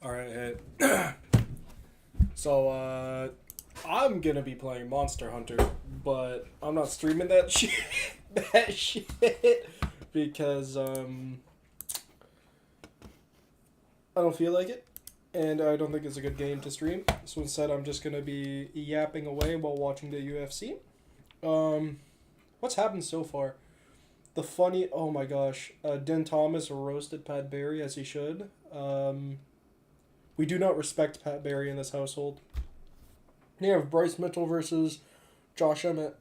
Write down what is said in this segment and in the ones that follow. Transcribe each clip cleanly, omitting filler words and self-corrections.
Alright, so, I'm gonna be playing Monster Hunter, but I'm not streaming that shit, that shit, because, I don't feel like it, and I don't think it's a good game to stream, so instead I'm just gonna be yapping away while watching the UFC. What's happened so far? Oh my gosh, Den Thomas roasted Pat Barry as he should. We do not respect Pat Barry in this household. You have Bryce Mitchell versus Josh Emmett.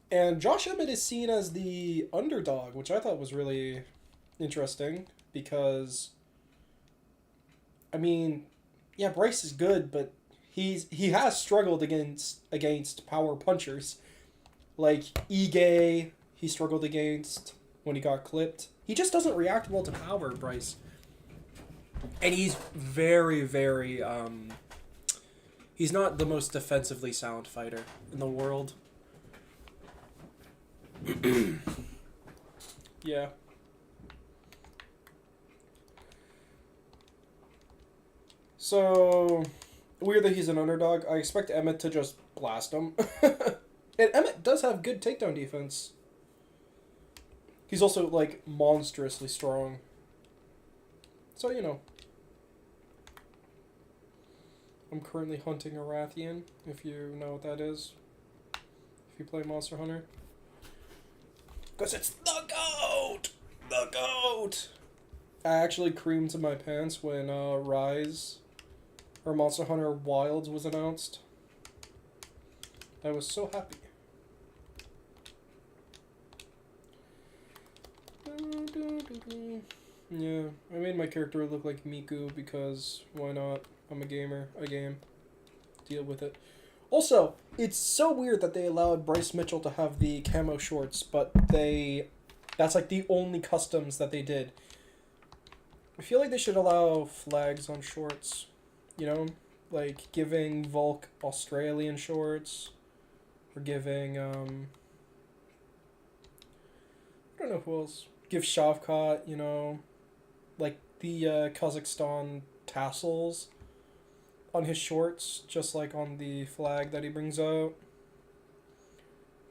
And Josh Emmett is seen as the underdog, which I thought was really interesting because, I mean, yeah, Bryce is good, but he has struggled against power punchers. Like Ige, he struggled against when he got clipped. He just doesn't react well to power, Bryce. And he's very, he's not the most defensively sound fighter in the world. Yeah. So, weird that he's an underdog. I expect Emmett to just blast him. And Emmett does have good takedown defense. He's also, like, monstrously strong. So, you know. I'm currently hunting a Rathian, if you know what that is. If you play Monster Hunter. Because it's the GOAT! The GOAT! I actually creamed my pants when Rise, or Monster Hunter Wilds was announced. I was so happy. Yeah, I made my character look like Miku because why not? I'm a gamer. I game. Deal with it. Also, it's so weird that they allowed Bryce Mitchell to have the camo shorts, but that's like the only customs that they did. I feel like they should allow flags on shorts, you know? Like giving Volk Australian shorts, or giving, I don't know who else. Give Shavkat, you know, like the Kazakhstan tassels on his shorts, just like on the flag that he brings out.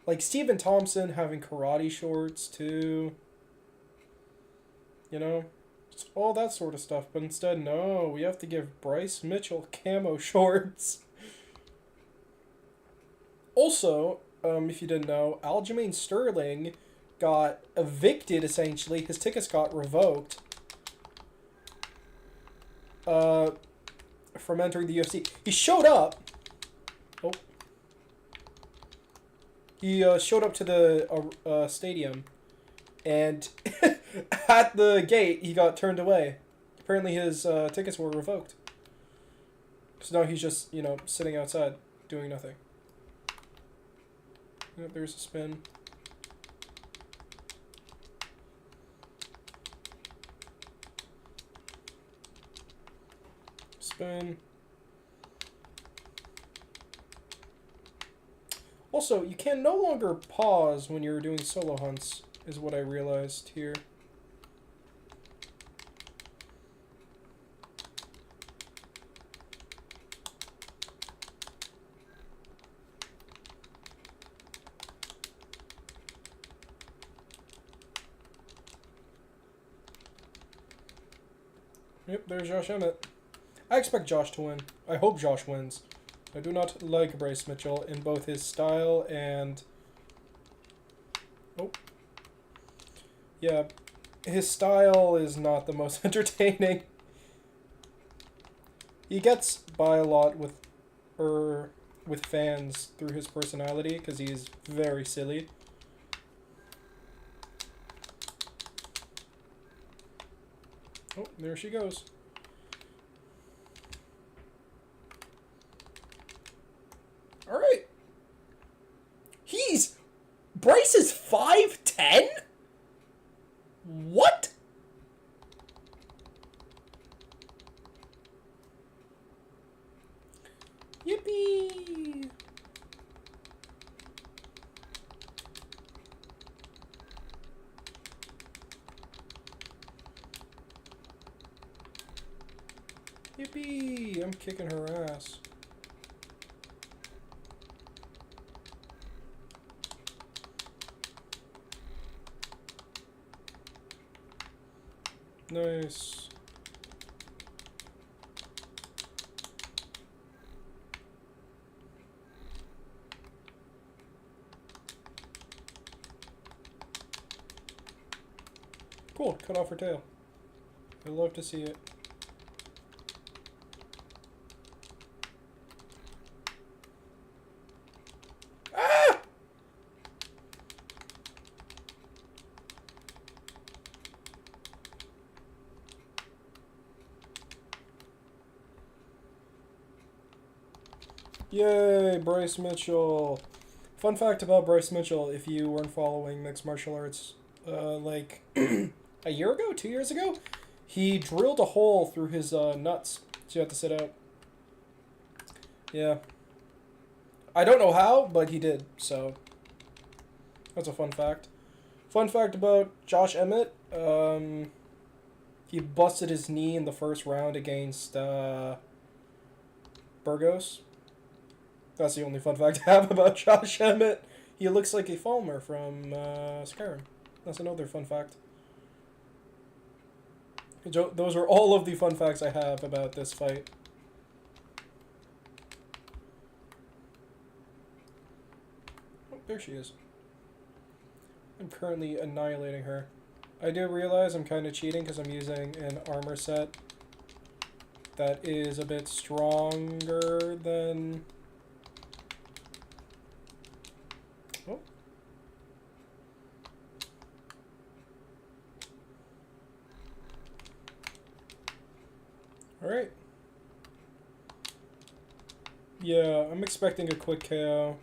Like Stephen Thompson having karate shorts too. You know? Just all that sort of stuff. But instead, no, we have to give Bryce Mitchell camo shorts. Also, if you didn't know, Aljamain Sterling got evicted, essentially. His tickets got revoked. From entering the UFC. He showed up. Oh. He showed up to the stadium, and at the gate he got turned away. Apparently his tickets were revoked. So now he's just, you know, sitting outside doing nothing. Yep, there's a spin. Spin. Also, you can no longer pause when you're doing solo hunts, is what I realized here. Yep, there's Josh Emmett. I expect Josh to win. I hope Josh wins. I do not like Bryce Mitchell in both his style and... Oh. Yeah, his style is not the most entertaining. He gets by a lot with fans through his personality because he's very silly. Oh, there she goes. Alright. Bryce is 5'10"? What? Yippee! Yippee! I'm kicking her ass. Nice. Cool, cut off her tail. I'd love to see it. Ah! Yay, Bryce Mitchell. Fun fact about Bryce Mitchell, if you weren't following mixed martial arts, like a year ago, 2 years ago, he drilled a hole through his nuts, so you have to sit out. Yeah. I don't know how, but he did, so that's a fun fact. Fun fact about Josh Emmett, he busted his knee in the first round against Burgos. That's the only fun fact I have about Josh Emmett. He looks like a Falmer from Skyrim. That's another fun fact. Those are all of the fun facts I have about this fight. Oh, there she is. I'm currently annihilating her. I do realize I'm kind of cheating because I'm using an armor set that is a bit stronger than... Oh. Alright. Yeah, I'm expecting a quick KO.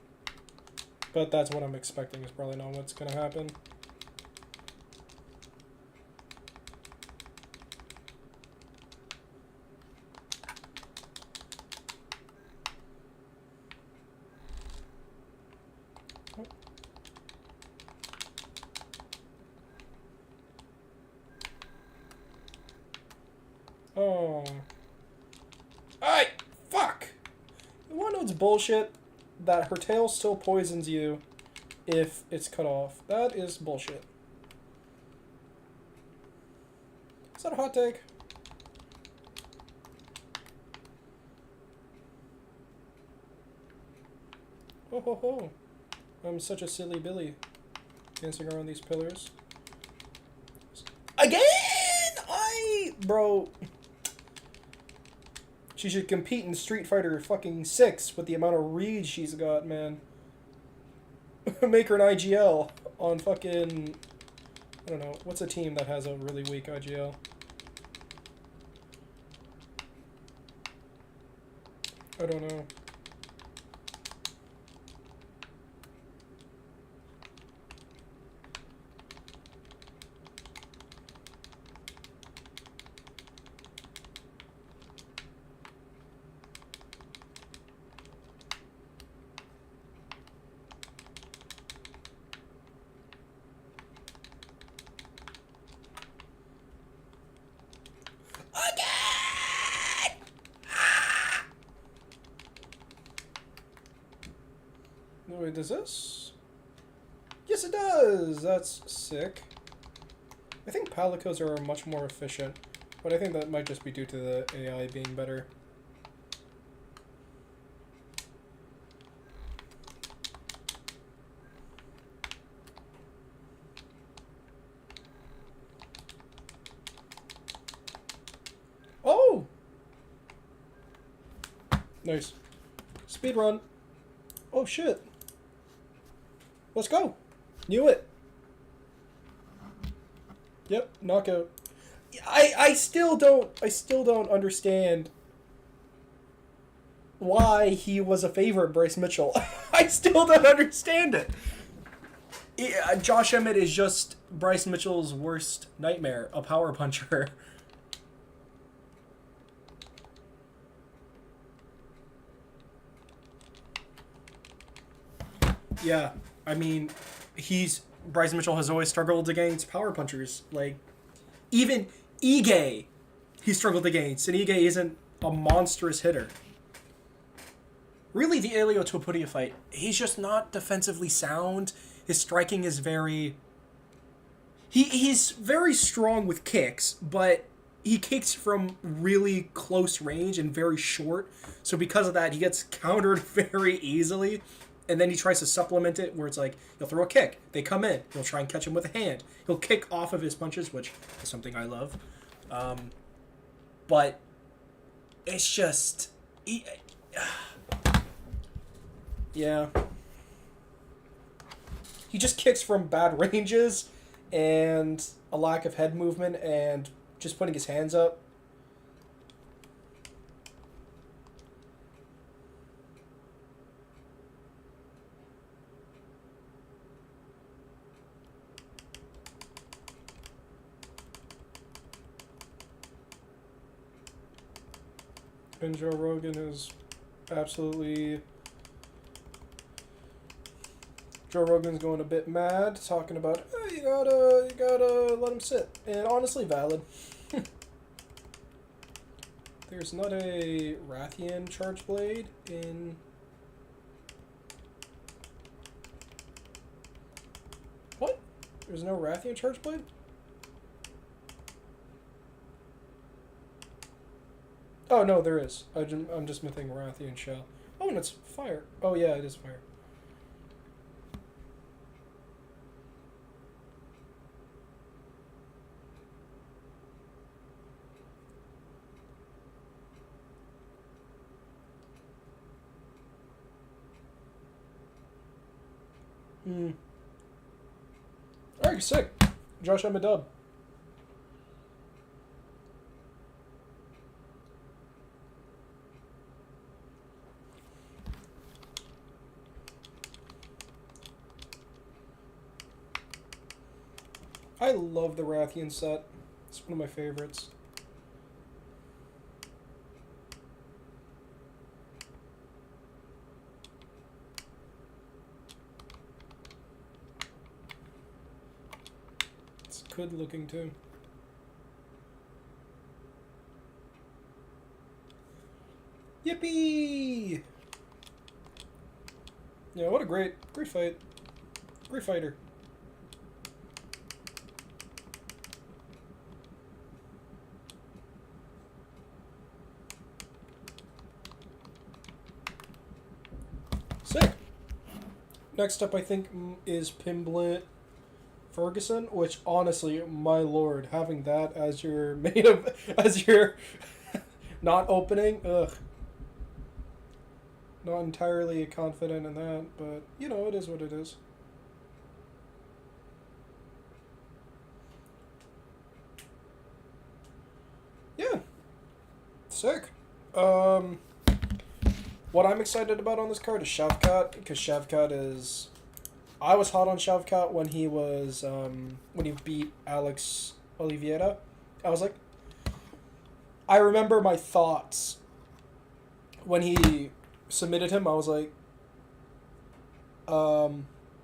But that's what I'm expecting. Is probably not what's gonna happen. Oh. Alright! Fuck! You wanna know what's bullshit? That her tail still poisons you if it's cut off. That is bullshit. Is that a hot take? Oh ho ho. I'm such a silly Billy. Dancing around these pillars. Again! Bro. She should compete in Street Fighter fucking 6 with the amount of reads she's got, man. Make her an IGL on fucking... I don't know. What's a team that has a really weak IGL? I don't know. Wait, does this? Yes, it does! That's sick. I think Palicos are much more efficient, but I think that might just be due to the AI being better. Oh! Nice. Speed run. Oh shit. Let's go. Knew it. Yep, knockout. I still don't understand why he was a favorite, Bryce Mitchell. I still don't understand it. Josh Emmett is just Bryce Mitchell's worst nightmare, a power puncher. Yeah, I mean, Bryce Mitchell has always struggled against power punchers. Like, even Ige, he struggled against, and Ige isn't a monstrous hitter. Really, the Elio Topuria fight, he's just not defensively sound. His striking is very... He's very strong with kicks, but he kicks from really close range and very short. So because of that, he gets countered very easily. And then he tries to supplement it where it's like, he'll throw a kick. They come in. He'll try and catch him with a hand. He'll kick off of his punches, which is something I love. But it's just... yeah. He just kicks from bad ranges and a lack of head movement and just putting his hands up. And Joe Rogan is absolutely... Joe Rogan's going a bit mad, talking about, hey, you gotta let him sit. And honestly, valid. There's not a Rathian charge blade in... What? There's no Rathian charge blade? Oh, no, there is. I'm just missing Rathian shell. Oh, and it's fire. Oh, yeah, it is fire. Alright, sick. Josh, I'm a dub. I love the Rathian set. It's one of my favorites. It's good looking too. Yippee! Yeah, what a great fight. Great fighter. Sick. Next up, I think, is Pimblett Ferguson, which honestly, my lord, having that as your main as your not opening, ugh. Not entirely confident in that, but you know, it is what it is. Yeah. Sick. What I'm excited about on this card is Shavkat, because Shavkat is... I was hot on Shavkat when he was, when he beat Alex Oliveira. I was like... I remember my thoughts when he submitted him. I was like...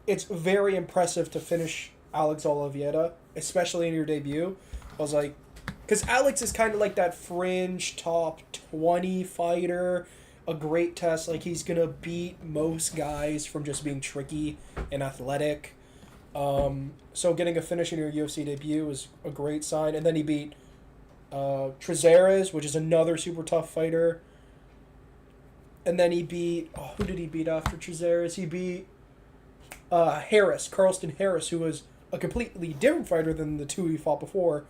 it's very impressive to finish Alex Oliveira, especially in your debut. I was like... Because Alex is kind of like that fringe top 20 fighter... A great test, like he's gonna beat most guys from just being tricky and athletic. So getting a finish in your UFC debut is a great sign. And then he beat Trezeres, which is another super tough fighter. And then he beat... Oh, who did he beat after Trezeres? He beat Harris, Carlston Harris, who was a completely different fighter than the two he fought before.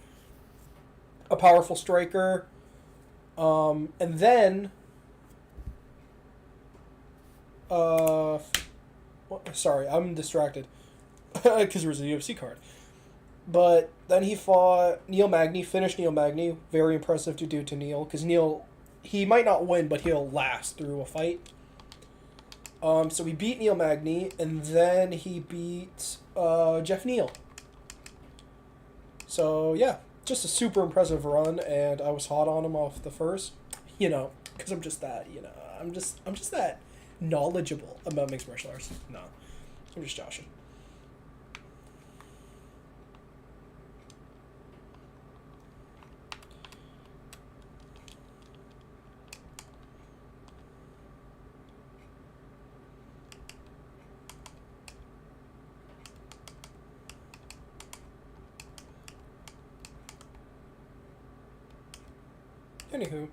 A powerful striker. And then... sorry, I'm distracted because there was a UFC card. But then he fought Neil Magny, finished Neil Magny. Very impressive to do to Neil, because Neil, he might not win, but he'll last through a fight. So he beat Neil Magny, and then he beat Jeff Neal. So yeah, just a super impressive run, and I was hot on him off the first, you know, because I'm just that, you know, I'm just that knowledgeable about mixed martial arts. No, I'm just joshing. Anywho.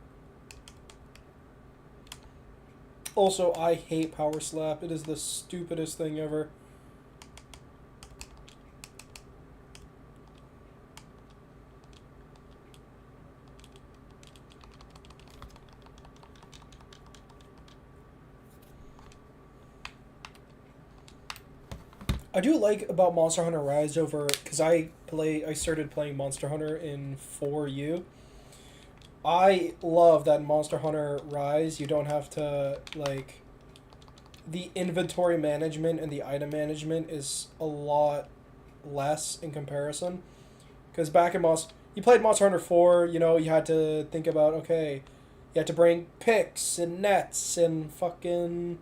Also, I hate Power Slap. It is the stupidest thing ever. I do like about Monster Hunter Rise over because I started playing Monster Hunter in 4U. I love that in Monster Hunter Rise you don't have to like the inventory management and the item management is a lot less in comparison. Because back in you played Monster Hunter 4, you know, you had to think about okay, you had to bring picks and nets and fucking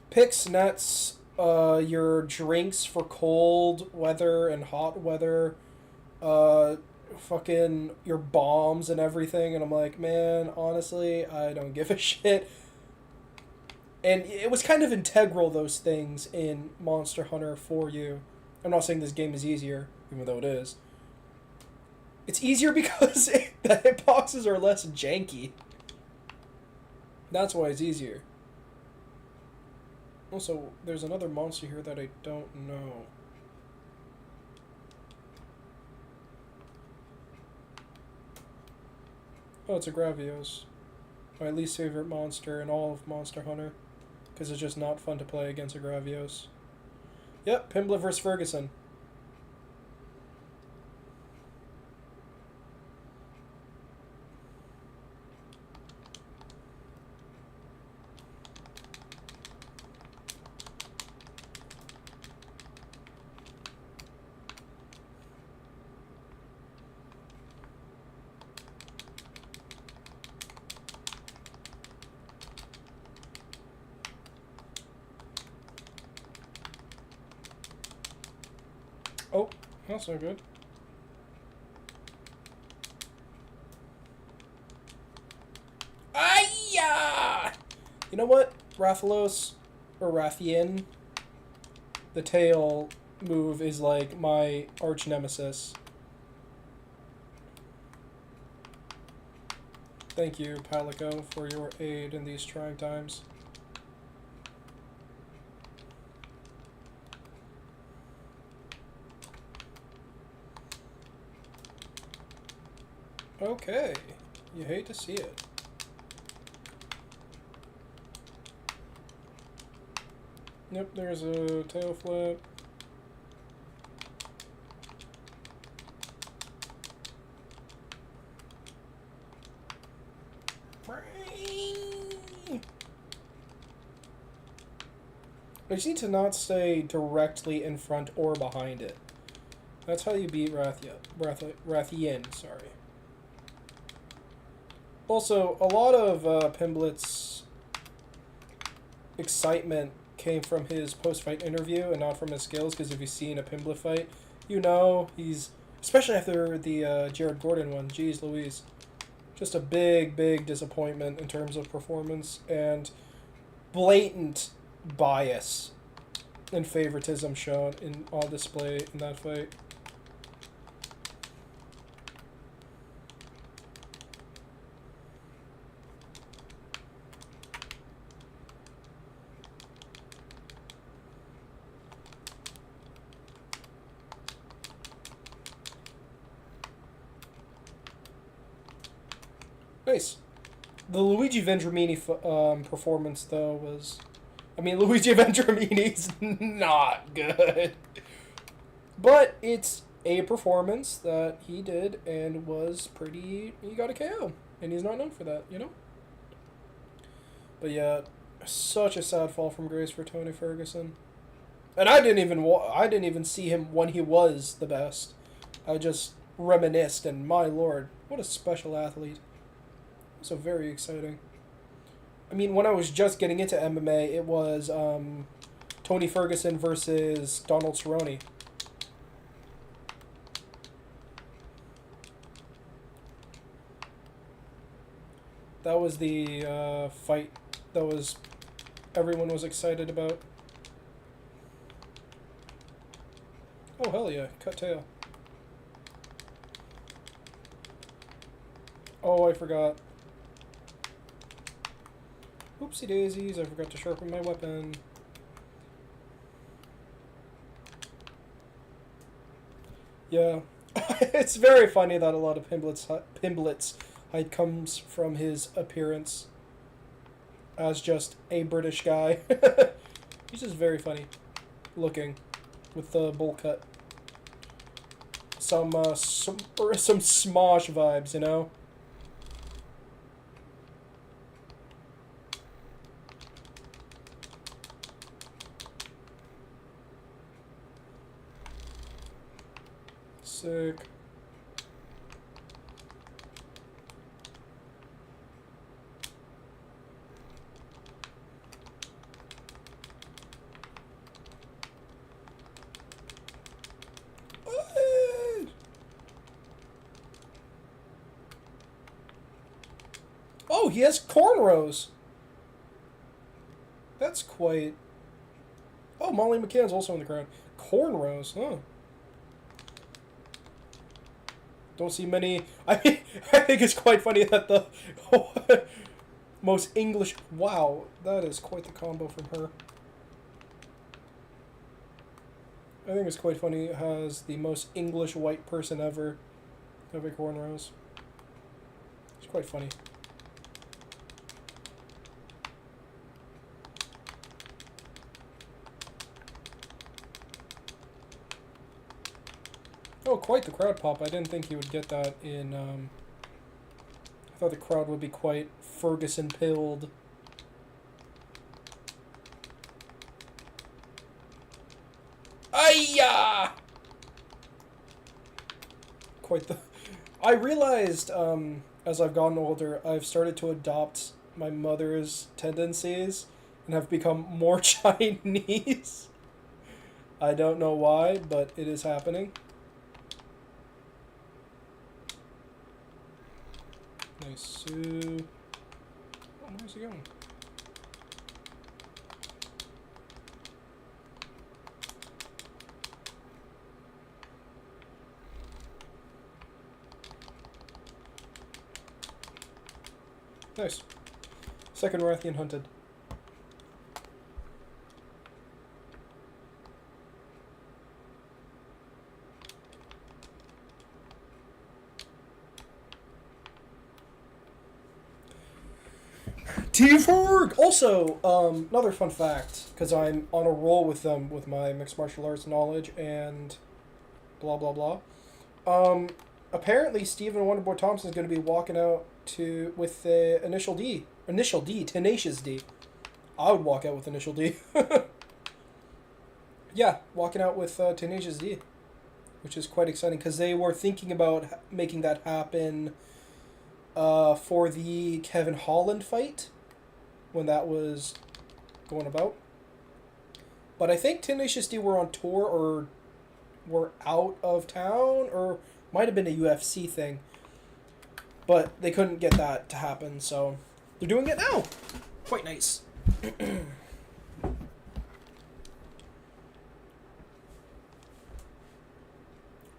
picks, nets, your drinks for cold weather and hot weather, fucking your bombs and everything. And I'm like, man, honestly, I don't give a shit. And it was kind of integral, those things, in Monster Hunter 4U. I'm not saying this game is easier, even though it is. It's easier because the hitboxes are less janky. That's why it's easier. Also, there's another monster here that I don't know. Oh, it's a Gravios. My least favorite monster in all of Monster Hunter. Because it's just not fun to play against a Gravios. Yep, Pimblett vs. Ferguson. Oh, that's not good. Ayya! You know what? Rathalos, or Rathian, the tail move is like my arch nemesis. Thank you, Palico, for your aid in these trying times. Okay, you hate to see it. Yep, there's a tail flip. I just need to not stay directly in front or behind it. That's how you beat Rathian, sorry. Also, a lot of Pimblett's excitement came from his post-fight interview and not from his skills, because if you've seen a Pimblett fight, you know he's... Especially after the Jared Gordon one, jeez Louise. Just a big, big disappointment in terms of performance and blatant bias and favoritism shown on display in that fight. Nice. The Luigi Vendramini performance, though, was... I mean, Luigi Vendramini's not good. But it's a performance that he did and was pretty... He got a KO. And he's not known for that, you know? But yeah, such a sad fall from grace for Tony Ferguson. And I didn't even see him when he was the best. I just reminisced, and my lord, what a special athlete. So very exciting. I mean, when I was just getting into MMA, it was Tony Ferguson versus Donald Cerrone. That was the fight that was everyone was excited about. Oh hell yeah, cut tail. Oh, I forgot. Oopsie daisies, I forgot to sharpen my weapon. Yeah. It's very funny that a lot of Pimblet's height comes from his appearance as just a British guy. He's just very funny looking with the bowl cut. Some Smosh vibes, you know? Sick. Oh, he has cornrows. That's quite... Oh, Molly McCann's also in the crowd. Cornrows, huh? Don't see many... I mean, I think it's quite funny that the most English... Wow, that is quite the combo from her. I think it's quite funny it has the most English white person ever having cornrows. It's quite funny. Oh, quite the crowd pop. I didn't think he would get that in, I thought the crowd would be quite Ferguson-pilled. Ayya! Quite the... I realized, as I've gotten older, I've started to adopt my mother's tendencies and have become more Chinese. I don't know why, but it is happening. Nice. Oh, where's he going? Nice. Second Rathian hunted. T-Ferg! Also, another fun fact, because I'm on a roll with them with my mixed martial arts knowledge and blah blah blah. Apparently Stephen Wonderboy Thompson is going to be walking out with the initial D, Tenacious D. I would walk out with initial D. Yeah, walking out with Tenacious D, which is quite exciting because they were thinking about making that happen for the Kevin Holland fight when that was going about. But I think Tenacious D were on tour or were out of town or might have been a UFC thing. But they couldn't get that to happen, so they're doing it now. Quite nice.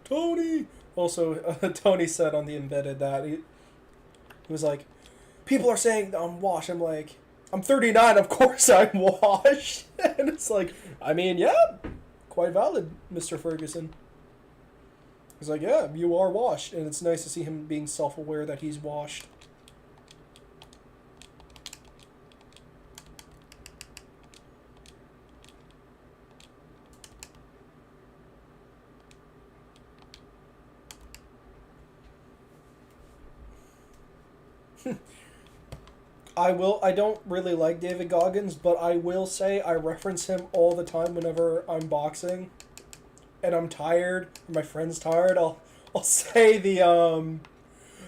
Tony! Also, Tony said on the embedded that he was like, people are saying I'm washed. I'm like, I'm 39, of course I'm washed. And it's like, I mean, yeah, quite valid, Mr. Ferguson. He's like, yeah, you are washed. And it's nice to see him being self-aware that he's washed. I don't really like David Goggins, but I will say I reference him all the time whenever I'm boxing and I'm tired, or my friend's tired, I'll say the,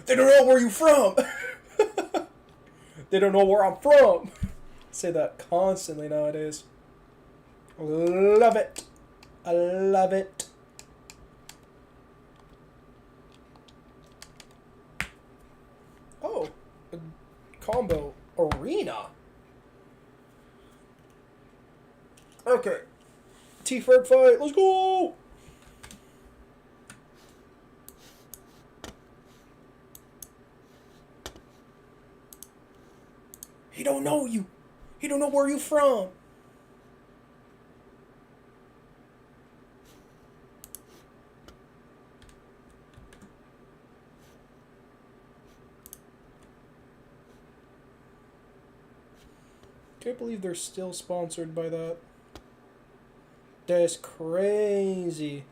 they don't know where you from. They don't know where I'm from. I say that constantly nowadays. Love it. I love it. Oh, a combo arena. Okay. T-Ferg fight. Let's go. He don't know you. He don't know where you from. Can't believe they're still sponsored by that. That's crazy.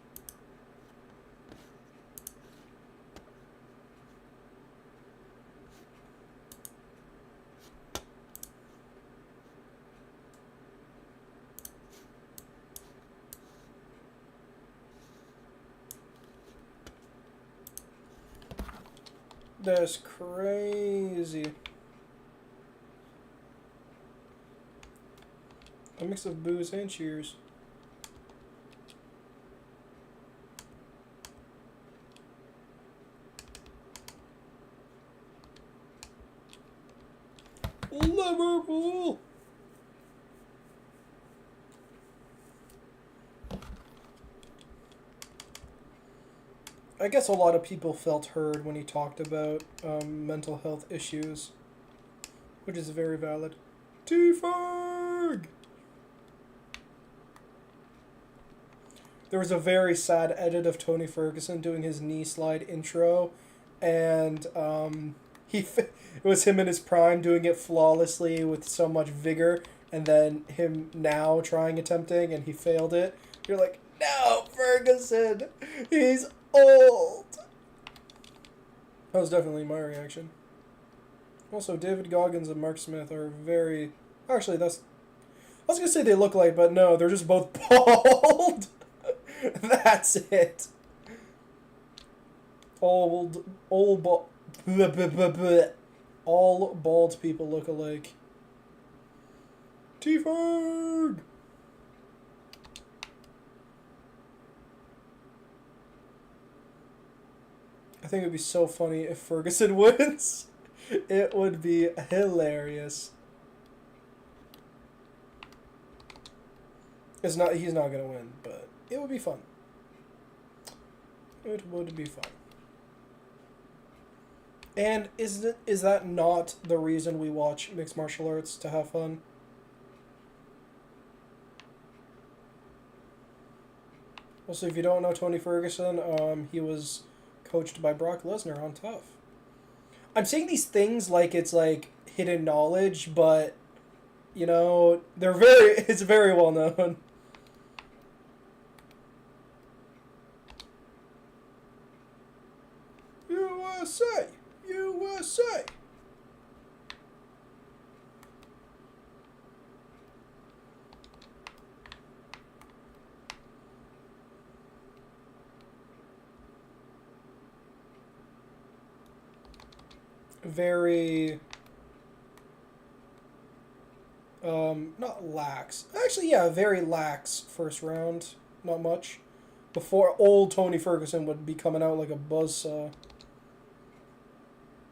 That's crazy. A mix of booze and cheers. Liverpool! I guess a lot of people felt heard when he talked about mental health issues, which is very valid. T-Ferg! There was a very sad edit of Tony Ferguson doing his knee slide intro, and it was him in his prime doing it flawlessly with so much vigor, and then him now attempting, and he failed it. You're like, no, Ferguson, he's old. That was definitely my reaction. Also, David Goggins and Mark Smith are very... Actually, I was going to say they look like, but no, they're just both bald. That's it. All bald people look alike. T-Ferg! I think it would be so funny if Ferguson wins. It would be hilarious. He's not gonna win, but it would be fun. It would be fun. And is that not the reason we watch mixed martial arts, to have fun? Also, if you don't know Tony Ferguson, he was coached by Brock Lesnar on Tough. I'm saying these things like it's like hidden knowledge, but you know, it's very well known. USA! USA! Very not lax. Actually, yeah, very lax first round. Not much. Before old Tony Ferguson would be coming out like a buzzsaw.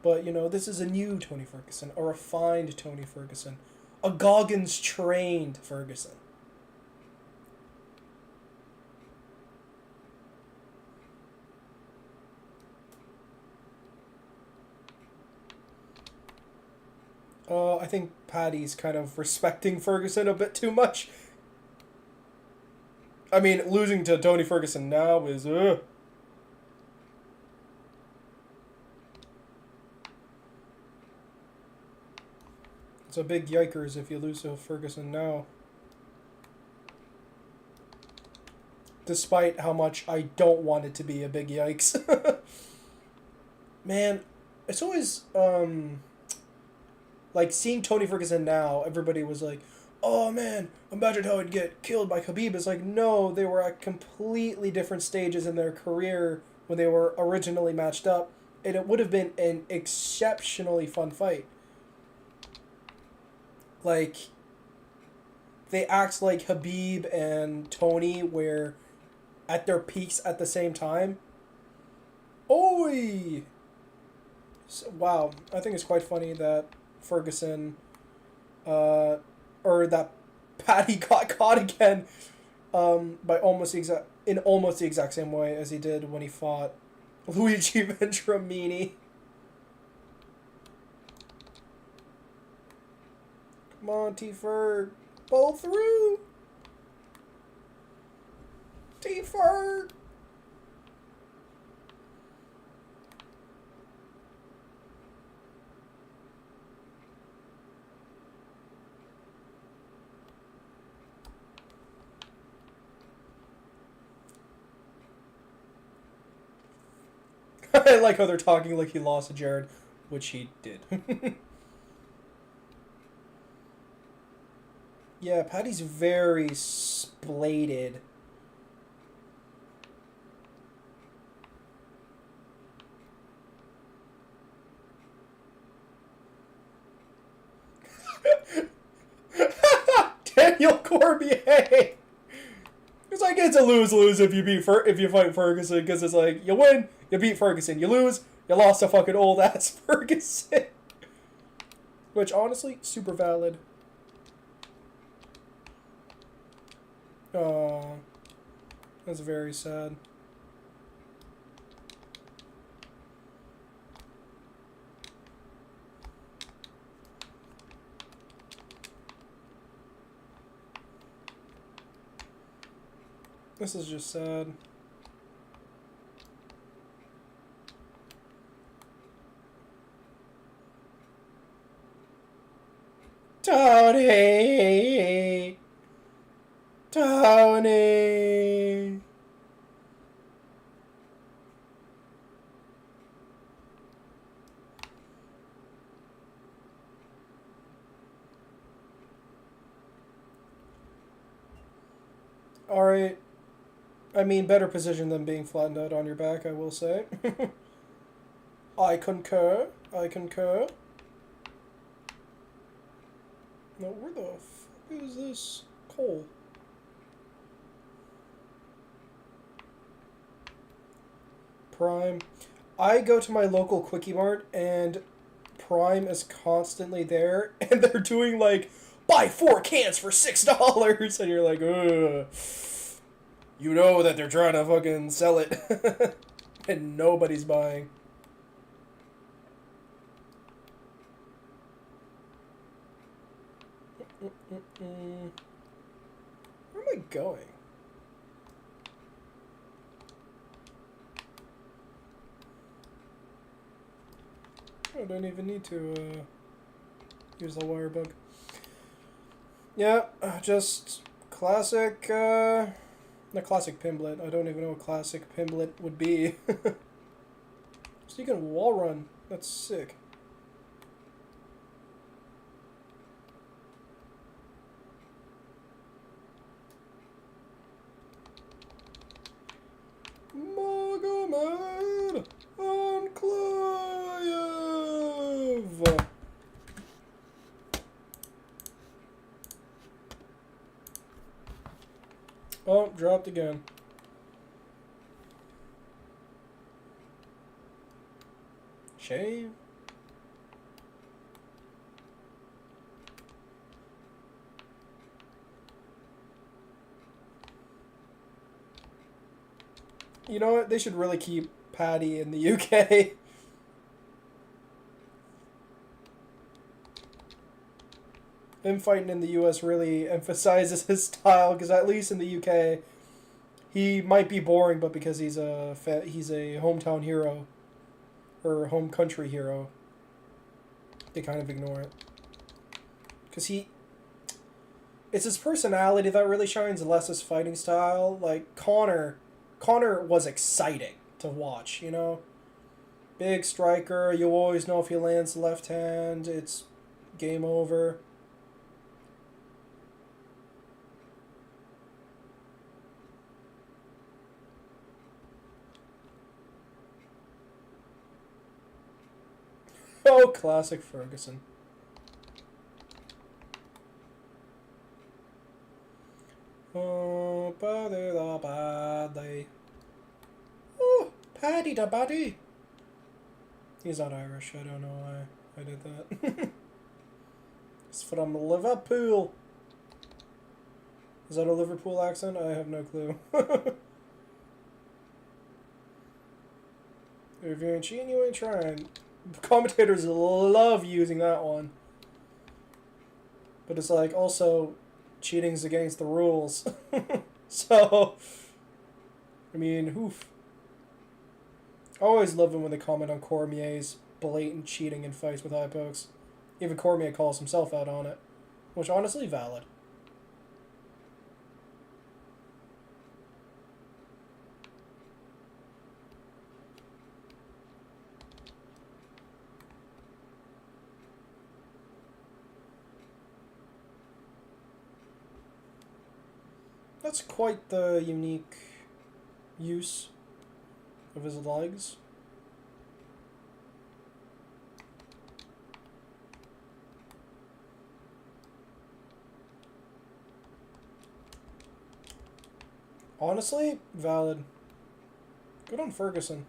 But, you know, this is a new Tony Ferguson, a refined Tony Ferguson, a Goggins-trained Ferguson. I think Paddy's kind of respecting Ferguson a bit too much. I mean, losing to Tony Ferguson now is, It's a big yikers if you lose to Ferguson now. Despite how much I don't want it to be a big yikes. Man, it's always, like, seeing Tony Ferguson now, everybody was like, oh man, imagine how he'd get killed by Khabib. It's like, no, they were at completely different stages in their career when they were originally matched up, and it would have been an exceptionally fun fight. Like, they act like Khabib and Tony were at their peaks at the same time. Oi! So, wow, I think it's quite funny that Ferguson, or that Paddy got caught again, by almost the exact same way as he did when he fought Luigi Venturamini. Monty Ferg. Pull through. T-Ferg. I like how they're talking like he lost to Jared, which he did. Yeah, Patty's very spladed. Daniel Cormier. It's like it's a lose-lose if you if you fight Ferguson, because it's like you win, you beat Ferguson, you lose, you lost to fucking old ass Ferguson. Which honestly, super valid. Oh, that's very sad. This is just sad. Tony! Tony! Alright. I mean, better position than being flattened out on your back, I will say. I concur. I concur. Now, where the fuck is this coal? Prime. I go to my local Quickie Mart, and Prime is constantly there, and they're doing, like, buy 4 cans for $6, and you're like, ugh. You know that they're trying to fucking sell it, and nobody's buying. Where am I going? I don't even need to use the wire bug. Yeah, just classic, the classic Pimblet. I don't even know what classic Pimblet would be. So you can wall run. That's sick. Magomed Anklaev. Oh, dropped again. Shame. You know what? They should really keep Paddy in the UK. Him fighting in the US really emphasizes his style, because at least in the UK, he might be boring, but because he's a hometown hero, or home country hero, they kind of ignore it. Because it's his personality that really shines, less his fighting style. Like, Connor was exciting to watch, you know? Big striker, you always know if he lands left hand, it's game over. Oh, classic Ferguson. Oh, Paddy da Paddy. Oh, Paddy da Paddy. He's not Irish. I don't know why I did that. He's from Liverpool. Is that a Liverpool accent? I have no clue. If you ain't cheating, you ain't trying. Commentators love using that one. But it's like, also, cheating's against the rules. So, I mean, oof. I always love it when they comment on Cormier's blatant cheating in fights with eye pokes. Even Cormier calls himself out on it. Which, honestly, valid. That's quite the unique use of his legs. Honestly, valid. Good on Ferguson.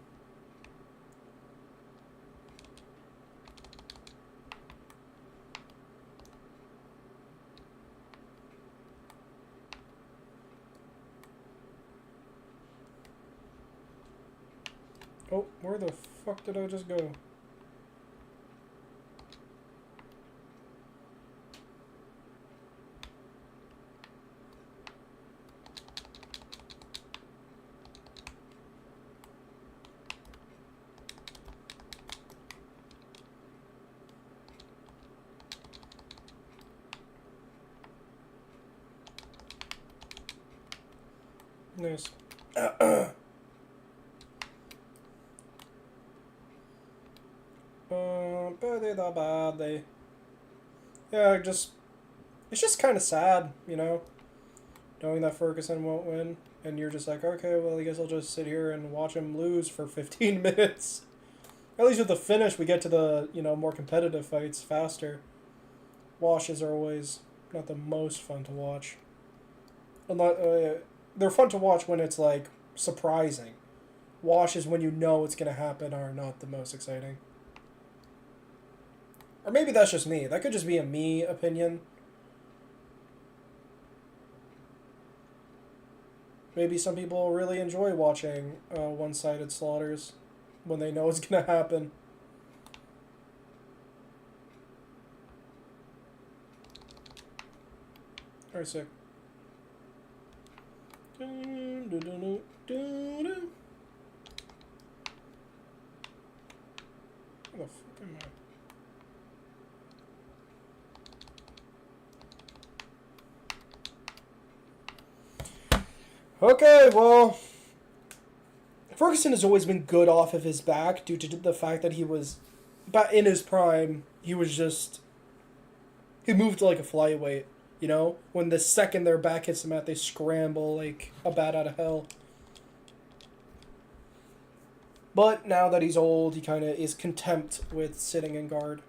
Oh, where the fuck did I just go? Nice. Yeah, it's just kind of sad, you know, knowing that Ferguson won't win, and you're just like, okay, well, I guess I'll just sit here and watch him lose for 15 minutes. At least with the finish, we get to the, more competitive fights faster. Washes are always not the most fun to watch. They're fun to watch when it's, like, surprising. Washes when you know it's going to happen are not the most exciting. Or maybe that's just me. That could just be a me opinion. Maybe some people really enjoy watching one-sided slaughters when they know it's going to happen. Alright, sick. Where the fuck am I? Okay, well, Ferguson has always been good off of his back due to the fact that he was, but in his prime, he moved like a flyweight, When the second their back hits the mat, they scramble like a bat out of hell. But now that he's old, he kind of is content with sitting in guard.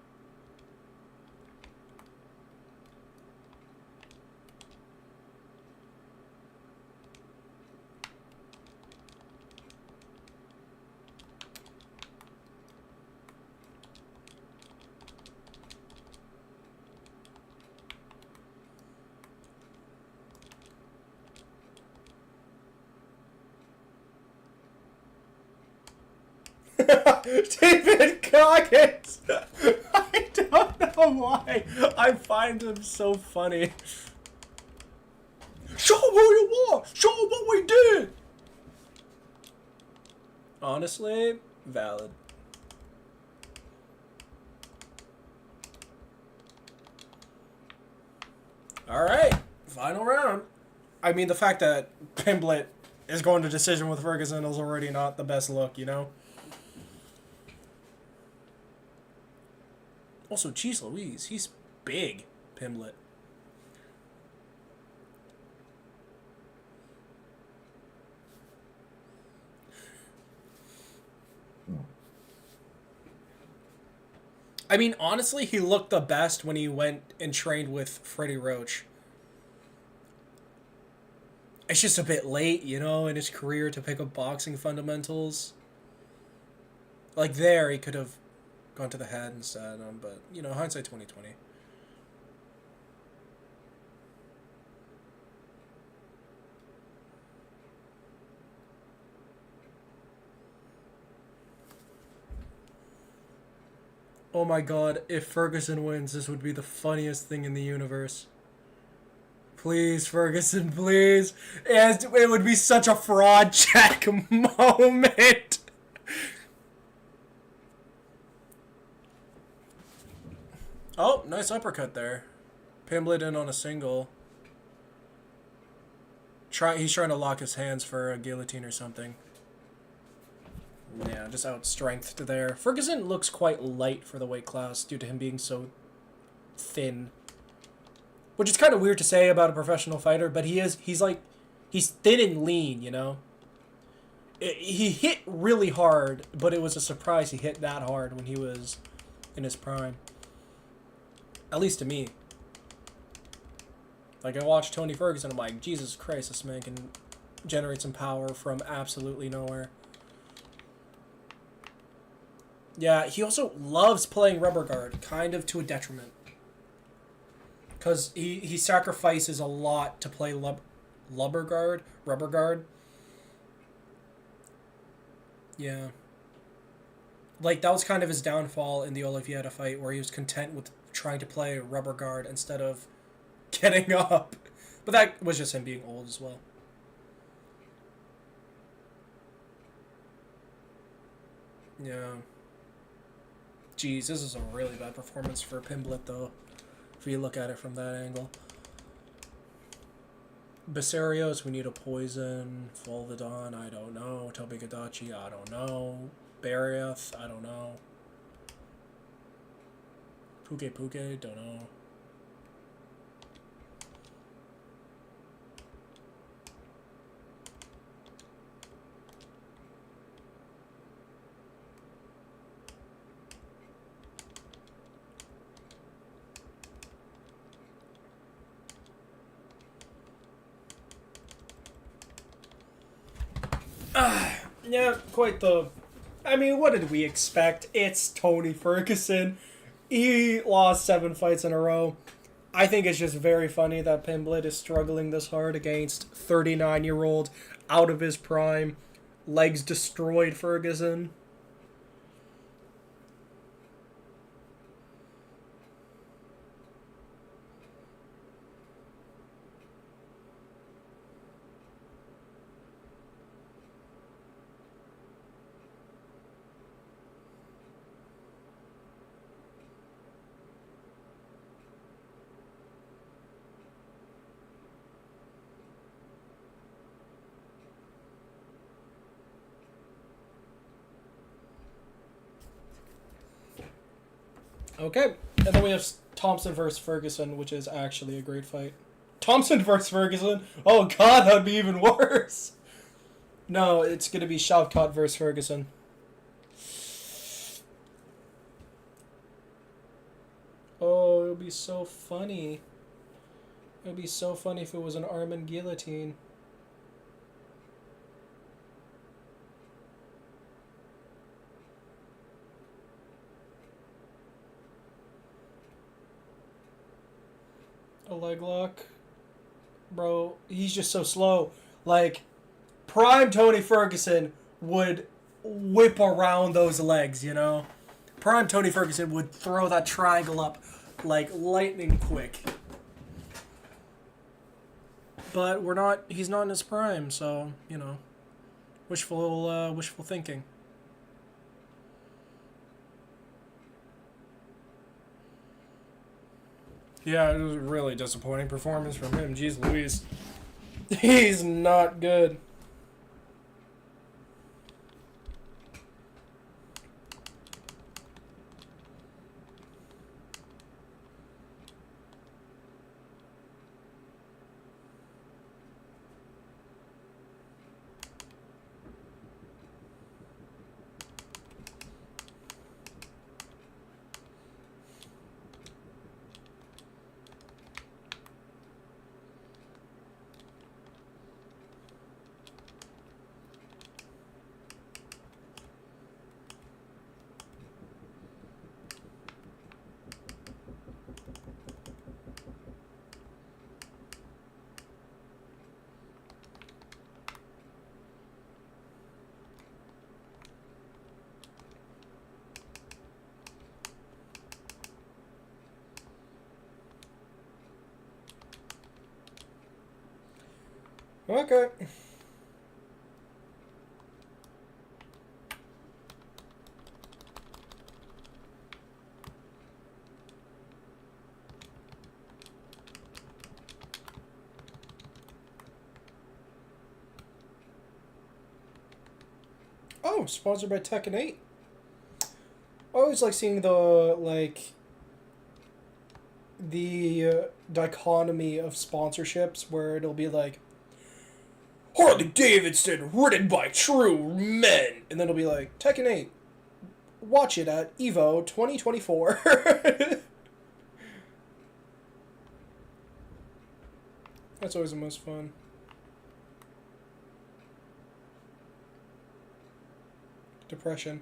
David Goggins! I don't know why I find him so funny. Show who you are! Show what we did! Honestly, valid. Alright, final round. I mean, the fact that Pimblett is going to decision with Ferguson is already not the best look, Also, geez Louise, he's big, Pimblett. I mean, honestly, he looked the best when he went and trained with Freddie Roach. It's just a bit late, in his career to pick up boxing fundamentals. Like there, he could have gone to the head instead, but, hindsight 2020. Oh my god, if Ferguson wins, this would be the funniest thing in the universe. Please, Ferguson, please. It would be such a fraud check moment. Oh, nice uppercut there. Pimblett in on a single. He's trying to lock his hands for a guillotine or something. Yeah, just out-strengthed there. Ferguson looks quite light for the weight class due to him being so thin. Which is kind of weird to say about a professional fighter, but he's thin and lean, you know? He hit really hard, but it was a surprise he hit that hard when he was in his prime. At least to me. Like, I watched Tony Ferguson, I'm like, Jesus Christ, this man can generate some power from absolutely nowhere. Yeah, he also loves playing rubber guard, kind of to a detriment. Because he sacrifices a lot to play rubber guard. Yeah. Like, that was kind of his downfall in the Oliveira fight, where he was content with trying to play rubber guard instead of getting up. But that was just him being old as well. Yeah. Jeez, this is a really bad performance for Pimblett, though, if you look at it from that angle. Basarios, we need a poison. Volvidon, I don't know. Tobigadachi, I don't know. Bariath, I don't know. Puke, don't know. Yeah, quite the... I mean, what did we expect? It's Tony Ferguson. He lost 7 fights in a row. I think it's just very funny that Pimblett is struggling this hard against 39-year-old, out of his prime, legs destroyed Ferguson. Okay, and then we have Thompson versus Ferguson, which is actually a great fight. Thompson versus Ferguson? Oh god, that would be even worse! No, it's going to be Shavkat versus Ferguson. Oh, it would be so funny. It would be so funny if it was an Armin guillotine. A leg lock. Bro, he's just so slow. Like, prime Tony Ferguson would whip around those legs, you know? Prime Tony Ferguson would throw that triangle up like lightning quick. But he's not in his prime, so, you know, wishful thinking. Yeah, it was a really disappointing performance from him. Jeez Louise. He's not good. Okay. Oh, sponsored by Tekken 8. I always like seeing the dichotomy of sponsorships where it'll be like Harley Davidson, written by true men, and then it'll be like Tekken 8. Watch it at Evo 2024. That's always the most fun. Depression.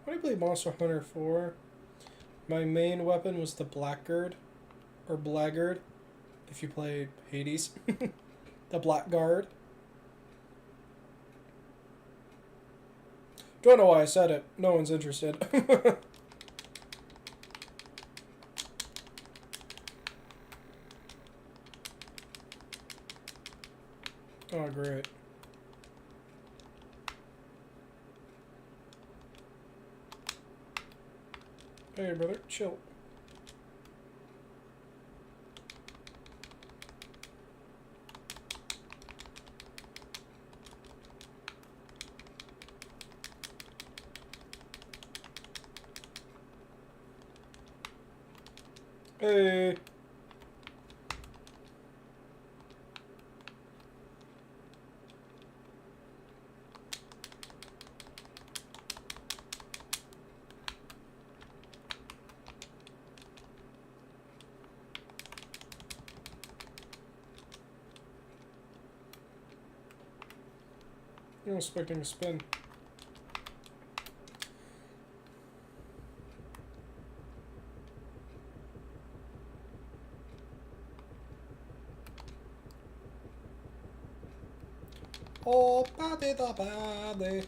What did I play Monster Hunter 4? My main weapon was the Blackguard, or Blackguard, if you play Hades. The Blackguard. Don't know why I said it. No one's interested. Oh, great. Hey, brother, chill. Hey. I'm expecting a spin. Oh, body da body.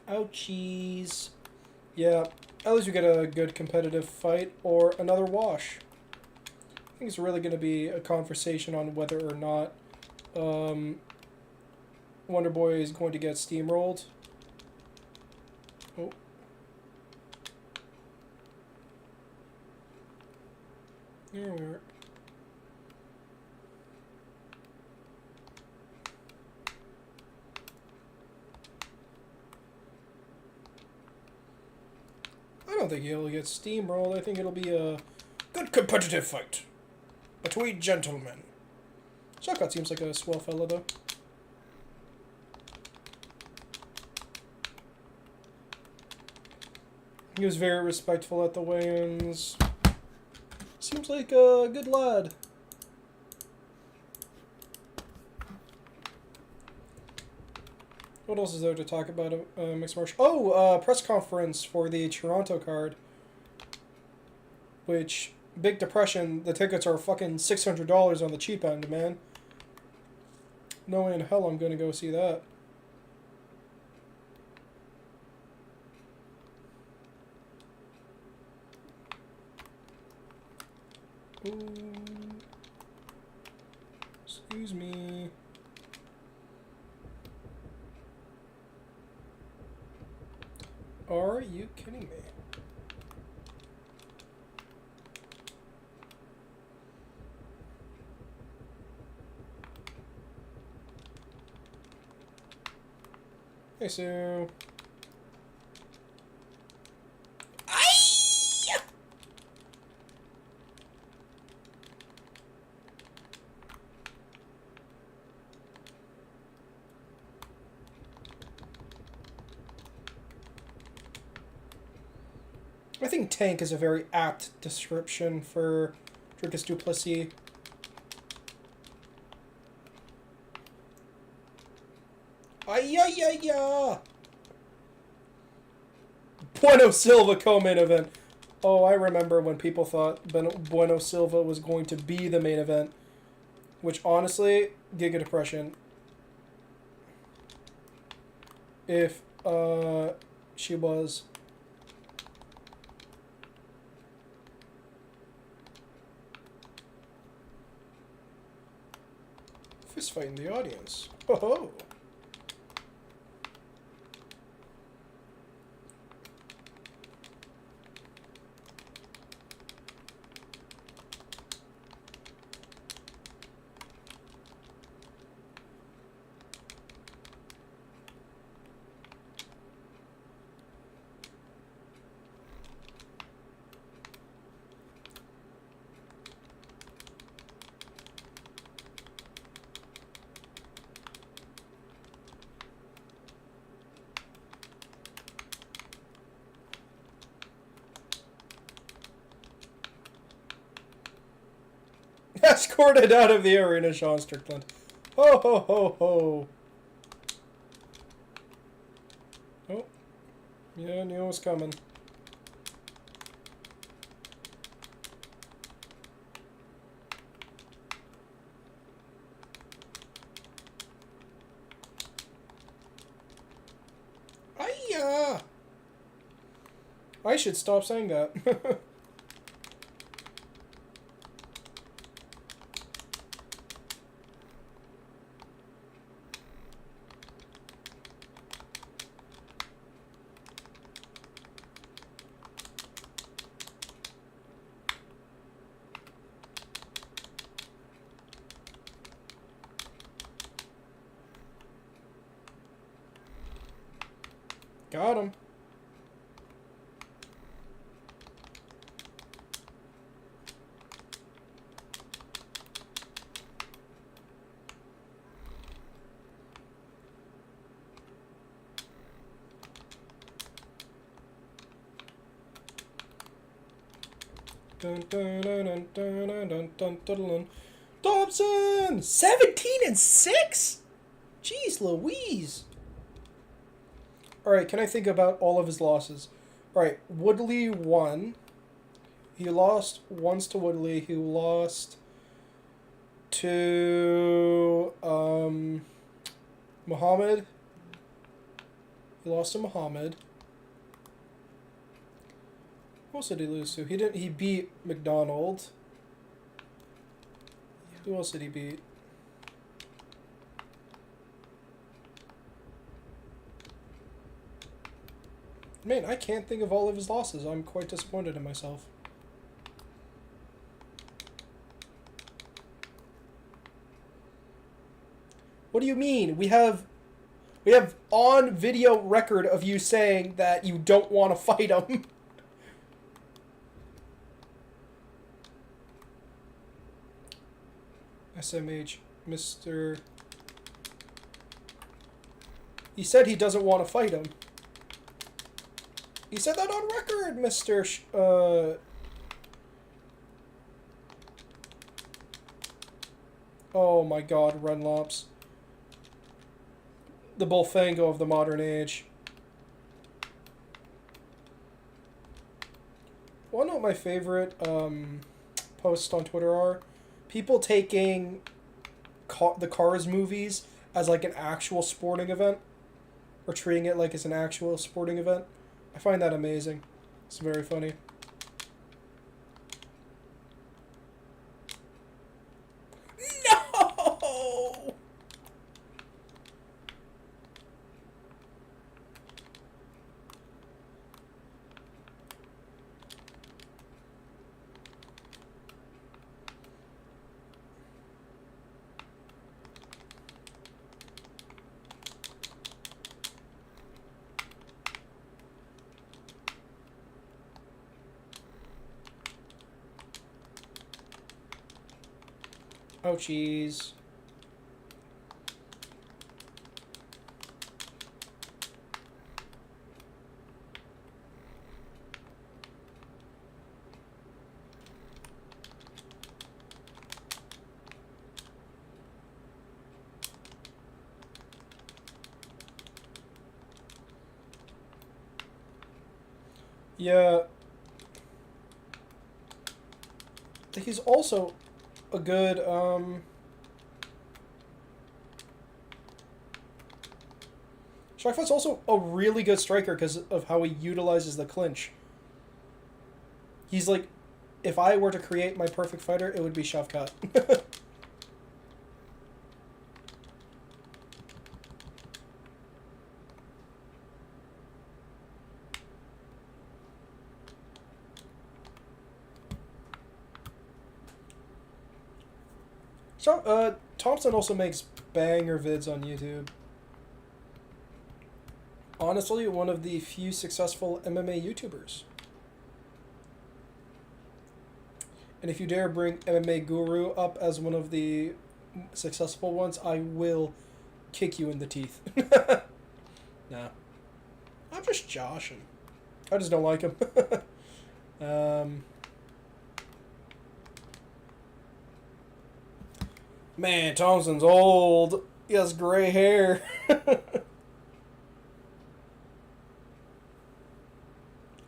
Ouchies. Yeah, at least we get a good competitive fight or another wash. I think it's really going to be a conversation on whether or not Wonder Boy is going to get steamrolled. Oh. There we are. I don't think he'll get steamrolled. I think it'll be a good competitive fight between gentlemen. Shotcut seems like a swell fella, though. He was very respectful at the weigh-ins. Seems like a good lad. What else is there to talk about mixed martial? Oh, press conference for the Toronto card. Which, big depression, the tickets are fucking $600 on the cheap end, man. No way in hell I'm gonna go see that. Ooh. Excuse me. Are you kidding me? Hey, Sue. I think tank is a very apt description for Dricus Duplessis. Ay-ya-ya-ya! Bueno Silva co-main event. Oh, I remember when people thought Bueno Silva was going to be the main event. Which, honestly, Giga Depression. If, she was... Fist fight in the audience. Ho ho! Escorted out of the arena, Sean Strickland. Ho ho ho ho. Oh. Yeah, knew it was coming. Ay-ya! I should stop saying that. Got him. Dun, dun, dun, dun, dun, dun, dun, dun, dun, dun. Dobson! 17-6? Jeez Louise. Alright, can I think about all of his losses? Alright, Woodley won. He lost once to Woodley. He lost to Muhammad. He lost to Muhammad. Who else did he lose to? He didn't. He beat McDonald. Who else did he beat? Man, I can't think of all of his losses. I'm quite disappointed in myself. What do you mean? We have on video record of you saying that you don't want to fight him. SMH, Mr. He said he doesn't want to fight him. He said that on record, Mr. Oh my god, Runlops. The Bullfango of the modern age. Wanna know what my favorite posts on Twitter are? People taking the Cars movies as like an actual sporting event. Or treating it like it's an actual sporting event. I find that amazing. It's very funny. No! Ouchies. Yeah. He's also a good, Sharkfoot's also a really good striker because of how he utilizes the clinch. He's like, if I were to create my perfect fighter, it would be Shavkat. So, Thompson also makes banger vids on YouTube. Honestly, one of the few successful MMA YouTubers. And if you dare bring MMA Guru up as one of the successful ones, I will kick you in the teeth. Nah. I'm just joshing. I just don't like him. Man, Thompson's old. He has gray hair.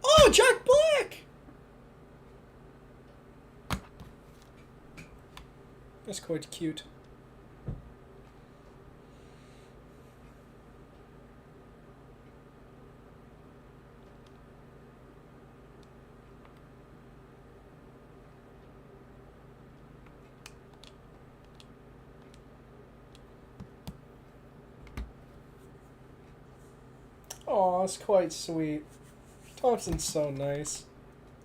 Oh, Jack Black! That's quite cute. Aw, it's quite sweet. Thompson's so nice.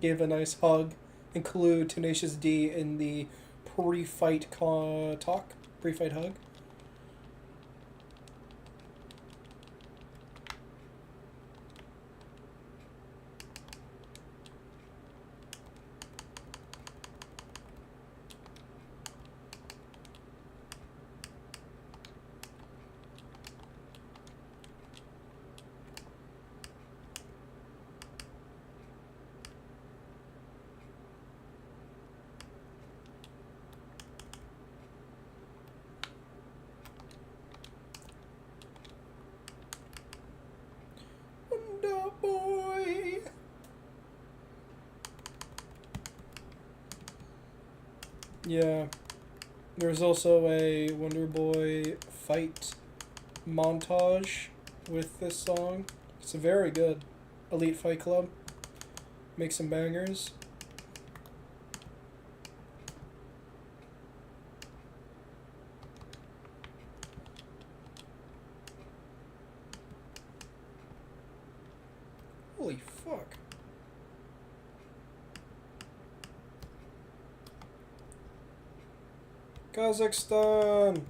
Gave a nice hug. Include Tenacious D in the pre-fight talk. Pre-fight hug. Wonder Boy! Yeah. There's also a Wonder Boy fight montage with this song. It's very good. Elite Fight Club. Make some bangers. Holy fuck. Kazakhstan!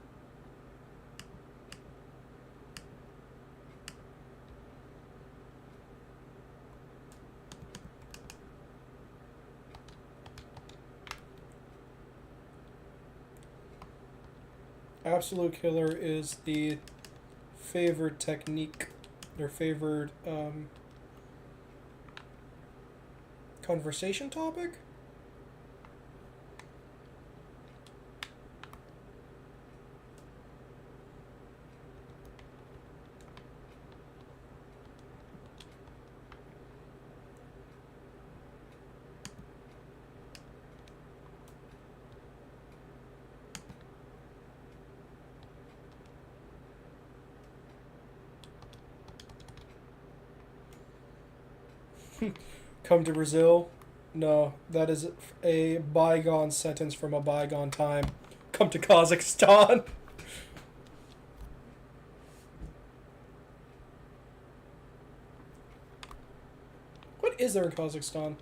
Absolute Killer is the favored technique, their favored conversation topic? Come to Brazil? No, that is a bygone sentence from a bygone time. Come to Kazakhstan. What is there in Kazakhstan?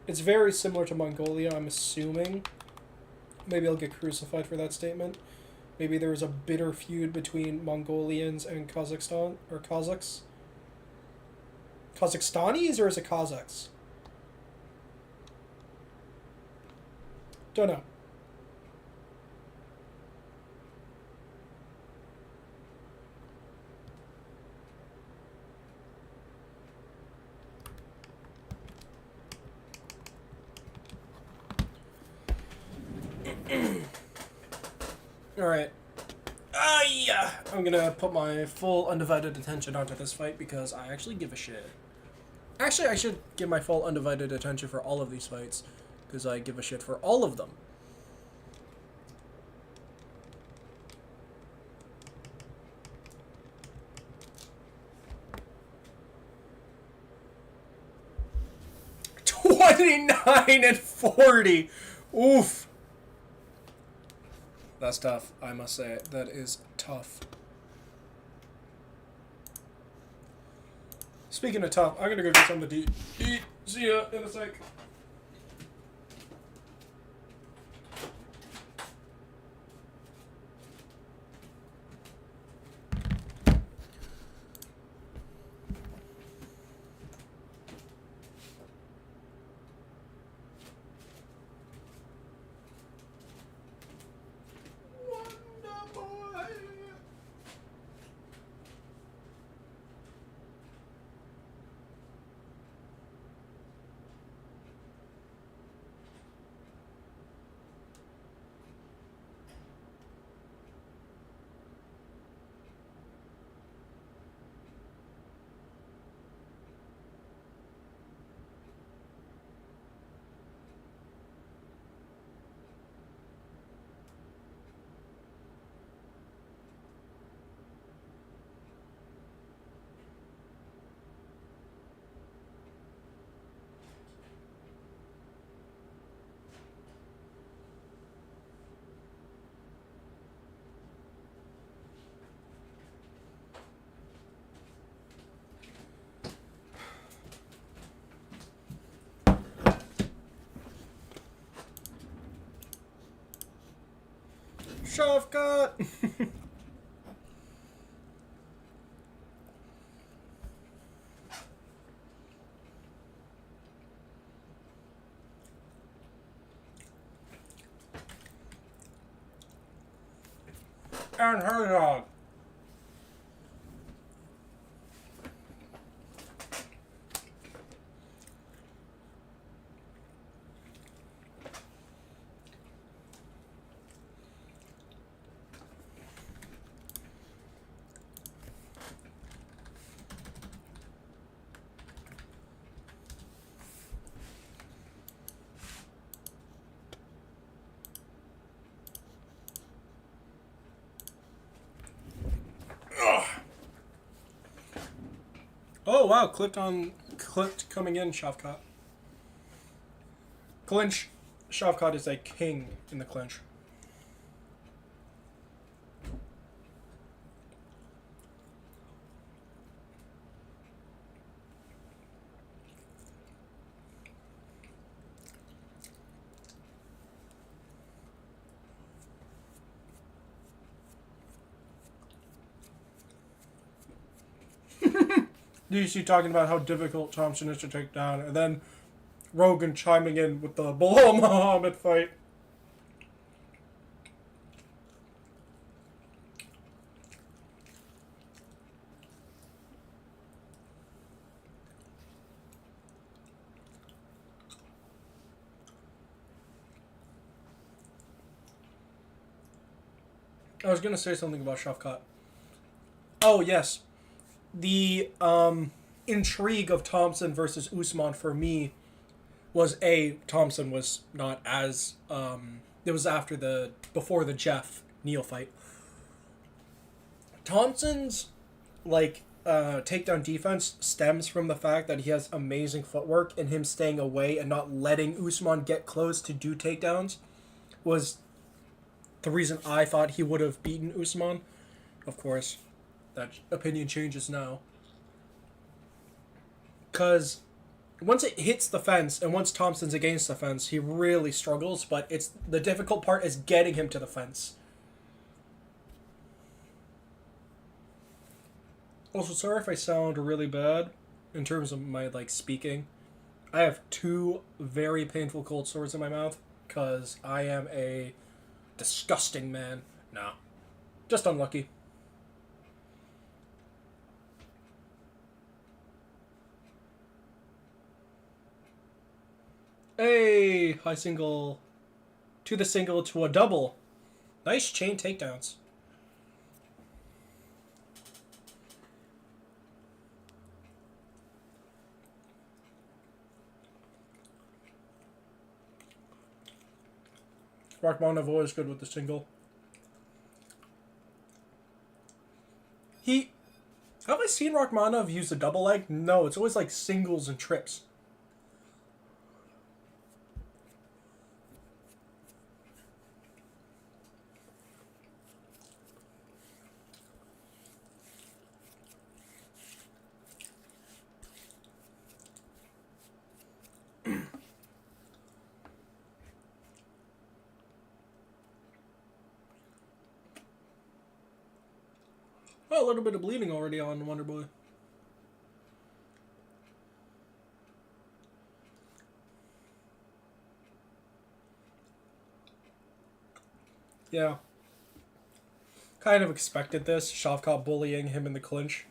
It's very similar to Mongolia, I'm assuming. Maybe I'll get crucified for that statement. Maybe there was a bitter feud between Mongolians and Kazakhstan, or Kazakhs. Kazakhstanis, or is it Kazakhs? Don't know. Alright. Yeah. I'm gonna put my full undivided attention onto this fight because I actually give a shit. Actually, I should give my full undivided attention for all of these fights because I give a shit for all of them. $29-40. Oof. That's tough, I must say. That is tough. Speaking of tough, I'm gonna go get something to eat. See ya in a sec. Shafkat! And Herzog. Oh wow, clicked coming in, Shafkat. Clinch. Shafkat is a king in the clinch. DC talking about how difficult Thompson is to take down, and then Rogan chiming in with the Bilal Muhammad fight. I was gonna say something about Shafkat. Oh yes, the intrigue of Thompson versus Usman for me was Thompson was not as it was before the Jeff Neal fight. Thompson's takedown defense stems from the fact that he has amazing footwork, and him staying away and not letting Usman get close to do takedowns was the reason I thought he would have beaten Usman. Of course, that opinion changes now. Because once it hits the fence and once Thompson's against the fence, he really struggles, but it's the difficult part is getting him to the fence. Also, sorry if I sound really bad in terms of my speaking. I have 2 very painful cold sores in my mouth because I am a disgusting man. Nah, just unlucky. Hey, high single to the single to a double. Nice chain takedowns. Rachmanov always good with the single. Have I seen Rachmanov use the double leg? No, it's always like singles and trips. Oh, a little bit of bleeding already on Wonderboy. Yeah. Kind of expected this. Shavkat bullying him in the clinch.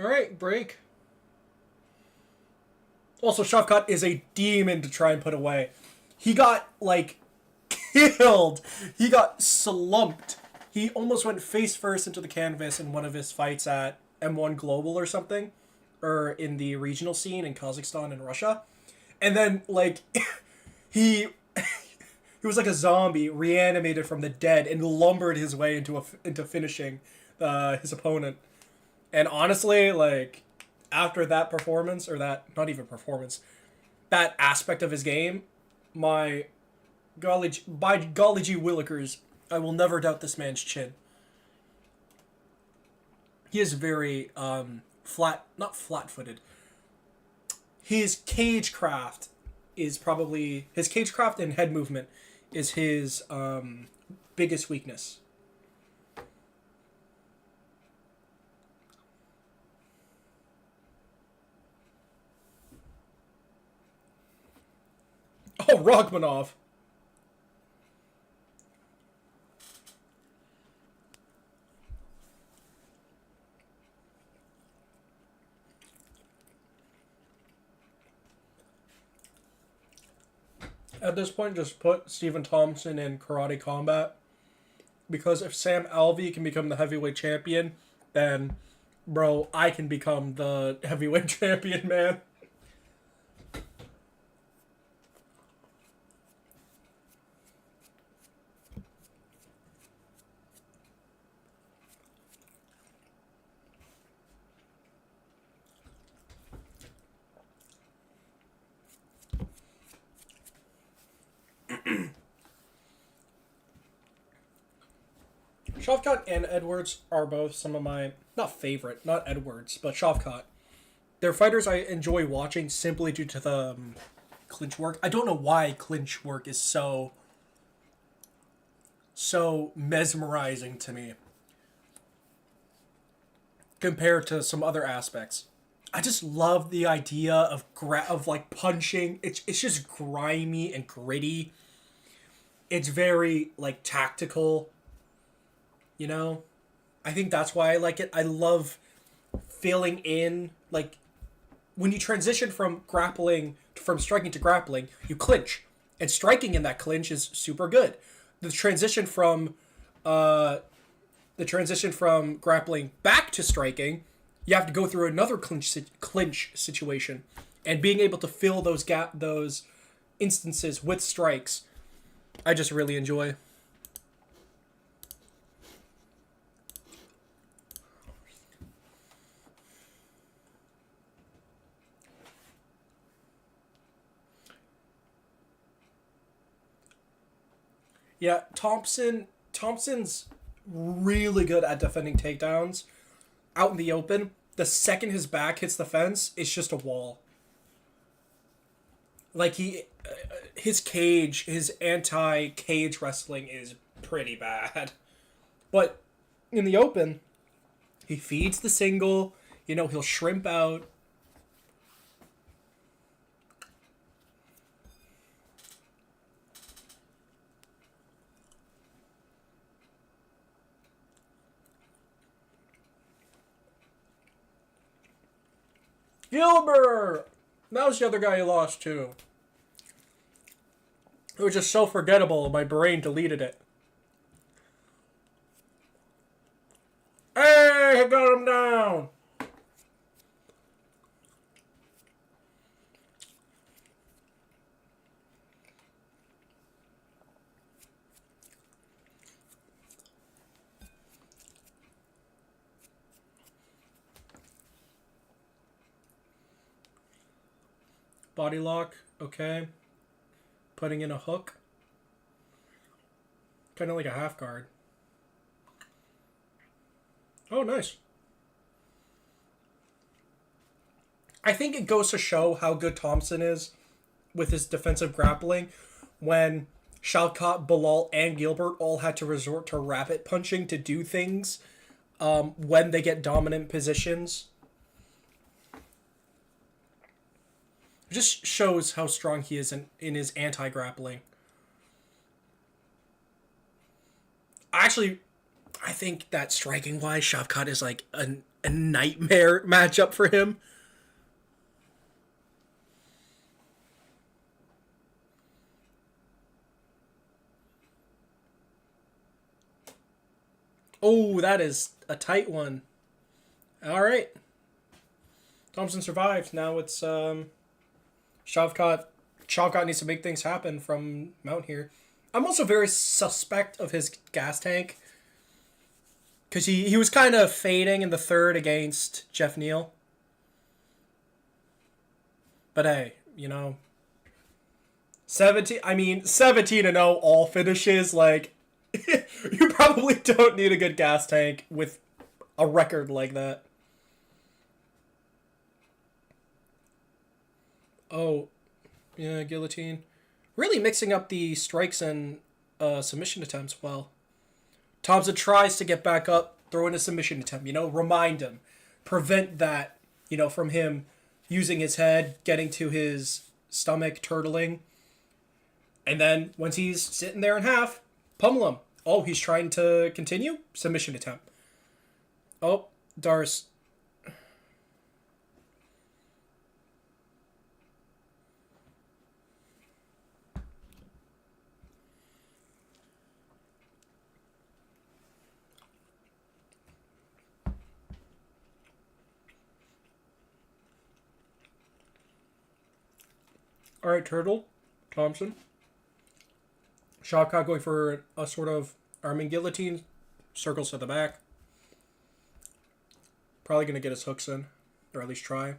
Alright, break. Also, Shavkat is a demon to try and put away. He got, like, killed. He got slumped. He almost went face first into the canvas in one of his fights at M1 Global or something. Or in the regional scene in Kazakhstan and Russia. And then, like, he was like a zombie reanimated from the dead and lumbered his way into finishing his opponent. And honestly, like, after that performance, or that, not even performance, that aspect of his game, by golly gee willikers, I will never doubt this man's chin. He is very, not flat-footed. His cage craft is probably, his cage craft and head movement is his, biggest weakness. Oh, Rachmanov. At this point, just put Stephen Thompson in Karate Combat. Because if Sam Alvey can become the heavyweight champion, then, bro, I can become the heavyweight champion, man. Shavkat and Edwards are both some of my, not favorite, not Edwards, but Shavkat. They're fighters I enjoy watching simply due to the clinch work. I don't know why clinch work is so mesmerizing to me compared to some other aspects. I just love the idea of like punching. It's just grimy and gritty. It's very like tactical. You know, I think that's why I like it. I love filling in, like, when you transition from striking to grappling, you clinch, and striking in that clinch is super good. The transition from grappling back to striking, you have to go through another clinch situation, and being able to fill those instances with strikes, I just really enjoy. Yeah, Thompson's really good at defending takedowns out in the open. The second his back hits the fence, it's just a wall. Like his anti-cage wrestling is pretty bad. But in the open, he feeds the single, he'll shrimp out. Gilbert! That was the other guy he lost to. It was just so forgettable, my brain deleted it. Hey, he got him down! Body lock, okay. Putting in a hook. Kind of like a half guard. Oh, nice. I think it goes to show how good Thompson is with his defensive grappling when Shavkat, Bilal, and Gilbert all had to resort to rabbit punching to do things when they get dominant positions. It just shows how strong he is in his anti-grappling. Actually, I think that striking-wise, Shavkat is like a nightmare matchup for him. Oh, that is a tight one. All right. Thompson survived. Now it's Shavkat. Shavkat needs to make things happen from Mount here. I'm also very suspect of his gas tank. Because he was kind of fading in the third against Jeff Neal. But hey, 17-0 all finishes. Like, you probably don't need a good gas tank with a record like that. Oh, yeah, guillotine. Really mixing up the strikes and submission attempts well. Thompson tries to get back up, throw in a submission attempt, remind him. Prevent that, from him using his head, getting to his stomach, turtling. And then, once he's sitting there in half, pummel him. Oh, he's trying to continue? Submission attempt. Oh, Darce. All right, Turtle. Thompson. Shavkat going for a sort of arming guillotine. Circles to the back. Probably going to get his hooks in. Or at least try.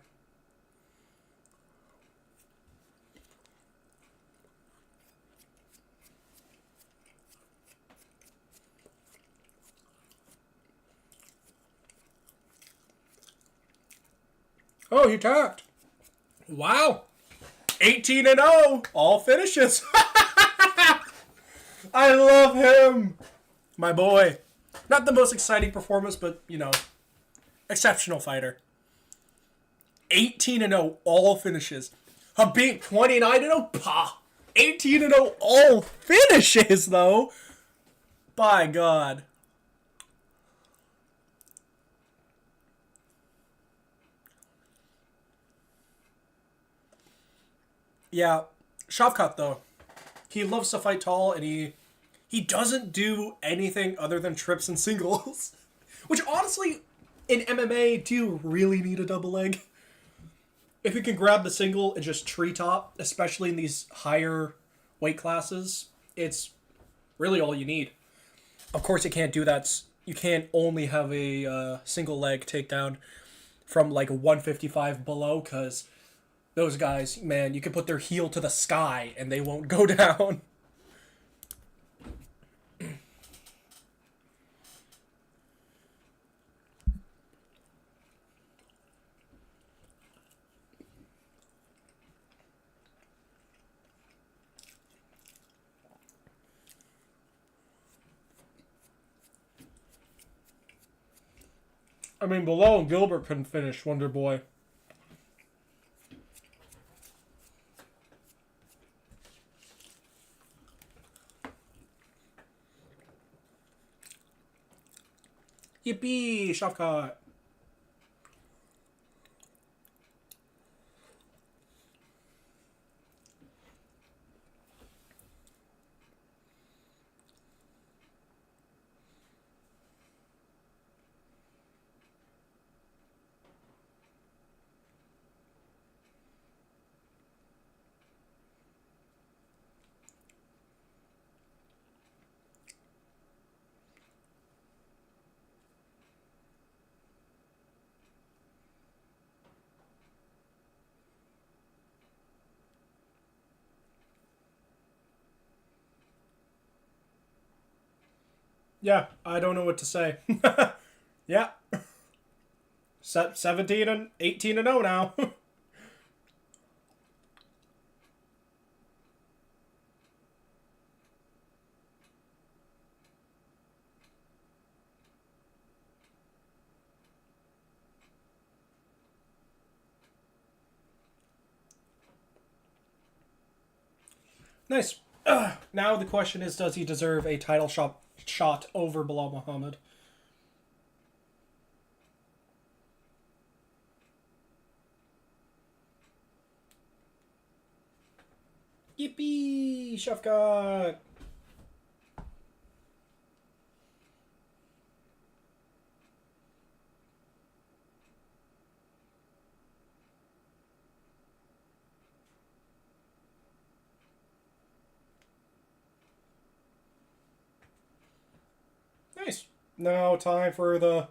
Oh, he tapped. Wow. 18-0. All finishes. I love him. My boy. Not the most exciting performance, but, exceptional fighter. 18-0. All finishes. Habib 29-0. Pah. 18-0. All finishes, though. By God. Yeah, Shavkat though, he loves to fight tall, and he doesn't do anything other than trips and singles, which honestly, in MMA, do you really need a double leg? If you can grab the single and just treetop, especially in these higher weight classes, it's really all you need. Of course, you can't do that. You can't only have a single leg takedown from like 155 below, because those guys, man, you can put their heel to the sky and they won't go down. I mean, Bilal and Gilbert couldn't finish Wonder Boy. Yippee, Shavkat. Yeah, I don't know what to say. Yeah. 17 and 18 and 0 now. Nice. Now the question is, does he deserve a title shot over Bilal Muhammad? Yippee! Shafkat! Nice. Now time for the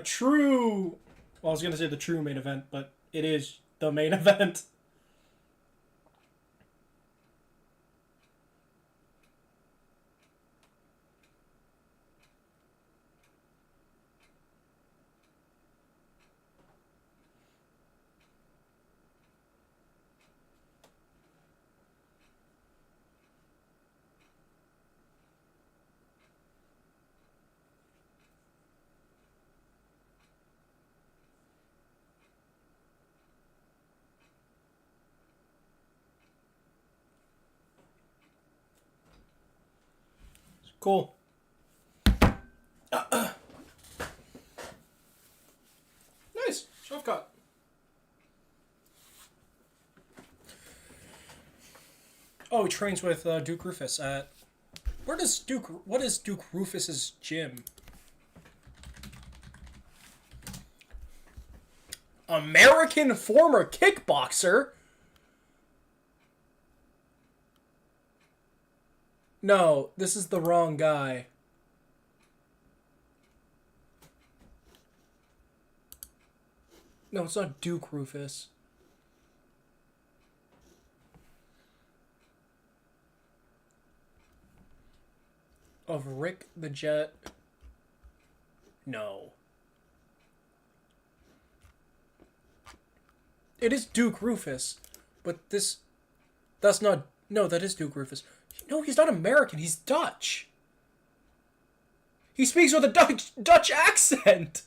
true. Well, I was gonna say the true main event, but it is the main event. Cool. Nice. Shafkat. Oh, he trains with Duke Rufus at. Where does Duke? What is Duke Rufus's gym? American former kickboxer. No, this is the wrong guy. No, it's not Duke Rufus. Of Rick the Jet. No. It is Duke Rufus, but this. That's not. No, that is Duke Rufus. No, he's not American. He's Dutch. He speaks with a Dutch accent.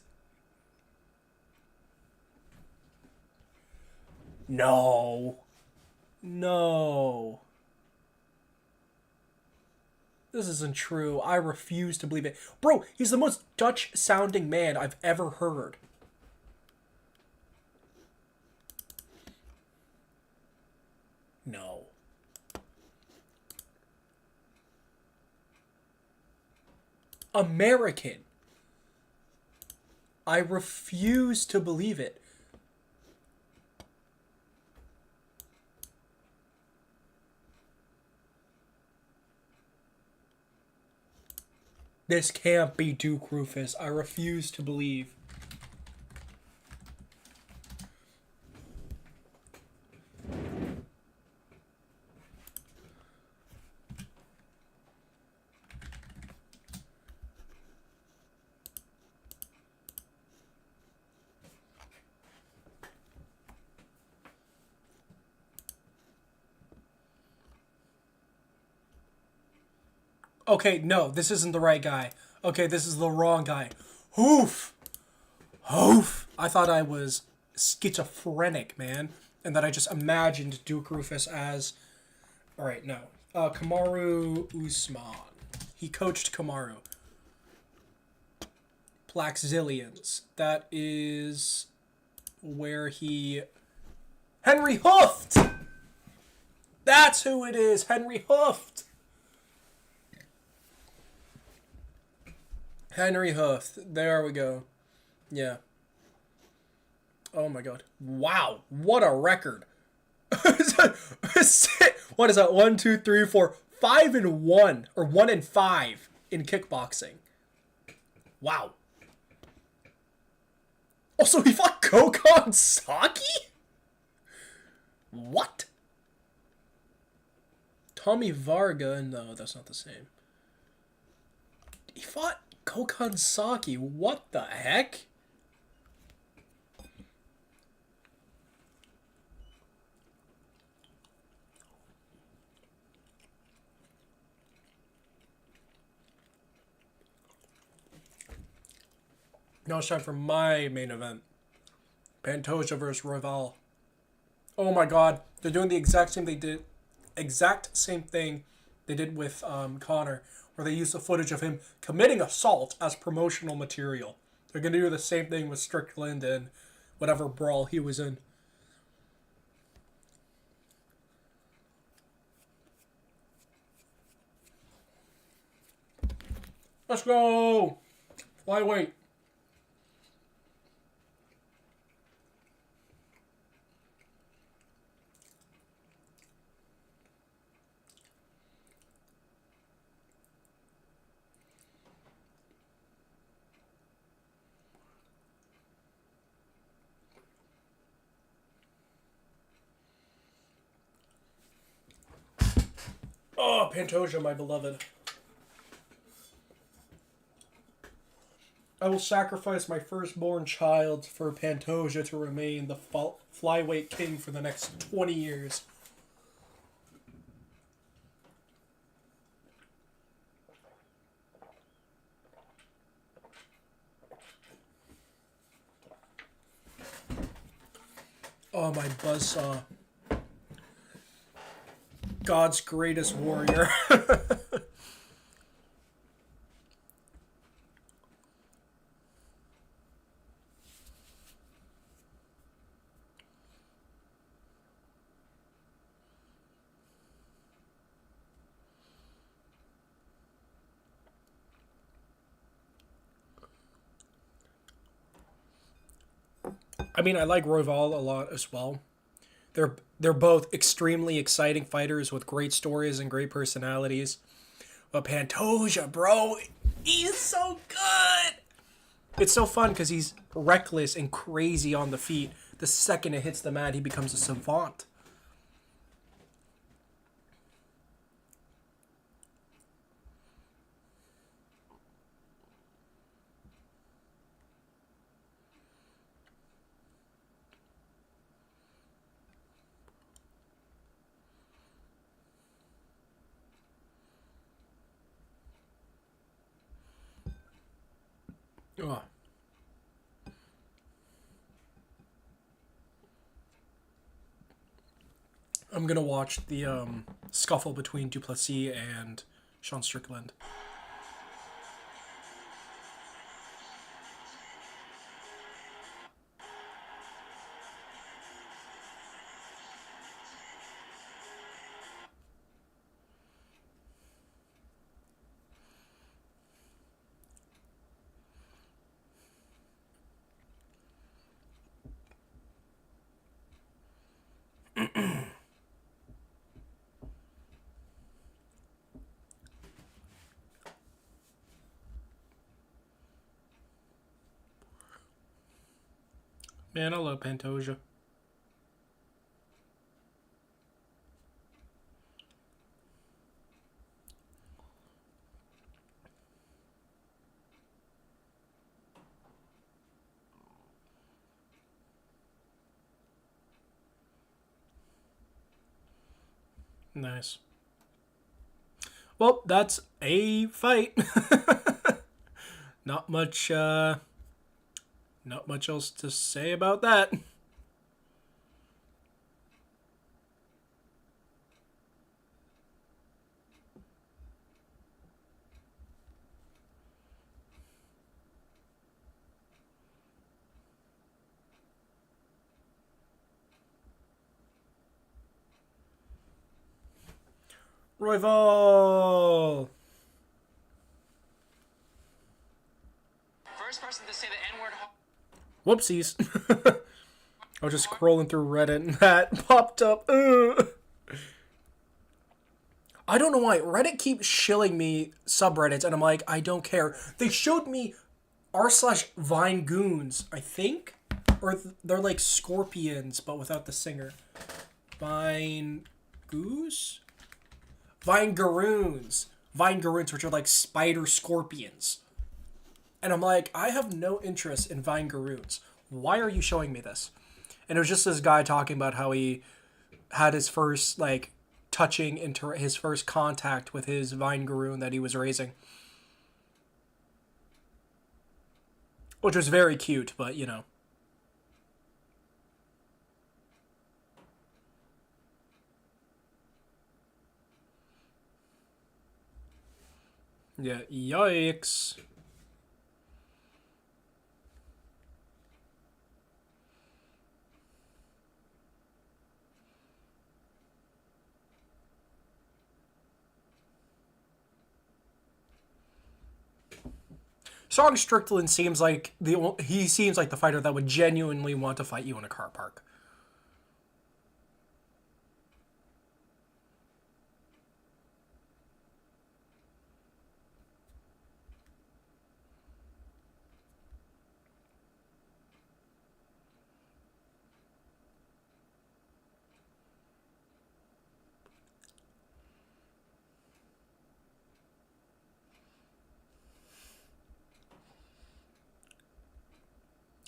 No. No. This isn't true. I refuse to believe it. Bro, he's the most Dutch sounding man I've ever heard. No. American. I refuse to believe it. This can't be Duke Rufus. I refuse to believe. Okay, no, this isn't the right guy. Okay, this is the wrong guy. Hoof! Hoof! I thought I was schizophrenic, man. And that I just imagined Duke Rufus as. Alright, no. Kamaru Usman. He coached Kamaru. Plaxillions. That is where he. Henry Hooft! That's who it is! Henry Hooft! Henry Hooft. There we go. Yeah. Oh my god. Wow. What a record. What is that? 1, 2, 3, 4, 5 and 1. Or 1 and 5 in kickboxing. Wow. Also, he fought Kokon Saki? What? Tommy Varga? No, that's not the same. He fought Kokon Saki. What the heck? Now it's time for my main event. Pantoja versus Royval. Oh my god. They're doing the exact same thing they did with Connor, where they used the footage of him committing assault as promotional material. They're going to do the same thing with Strickland and whatever brawl he was in. Let's go! Flyweight. Oh, Pantoja, my beloved. I will sacrifice my firstborn child for Pantoja to remain the flyweight king for the next 20 years. Oh, my buzzsaw. God's greatest warrior. I mean, I like Royval a lot as well. They're both extremely exciting fighters with great stories and great personalities. But Pantoja, bro, he's so good. It's so fun because he's reckless and crazy on the feet. The second it hits the mat, he becomes a savant. Oh. I'm gonna watch the scuffle between Duplessis and Sean Strickland. Man, I love Pantoja. Nice. Well, that's a fight. Not much. Not much else to say about that. Royval. First person to say the N-word. Whoopsies. I was just scrolling through Reddit and that popped up. Ugh. I don't know why. Reddit keeps shilling me subreddits, and I'm like, I don't care. They showed me r/Vine Goons, I think? Or they're like scorpions, but without the singer. Vine Goose? Vine Garoons. Vine Garoons, which are like spider scorpions. And I'm like, I have no interest in Vine Garoons. Why are you showing me this? And it was just this guy talking about how he had his first, like, touching into his first contact with his Vine Garoon that he was raising. Which was very cute, but, you know. Yeah, yikes. Song Strickland seems like he seems like the fighter that would genuinely want to fight you in a car park.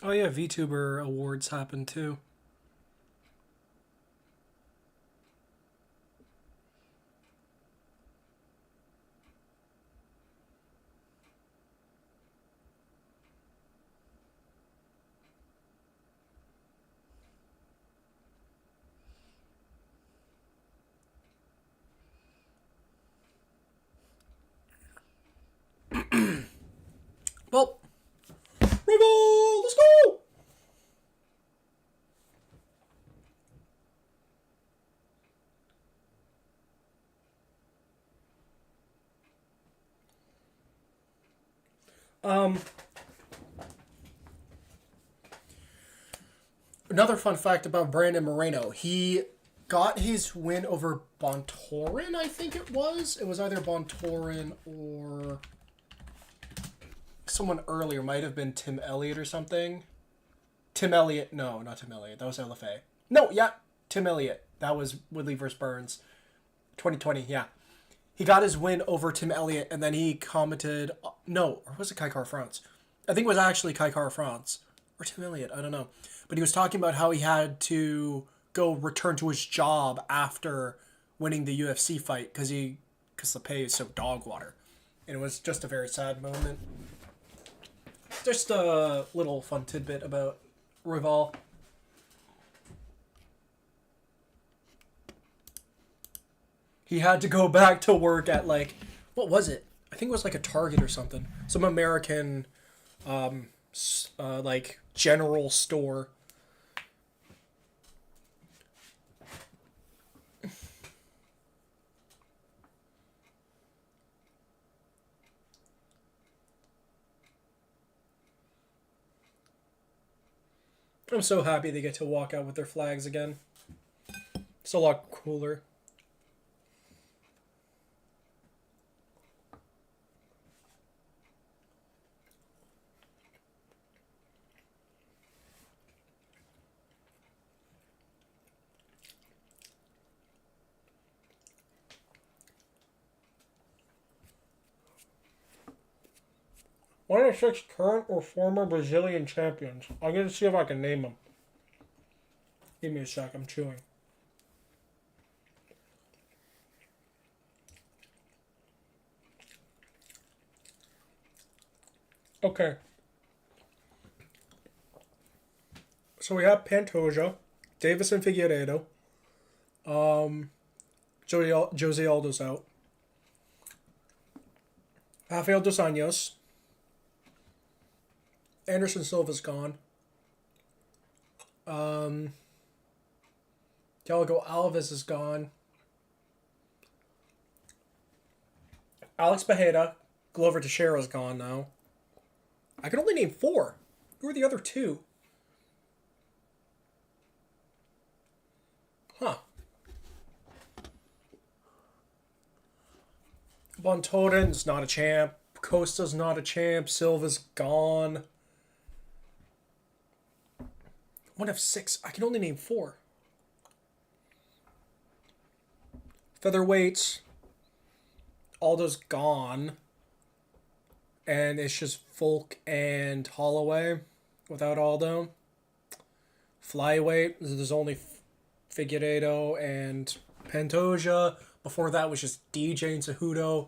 Oh yeah, VTuber awards happen too. Well, Rebel, let's go. Um, Another fun fact about Brandon Moreno: he got his win over Bontorin. I think it was. It was either Bontorin or someone earlier. Might have been Tim Elliott or something. Tim Elliott. No, not Tim Elliott. That was LFA. No, yeah, Tim Elliott. That was Woodley versus Burns. 2020, yeah. He got his win over Tim Elliott, and then he commented, no, or was it Kaikar France? I think it was actually Kaikar France. Or Tim Elliott, I don't know. But he was talking about how he had to go return to his job after winning the UFC fight because the pay is so dog water. And it was just a very sad moment. Just a little fun tidbit about Rival. He had to go back to work at, like, what was it? I think it was like a Target or something. Some American, like, general store. I'm so happy they get to walk out with their flags again. It's a lot cooler. What are the six current or former Brazilian champions? I'm going to see if I can name them. Give me a sec, I'm chewing. Okay. So we have Pantoja, Davison Figueiredo, Jose Aldo's out, Rafael dos Anjos, Anderson Silva's gone, Diego Alves is gone, Alex Bejeda, Glover Teixeira's gone now. I can only name four. Who are the other two? Huh. Bontorin's not a champ. Costa's not a champ. Silva's gone. One of six. I can only name four. Featherweights. Aldo's gone, and it's just Folk and Holloway without Aldo. Flyweight, there's only Figueiredo and Pantoja. Before that was just DJ and Cejudo.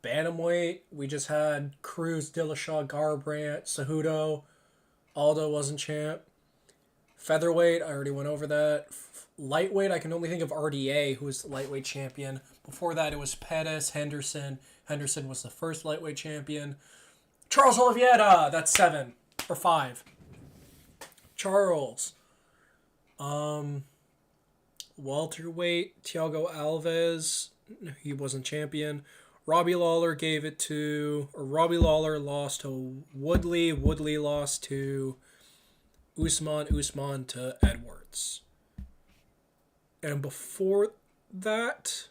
Bantamweight, we just had Cruz, Dillashaw, Garbrandt, Cejudo. Aldo wasn't champ. Featherweight, I already went over that. Lightweight, I can only think of RDA, who was the lightweight champion. Before that, it was Pettis, Henderson. Henderson was the first lightweight champion. Charles Oliveira, that's 7 or 5. Charles. Welterweight, Thiago Alves, he wasn't champion. Robbie Lawler Robbie Lawler lost to Woodley. Woodley lost to Usman to Edwards. And before that,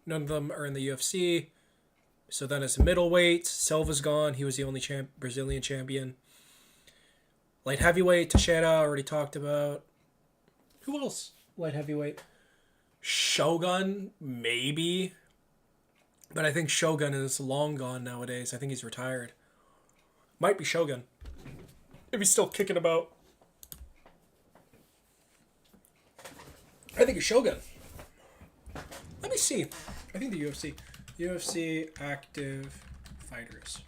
none of them are in the UFC. So then it's middleweight. Silva's gone. He was the only Brazilian champion. Light heavyweight, Teixeira, already talked about. Who else? Light heavyweight. Shogun, maybe. But I think Shogun is long gone nowadays. I think he's retired. Might be Shogun. If he's still kicking about. I think it's Shogun. Let me see. I think the UFC. UFC active fighters.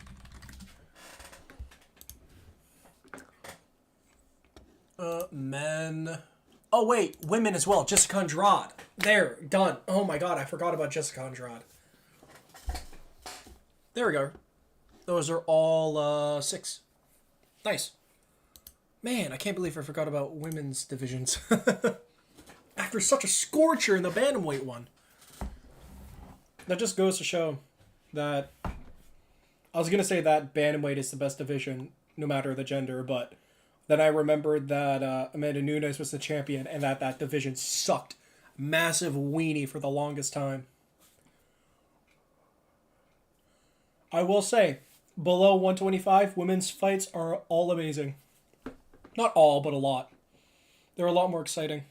Men. Oh, wait. Women as well. Jessica Andrade. There. Done. Oh my god. I forgot about Jessica Andrade. There we go. Those are all 6. Nice. Man, I can't believe I forgot about women's divisions. After such a scorcher in the bantamweight one. That just goes to show that... I was going to say that bantamweight is the best division, no matter the gender, but... Then I remembered that Amanda Nunes was the champion and that division sucked. Massive weenie for the longest time. I will say, below 125, women's fights are all amazing. Not all, but a lot. They're a lot more exciting.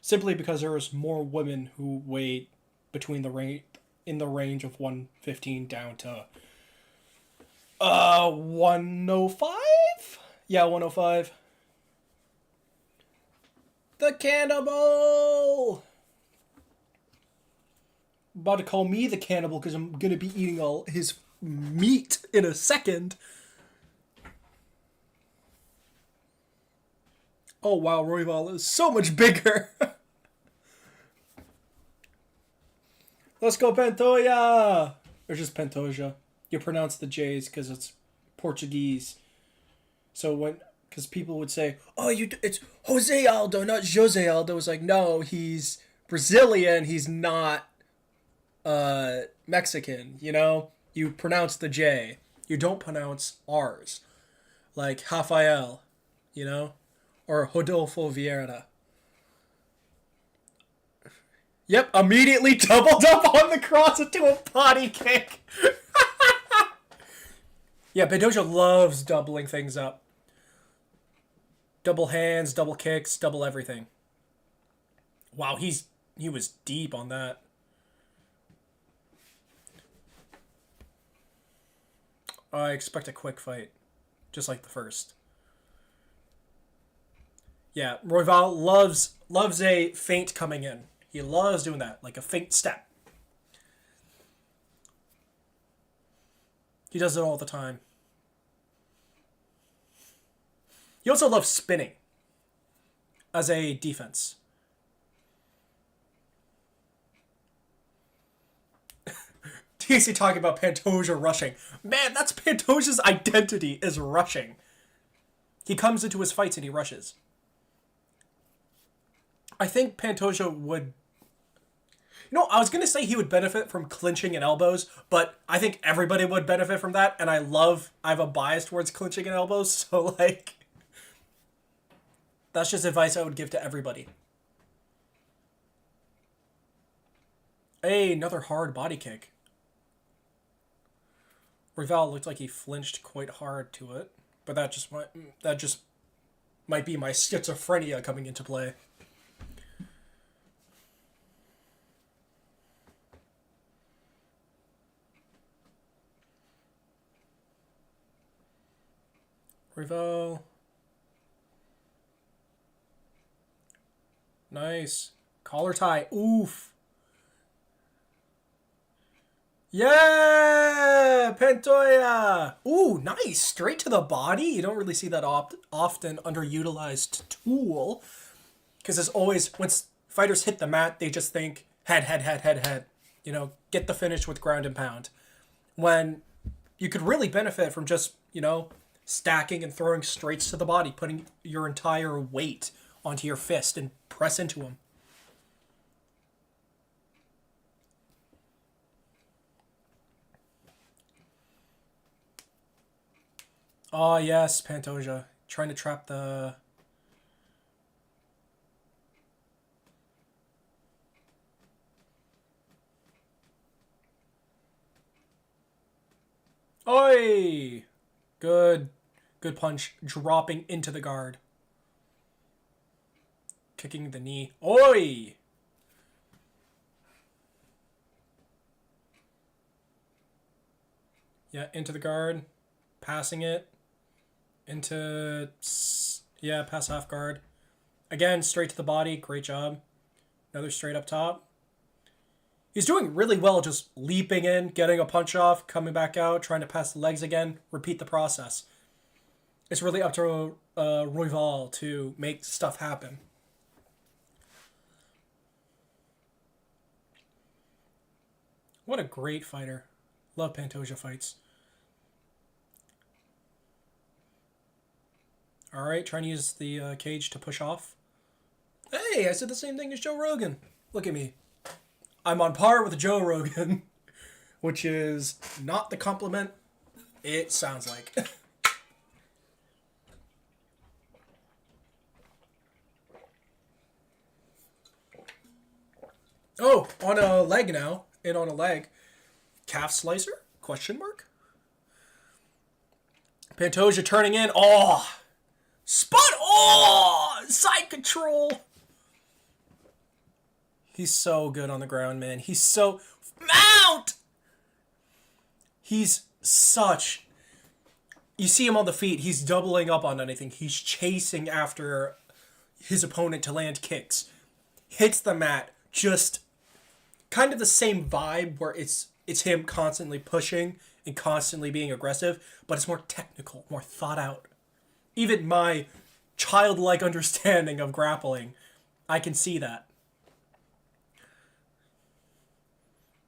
Simply because there is more women who weigh between in the range of 115 down to 105? Yeah, 105. The cannibal! About to call me the cannibal because I'm going to be eating all his meat in a second. Oh wow, Royval is so much bigger. Let's go Pantoja! Or just Pantoja. You pronounce the J's because it's Portuguese. So because people would say, oh, it's Jose Aldo, not Jose Aldo. It's like, no, he's Brazilian. He's not Mexican, you know? You pronounce the J. You don't pronounce R's. Like Rafael, you know? Or Rodolfo Vieira. Yep, immediately doubled up on the cross into a body kick. Yeah, Pantoja loves doubling things up. Double hands, double kicks, double everything. Wow, he was deep on that. I expect a quick fight. Just like the first. Yeah, Royval loves a feint coming in. He loves doing that, like a feint step. He does it all the time. He also loves spinning as a defense. TC talking about Pantoja rushing. Man, that's Pantoja's identity, is rushing. He comes into his fights and he rushes. I think Pantoja would... You know, I was going to say he would benefit from clinching and elbows, but I think everybody would benefit from that, and I have a bias towards clinching and elbows, so, like... That's just advice I would give to everybody. Hey, another hard body kick. Royval looked like he flinched quite hard to it, but that just might be my schizophrenia coming into play. Royval. Nice. Collar tie. Oof. Yeah! Pantoja! Ooh, nice. Straight to the body. You don't really see that often underutilized tool. Because as always, once fighters hit the mat, they just think head, head, head, head, head. You know, get the finish with ground and pound. When you could really benefit from just, you know, stacking and throwing straights to the body, putting your entire weight onto your fist and press into him. Oh, yes, Pantoja. Trying to trap the... Oi! Good. Good punch. Dropping into the guard. Kicking the knee. Oi! Yeah, into the guard. Passing it. Into... Yeah, pass half guard. Again, straight to the body. Great job. Another straight up top. He's doing really well just leaping in, getting a punch off, coming back out, trying to pass the legs again. Repeat the process. It's really up to Royval to make stuff happen. What a great fighter. Love Pantoja fights. Alright, trying to use the cage to push off. Hey, I said the same thing as Joe Rogan. Look at me. I'm on par with Joe Rogan, which is not the compliment it sounds like. Oh, on a leg now. In on a leg. Calf slicer? Question mark? Pantoja turning in. Oh! Spot! Oh! Side control! He's so good on the ground, man. He's so... Mount! He's such... You see him on the feet. He's doubling up on anything. He's chasing after his opponent to land kicks. Hits the mat. Just kind of the same vibe where it's him constantly pushing and constantly being aggressive, but it's more technical, more thought out. Even my childlike understanding of grappling, I can see that.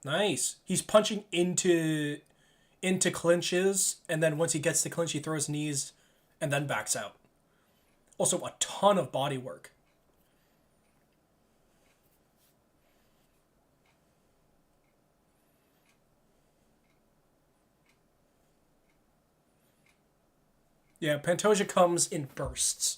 Nice. He's punching into clinches, and then once he gets the clinch, he throws knees and then backs out. Also, a ton of body work. Yeah, Pantoja comes in bursts.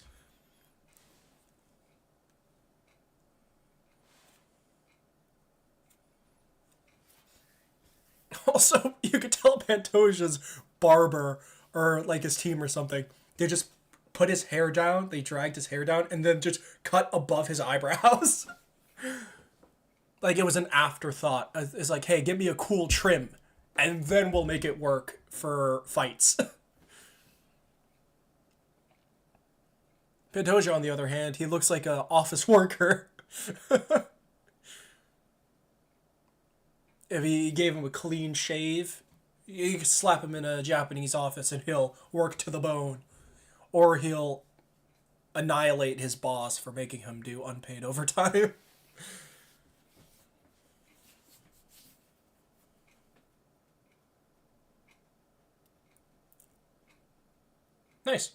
Also, you could tell Pantoja's barber or like his team or something. They just put his hair down, they dragged his hair down, and then just cut above his eyebrows. Like it was an afterthought. It's like, hey, give me a cool trim, and then we'll make it work for fights. Pantoja, on the other hand, he looks like an office worker. If he gave him a clean shave, you could slap him in a Japanese office and he'll work to the bone. Or he'll annihilate his boss for making him do unpaid overtime. Nice.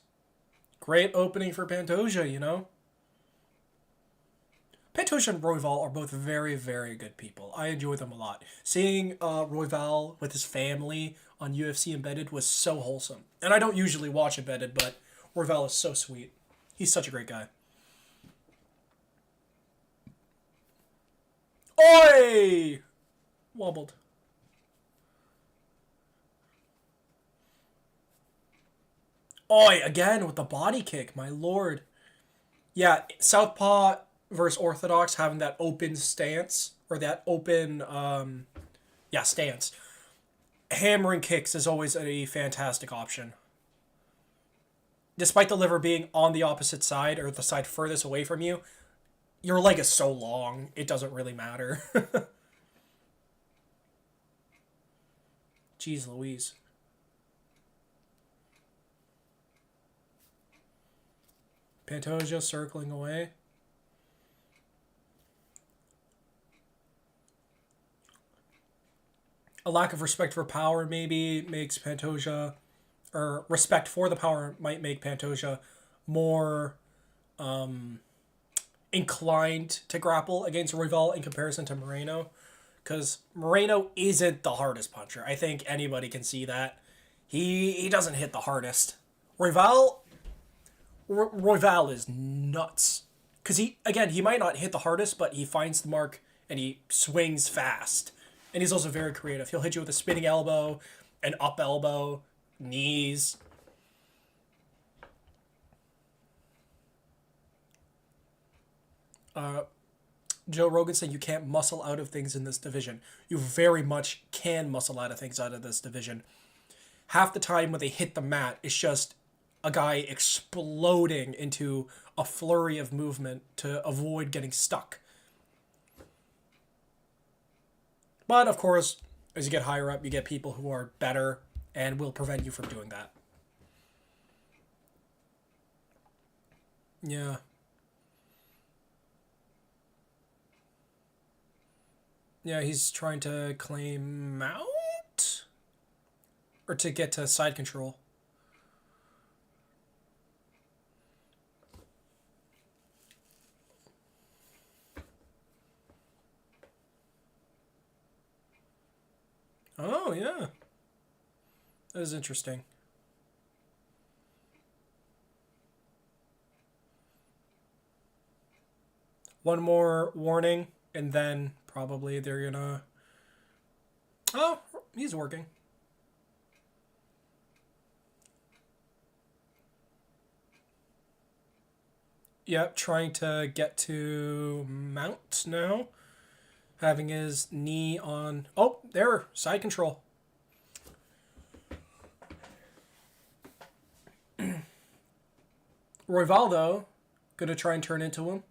Great opening for Pantoja, you know? Pantoja and Royval are both very, very good people. I enjoy them a lot. Seeing Royval with his family on UFC Embedded was so wholesome. And I don't usually watch Embedded, but Royval is so sweet. He's such a great guy. Oi! Wobbled. Oi, again with the body kick, my lord. Yeah, Southpaw versus Orthodox having that open stance, or that open, stance. Hammering kicks is always a fantastic option. despite the liver being on the opposite side or the side furthest away from you, your leg is so long, it doesn't really matter. Jeez Louise. Pantoja circling away. A lack of respect for power maybe makes Pantoja, or respect for the power might make Pantoja more inclined to grapple against Royval in comparison to Moreno. Because Moreno isn't the hardest puncher. I think anybody can see that. He doesn't hit the hardest. Royval is nuts. Because he might not hit the hardest, but he finds the mark and he swings fast. And he's also very creative. He'll hit you with a spinning elbow, an up elbow, knees. Joe Rogan said you can't muscle out of things in this division. You very much can muscle out of things out of this division. Half the time when they hit the mat, it's just a guy exploding into a flurry of movement to avoid getting stuck. But of course, as you get higher up, you get people who are better and will prevent you from doing that. Yeah. Yeah, he's trying to claim out? Or to get to side control. Oh, yeah. That is interesting. One more warning, and then probably they're gonna... Oh, he's working. Yep, trying to get to mount now. Having his knee on... Oh, there, side control. Royvaldo, gonna try and turn into him.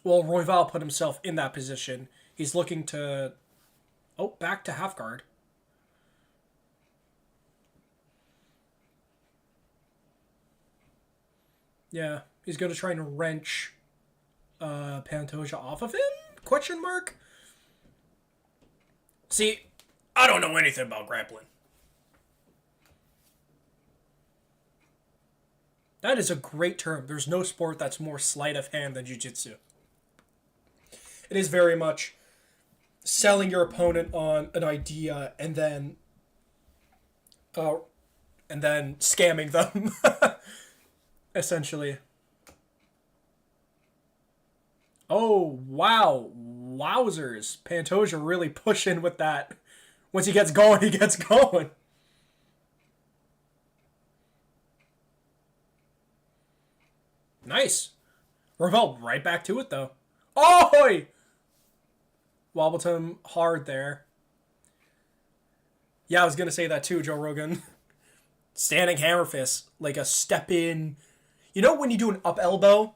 Well, Royval put himself in that position. He's looking to... Oh, back to half guard. Yeah, he's going to try and wrench Pantoja off of him? Question mark? See, I don't know anything about grappling. That is a great term. There's no sport that's more sleight of hand than jiu-jitsu. It is very much selling your opponent on an idea uh, and then scamming them, essentially. Oh, wow. Wowzers. Pantoja really pushing with that. Once he gets going, he gets going. Nice. Ravel right back to it, though. Oh! Wobbled him hard there. Yeah, I was going to say that too, Joe Rogan. Standing hammer fist. Like a step in. You know when you do an up elbow?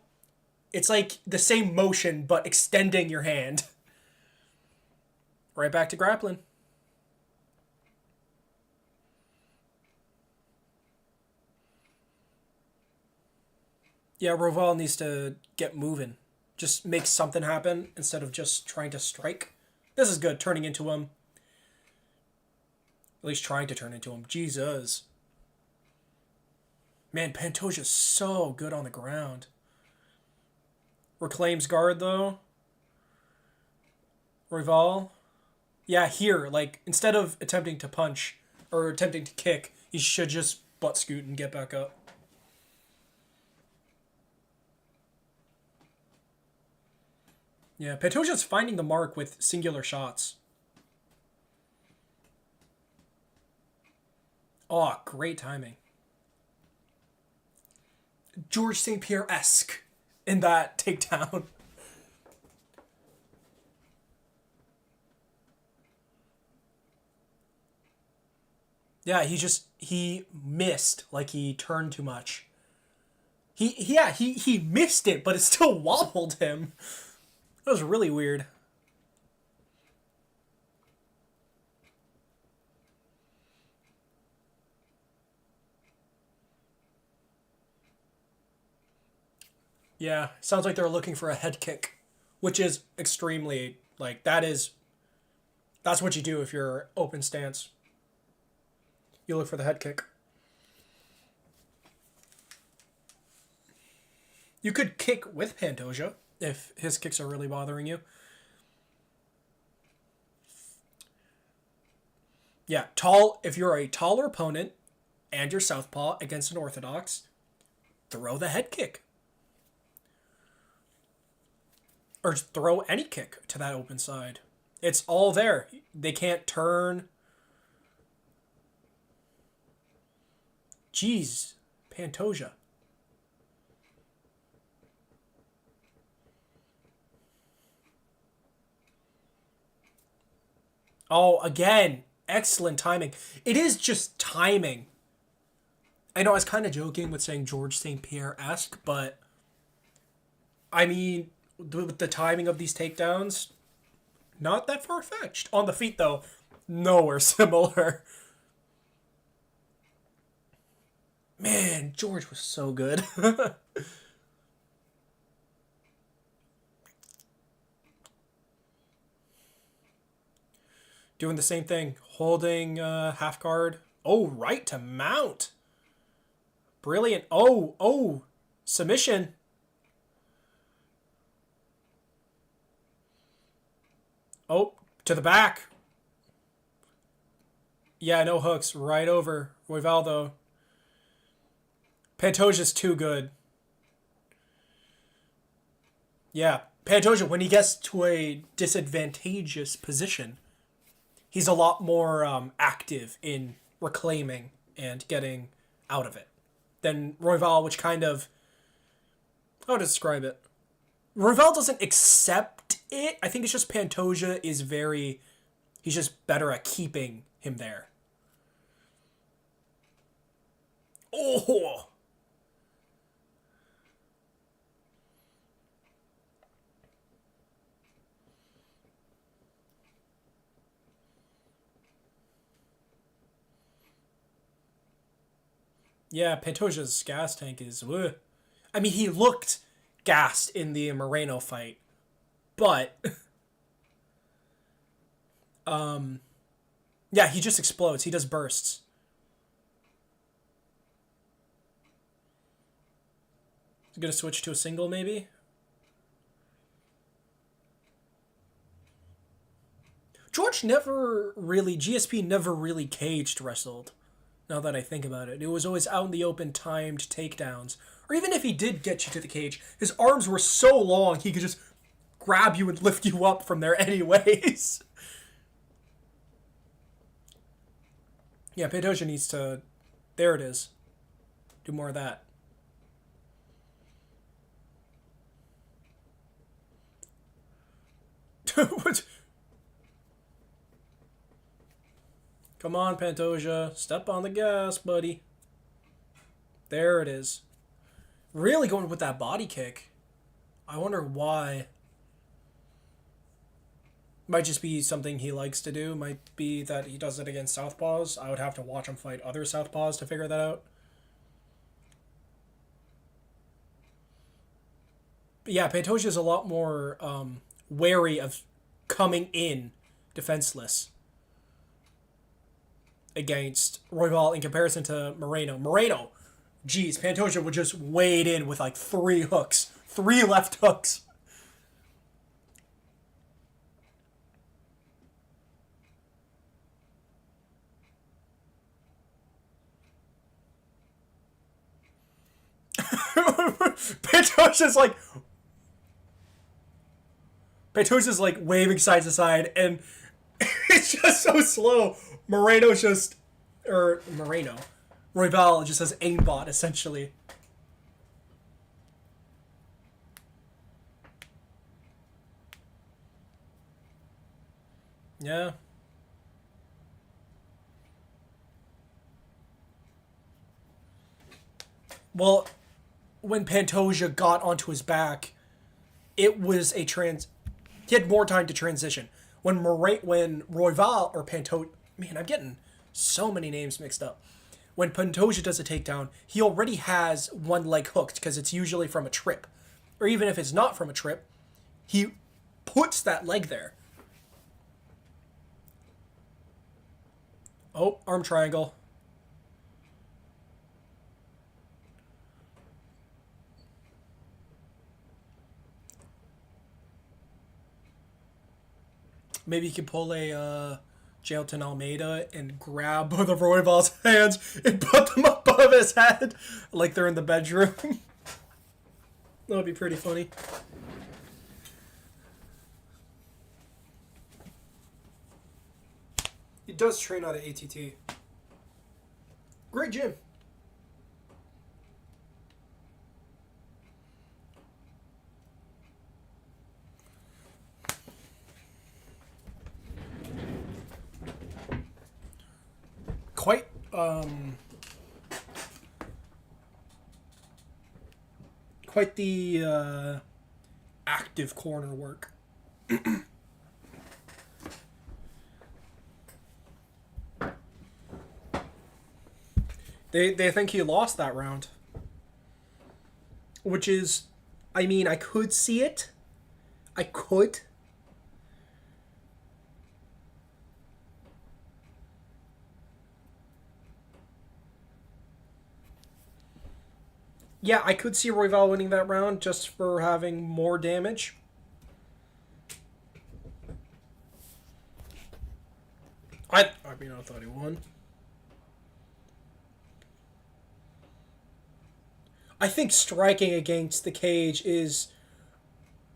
It's like the same motion, but extending your hand. Right back to grappling. Yeah, Roval needs to get moving. Just make something happen instead of just trying to strike. This is good, turning into him. At least trying to turn into him. Jesus. Man, Pantoja's so good on the ground. Reclaims guard, though. Royval. Yeah, here, like, instead of attempting to punch or attempting to kick, he should just butt scoot and get back up. Yeah, Pantoja's finding the mark with singular shots. Oh, great timing. George St. Pierre-esque in that takedown. Yeah, he missed, like he turned too much. He missed it, but it still wobbled him. That was really weird. Yeah, sounds like they're looking for a head kick, which is extremely like that's what you do if you're open stance. You look for the head kick. You could kick with Pantoja if his kicks are really bothering you. Yeah, tall. If you're a taller opponent and you're southpaw against an orthodox, throw the head kick. Or just throw any kick to that open side. It's all there. They can't turn. Jeez, Pantoja. Oh, again, excellent timing. It is just timing. I know I was kind of joking with saying George St. Pierre-esque, but I mean, with the timing of these takedowns, not that far-fetched. On the feet, though, nowhere similar. Man, George was so good. Doing the same thing, holding half guard. Oh, right to mount. Brilliant. Oh, submission. Oh, to the back. Yeah, no hooks. Right over. Royvaldo. Pantoja's too good. Yeah. Pantoja, when he gets to a disadvantageous position, he's a lot more active in reclaiming and getting out of it than Royval, which kind of, how to describe it? Royval doesn't accept it. I think it's just Pantoja is very, he's just better at keeping him there. Oh! Yeah, Pantoja's gas tank is. Ugh. I mean, he looked gassed in the Moreno fight, but yeah, he just explodes. He does bursts. He's gonna switch to a single, maybe. GSP never really caged wrestled. Now that I think about it, it was always out in the open, timed takedowns. Or even if he did get you to the cage, his arms were so long he could just grab you and lift you up from there anyways. Yeah, Pantoja needs to. There it is. Do more of that. What? Come on, Pantoja. Step on the gas, buddy. There it is. Really going with that body kick. I wonder why. Might just be something he likes to do. Might be that he does it against southpaws. I would have to watch him fight other southpaws to figure that out. But yeah, Pantoja is a lot more wary of coming in defenseless against Royval in comparison to Moreno. Moreno, geez, Pantoja would just wade in with like 3 hooks, 3 left hooks. Pantoja's like Pantoja's like waving side to side, and it's just so slow. Moreno's just, or Moreno, Royval just has aimbot essentially. Yeah. Well, when Pantoja got onto his back, it was a he had more time to transition. When Royval or Pantoja, man, I'm getting so many names mixed up. When Pantoja does a takedown, he already has one leg hooked because it's usually from a trip, or even if it's not from a trip, he puts that leg there. Oh, arm triangle. Maybe you could pull a Jailton Almeida and grab both of Royval's hands and put them above his head like they're in the bedroom. That would be pretty funny. He does train out of ATT. Great gym. Quite quite the active corner work. They think he lost that round, which is, I mean, I could see it. I could. Yeah, I could see Royval winning that round just for having more damage. I mean, I thought he won. I think striking against the cage is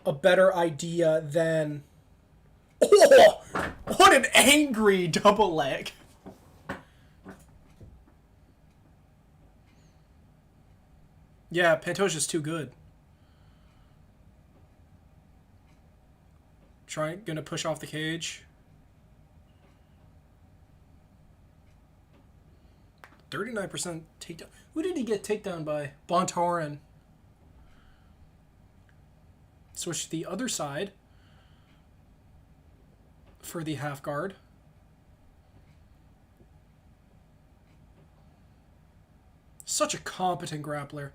a better idea than. Oh! What an angry double leg! Yeah, Pantoja's too good. Gonna push off the cage. 39% takedown. Who did he get takedown by? Bontorin. Switch to the other side for the half guard. Such a competent grappler.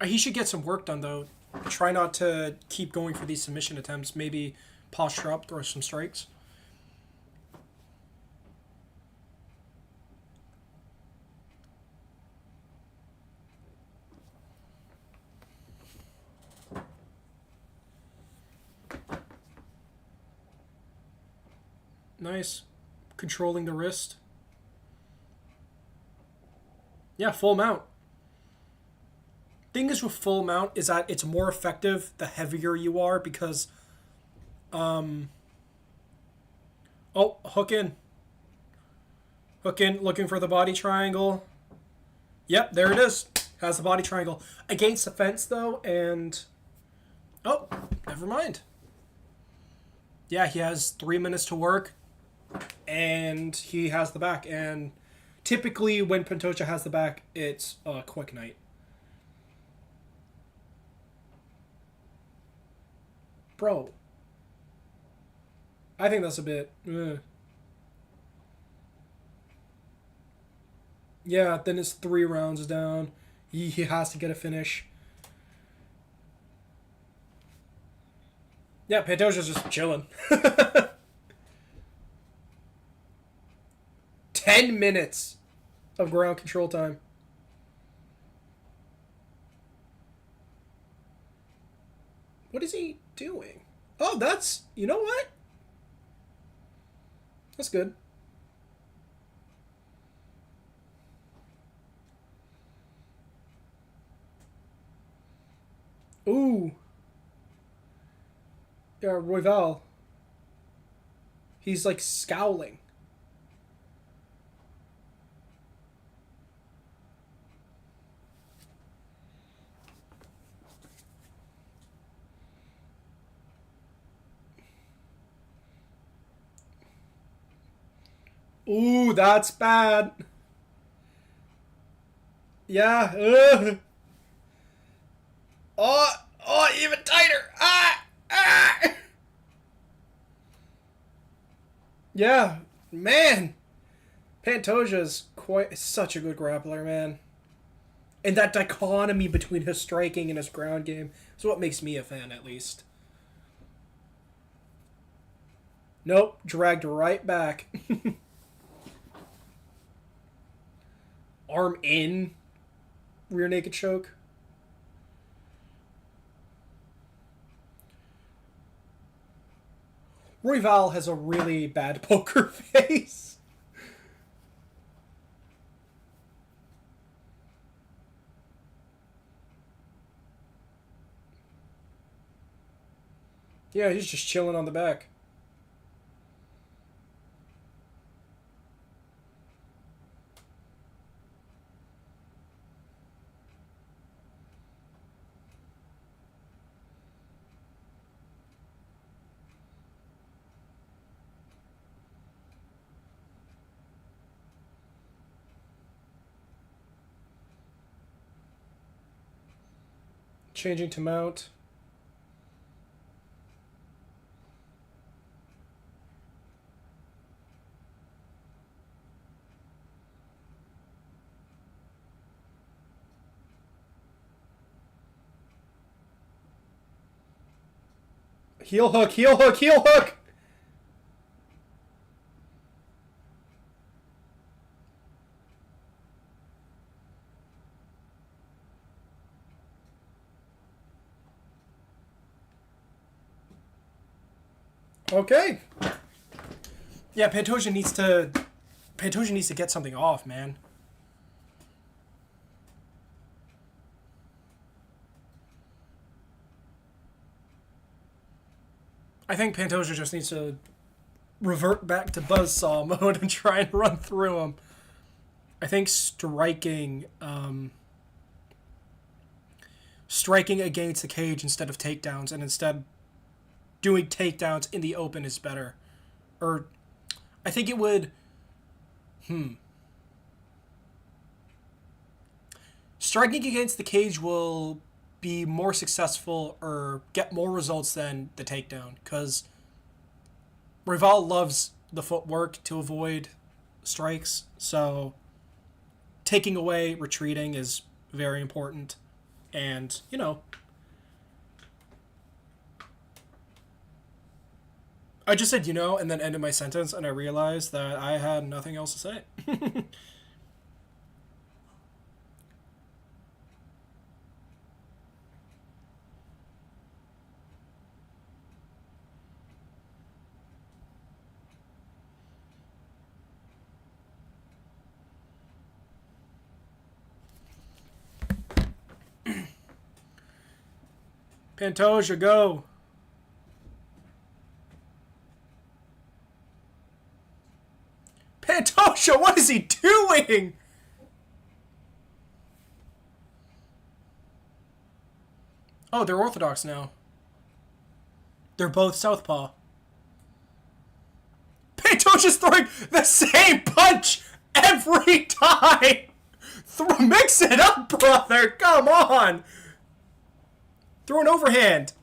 He should get some work done, though. Try not to keep going for these submission attempts. Maybe posture up, throw some strikes. Nice. Controlling the wrist. Yeah, full mount. Thing is with full mount is that it's more effective the heavier you are because oh, hook in. Hook in, looking for the body triangle. Yep, there it is. Has the body triangle. Against the fence though, and oh, never mind. Yeah, he has 3 minutes to work and he has the back, and typically when Pantoja has the back, it's a quick night. Bro, I think that's a bit. Yeah, then it's 3 rounds down. He has to get a finish. Yeah, Pantoja's just chilling. 10 minutes of ground control time. What is he doing? Oh, that's... You know what? That's good. Ooh. Yeah, Royval. He's like scowling. Ooh, that's bad. Yeah. Oh, even tighter. Ah. Yeah, man. Pantoja's quite such a good grappler, man. And that dichotomy between his striking and his ground game is what makes me a fan, at least. Nope, dragged right back. Arm in, rear naked choke. Royval has a really bad poker face. Yeah, he's just chilling on the back. Changing to mount. Heel hook, heel hook, heel hook! Okay. Yeah, Pantoja needs to get something off, man. I think Pantoja just needs to revert back to buzzsaw mode and try and run through him. I think striking against the cage instead of takedowns, and instead doing takedowns in the open is better. Or I think it would striking against the cage will be more successful or get more results than the takedown, because Rival loves the footwork to avoid strikes, so taking away retreating is very important. And, I just said, and then ended my sentence, and I realized that I had nothing else to say. Pantoja, go! Pantoja, what is he doing? Oh, they're orthodox now. They're both southpaw. Pantoja's throwing the same punch every time! Mix it up, brother! Come on! Throw an overhand.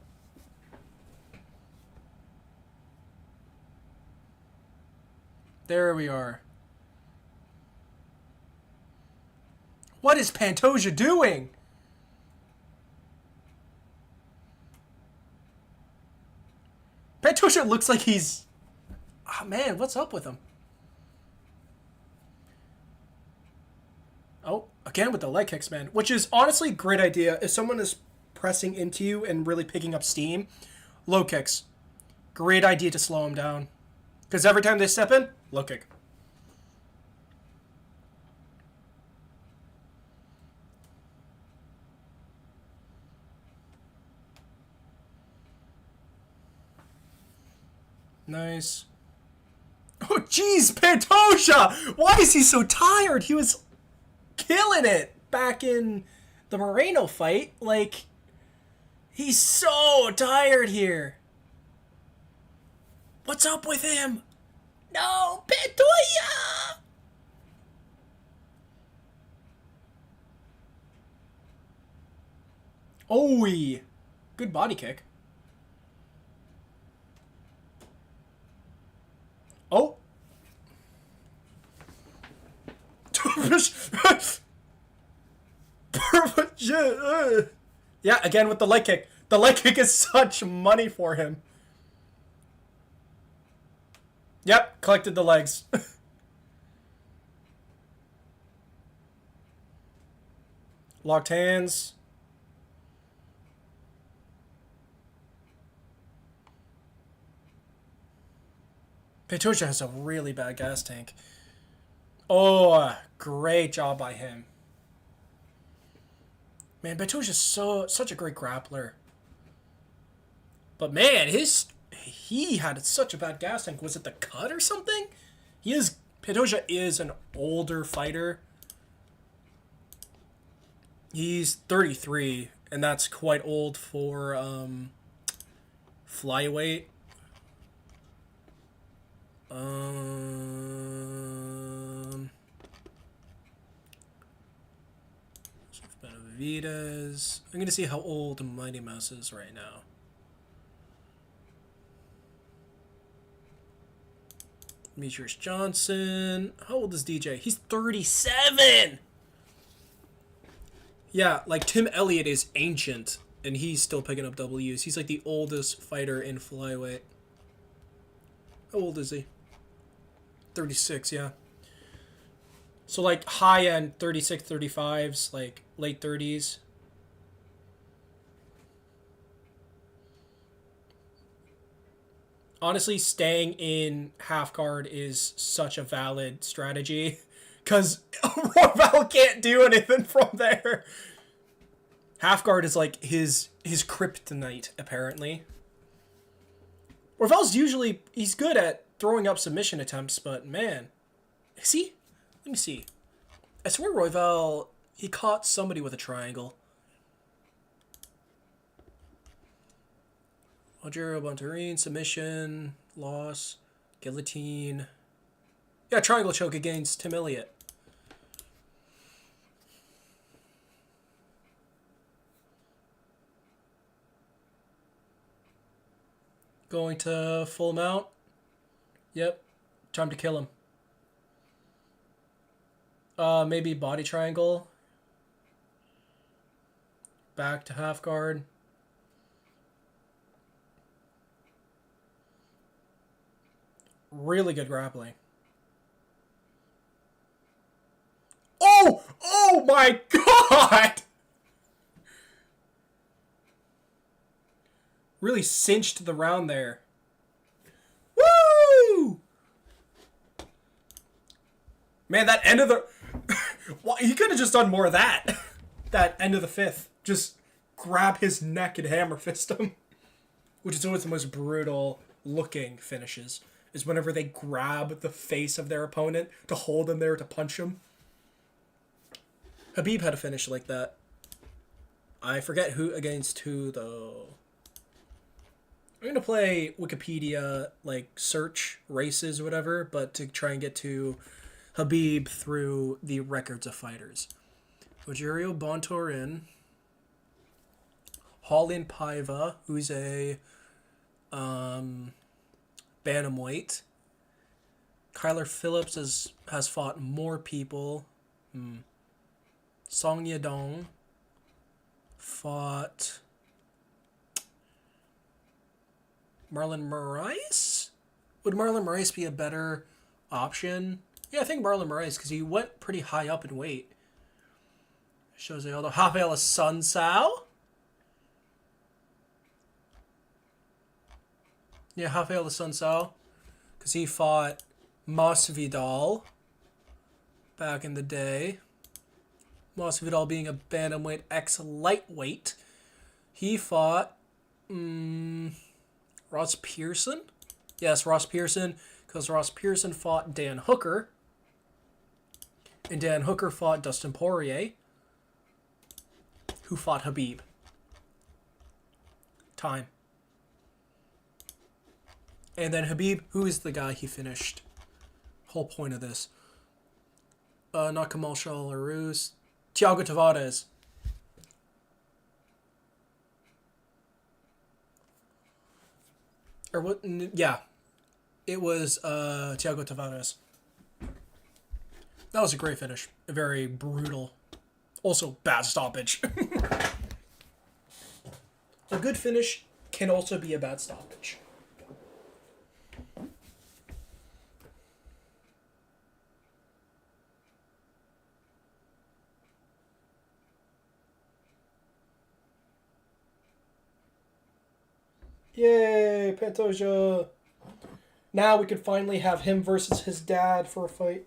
There we are. What is Pantoja doing? Pantoja looks like he's... Oh, man, what's up with him? Oh, again with the leg kicks, man. Which is honestly a great idea. If someone is pressing into you and really picking up steam, low kicks. Great idea to slow him down. Because every time they step in, low kick. Nice. Oh, jeez, Pantoja! Why is he so tired? He was killing it back in the Moreno fight. Like, he's so tired here. What's up with him? No, Pantoja! Oh, good body kick. Oh. Yeah, again with the leg kick. The leg kick is such money for him. Yep, collected the legs. Locked hands. Petusia has a really bad gas tank. Oh, great job by him. Man, Petusia's such a great grappler. But man, he had such a bad gas tank. Was it the cut or something? Petusia is an older fighter. He's 33, and that's quite old for flyweight. Benavides. I'm gonna see how old Mighty Mouse is right now. Demetrius Johnson. How old is DJ? He's 37! Yeah, like Tim Elliott is ancient, and he's still picking up W's. He's like the oldest fighter in flyweight. How old is he? 36, yeah. So like high end 36, 35s, like late 30s. Honestly, staying in half guard is such a valid strategy because Royval can't do anything from there. Half guard is like his kryptonite, apparently. Royval's he's good at throwing up submission attempts, but man, is he? Let me see. I swear Royval, he caught somebody with a triangle. Algeria Bontarine, submission, loss, guillotine. Yeah, triangle choke against Tim Elliott. Going to full mount. Yep. Time to kill him. Maybe body triangle. Back to half guard. Really good grappling. Oh! Oh my god! Really cinched the round there. Woo! Man, that end of the... Well, he could have just done more of that. That end of the fifth. Just grab his neck and hammer fist him. Which is always the most brutal looking finishes. Is whenever they grab the face of their opponent to hold him there to punch him. Khabib had a finish like that. I forget who against who, though. I'm going to play Wikipedia, like, search races or whatever, but to try and get to Khabib through the records of fighters. Rogerio Bontorin. Holland Paiva, who's a bantamweight. Kyler Phillips has fought more people. Song Yadong fought Marlon Moraes? Would Marlon Moraes be a better option? Yeah, I think Marlon Moraes, because he went pretty high up in weight. Jose Aldo. Rafael Sunsao? Yeah, Rafael Sunsao. Because he fought Masvidal back in the day. Masvidal being a bantamweight ex-lightweight. He fought Ross Pearson? Yes, Ross Pearson, because Ross Pearson fought Dan Hooker. And Dan Hooker fought Dustin Poirier, who fought Khabib. Time. And then Khabib, who is the guy he finished? Whole point of this. Not Kamal Shaw Larus. Thiago Tavares. Or what? Yeah, it was Thiago Tavares. That was a great finish. Very brutal. Also, bad stoppage. A good finish can also be a bad stoppage. Yay, Pantoja! Now we could finally have him versus his dad for a fight.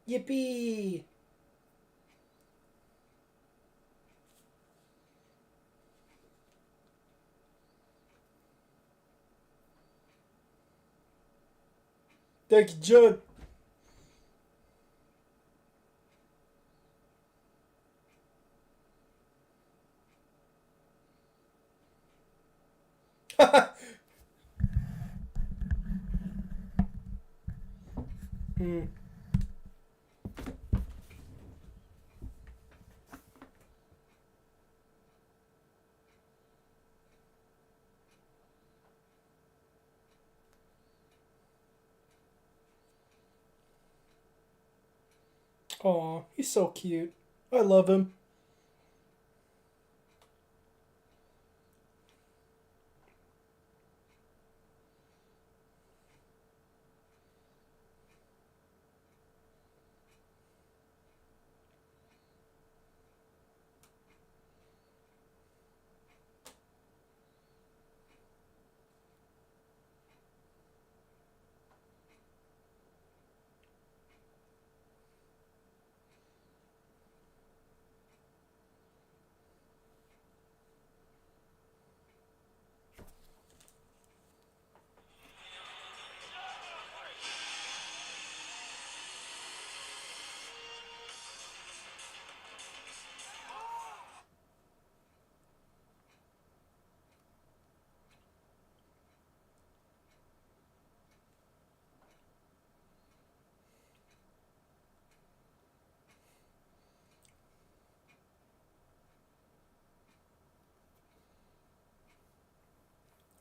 Yippee! Thank you, Judd. Hmm. Aw, he's so cute. I love him.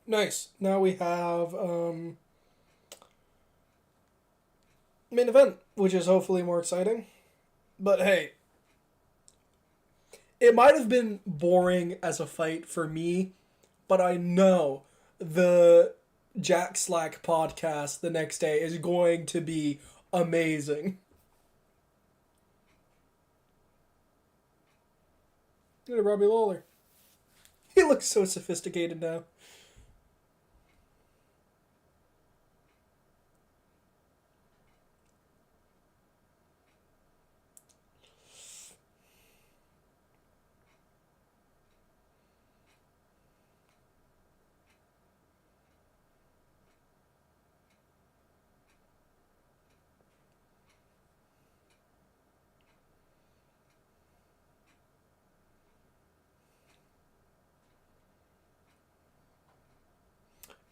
Nice. Now we have main event, which is hopefully more exciting. But hey, it might have been boring as a fight for me, but I know the Jack Slack podcast the next day is going to be amazing. Look at Robbie Lawler. He looks so sophisticated now.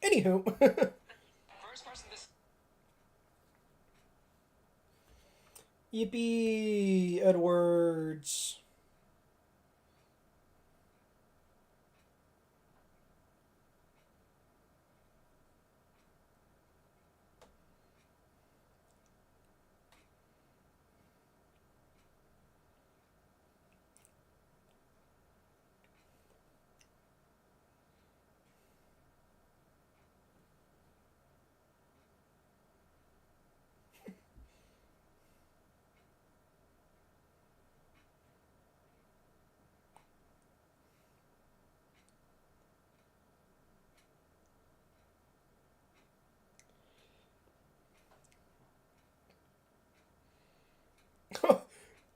Anywho. Yippee, Edwards.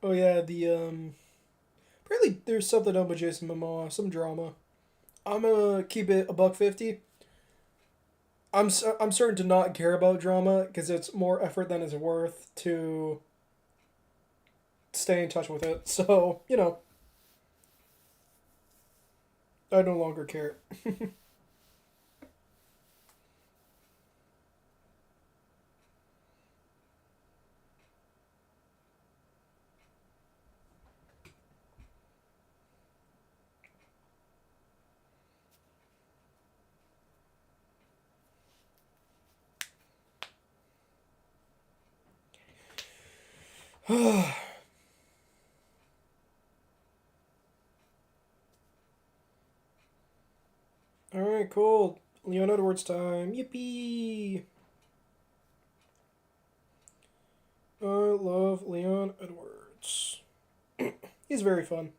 Oh yeah, the apparently there's something up with Jason Momoa, some drama. I'm gonna keep it a buck 50. I'm certain to not care about drama because it's more effort than it's worth to stay in touch with it. So I no longer care. All right, cool. Leon Edwards time. Yippee! I love Leon Edwards. He's very fun.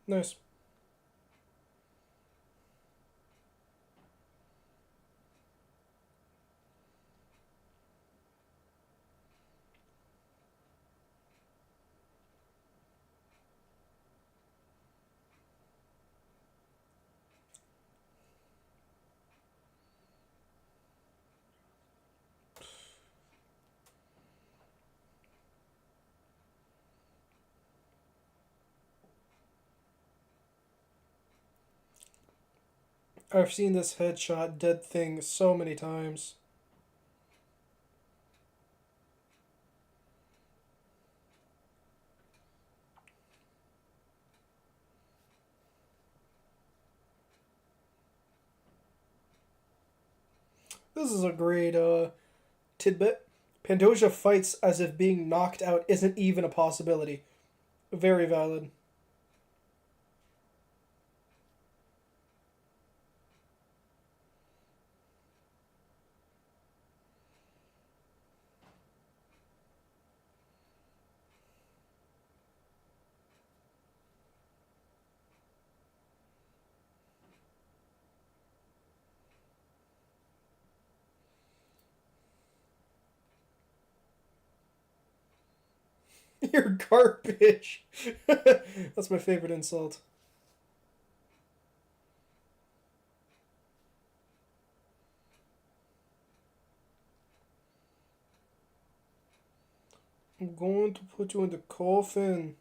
Nice. I've seen this headshot dead thing so many times. This is a great tidbit. Pandoja fights as if being knocked out isn't even a possibility. Very valid. You're garbage. That's my favorite insult. I'm going to put you in the coffin.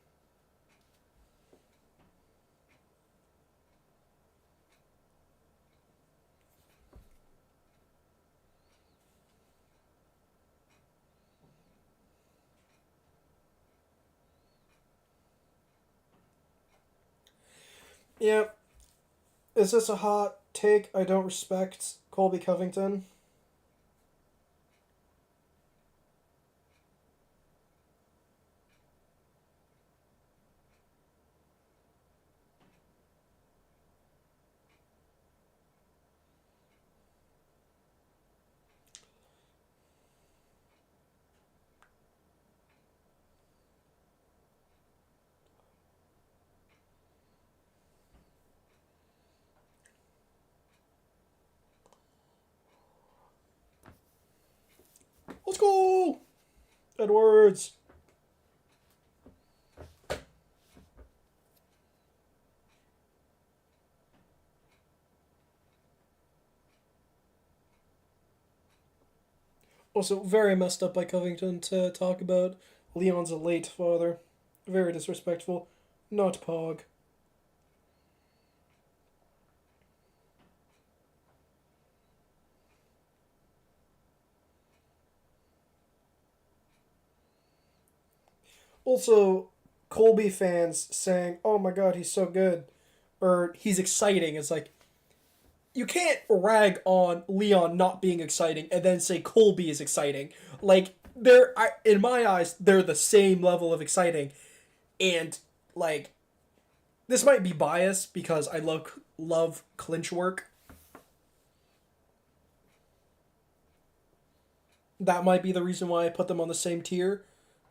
Yeah, is this a hot take? I don't respect Colby Covington. Let's go! Edwards! Also, very messed up by Covington to talk about Leon's late father. Very disrespectful. Not Pog. Also, Colby fans saying, "Oh my god, he's so good," or "He's exciting." It's like you can't rag on Leon not being exciting and then say Colby is exciting. Like in my eyes, they're the same level of exciting, and like this might be biased because I love clinch work. That might be the reason why I put them on the same tier.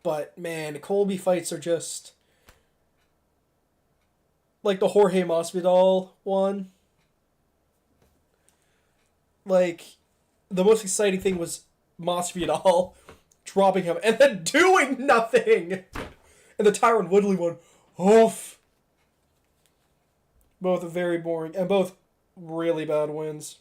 But man, Colby fights are just like the Jorge Masvidal one. Like, the most exciting thing was Masvidal dropping him and then doing nothing. And the Tyron Woodley one, oof. Both very boring and both really bad wins.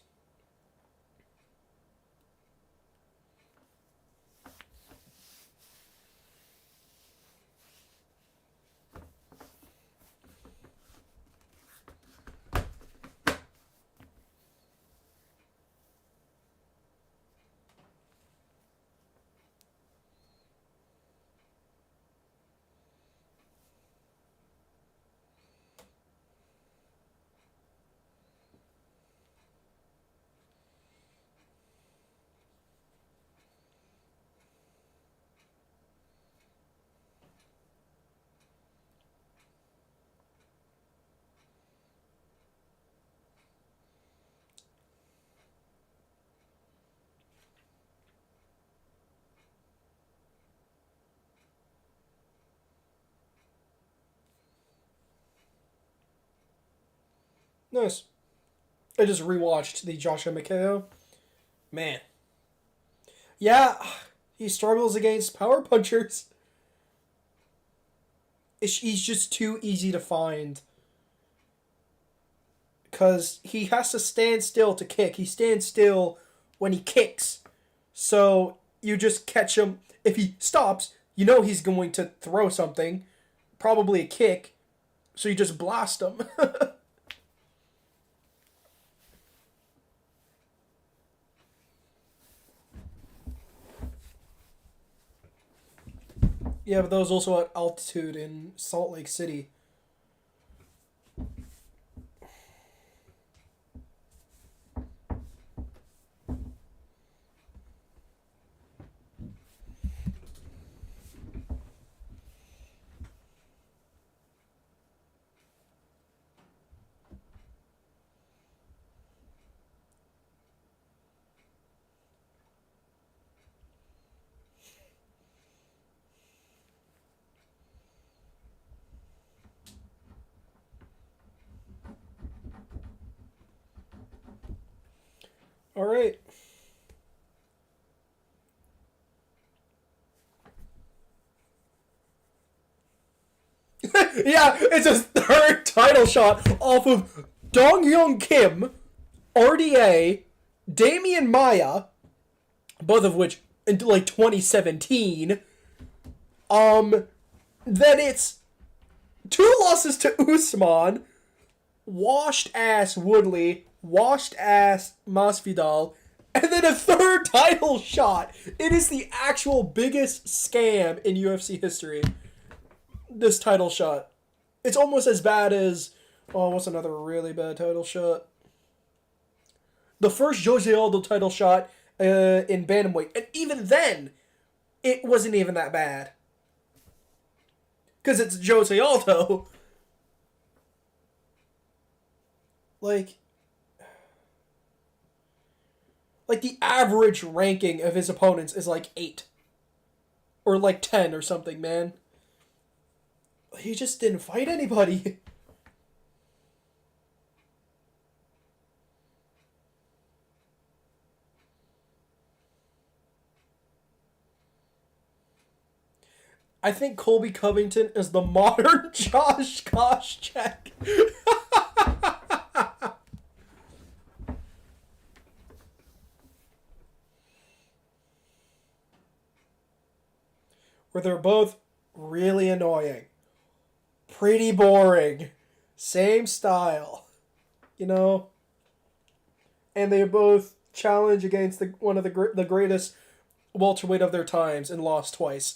Nice. I just rewatched the Joshua McKay. Man. Yeah, he struggles against power punchers. He's just too easy to find. Because he has to stand still to kick. He stands still when he kicks. So you just catch him. If he stops, you know he's going to throw something. Probably a kick. So you just blast him. Yeah, but that was also at altitude in Salt Lake City. All right. Yeah, it's his third title shot off of Dong Hyun Kim, RDA, Damian Maya, both of which in like 2017. Then it's two losses to Usman, washed ass Woodley, washed ass Masvidal, and then a third title shot. It is the actual biggest scam in UFC history. This title shot. It's almost as bad as, oh, what's another really bad title shot? The first Jose Aldo title shot in bantamweight, and even then, it wasn't even that bad. Because it's Jose Aldo. Like the average ranking of his opponents is like 8. Or like 10 or something, man. He just didn't fight anybody. I think Colby Covington is the modern Josh Koscheck. Where they're both really annoying. Pretty boring. Same style. You know? And they both challenge against one of the greatest welterweight of their times and lost twice.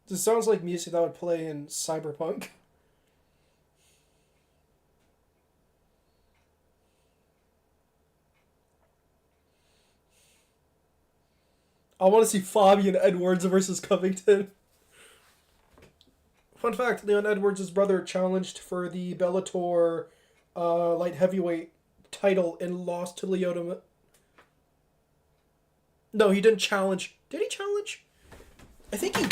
This sounds like music that would play in Cyberpunk. I want to see Fabian Edwards versus Covington. Fun fact, Leon Edwards' brother challenged for the Bellator light heavyweight title and lost to Lyoto. No, he didn't challenge. Did he challenge? I think he...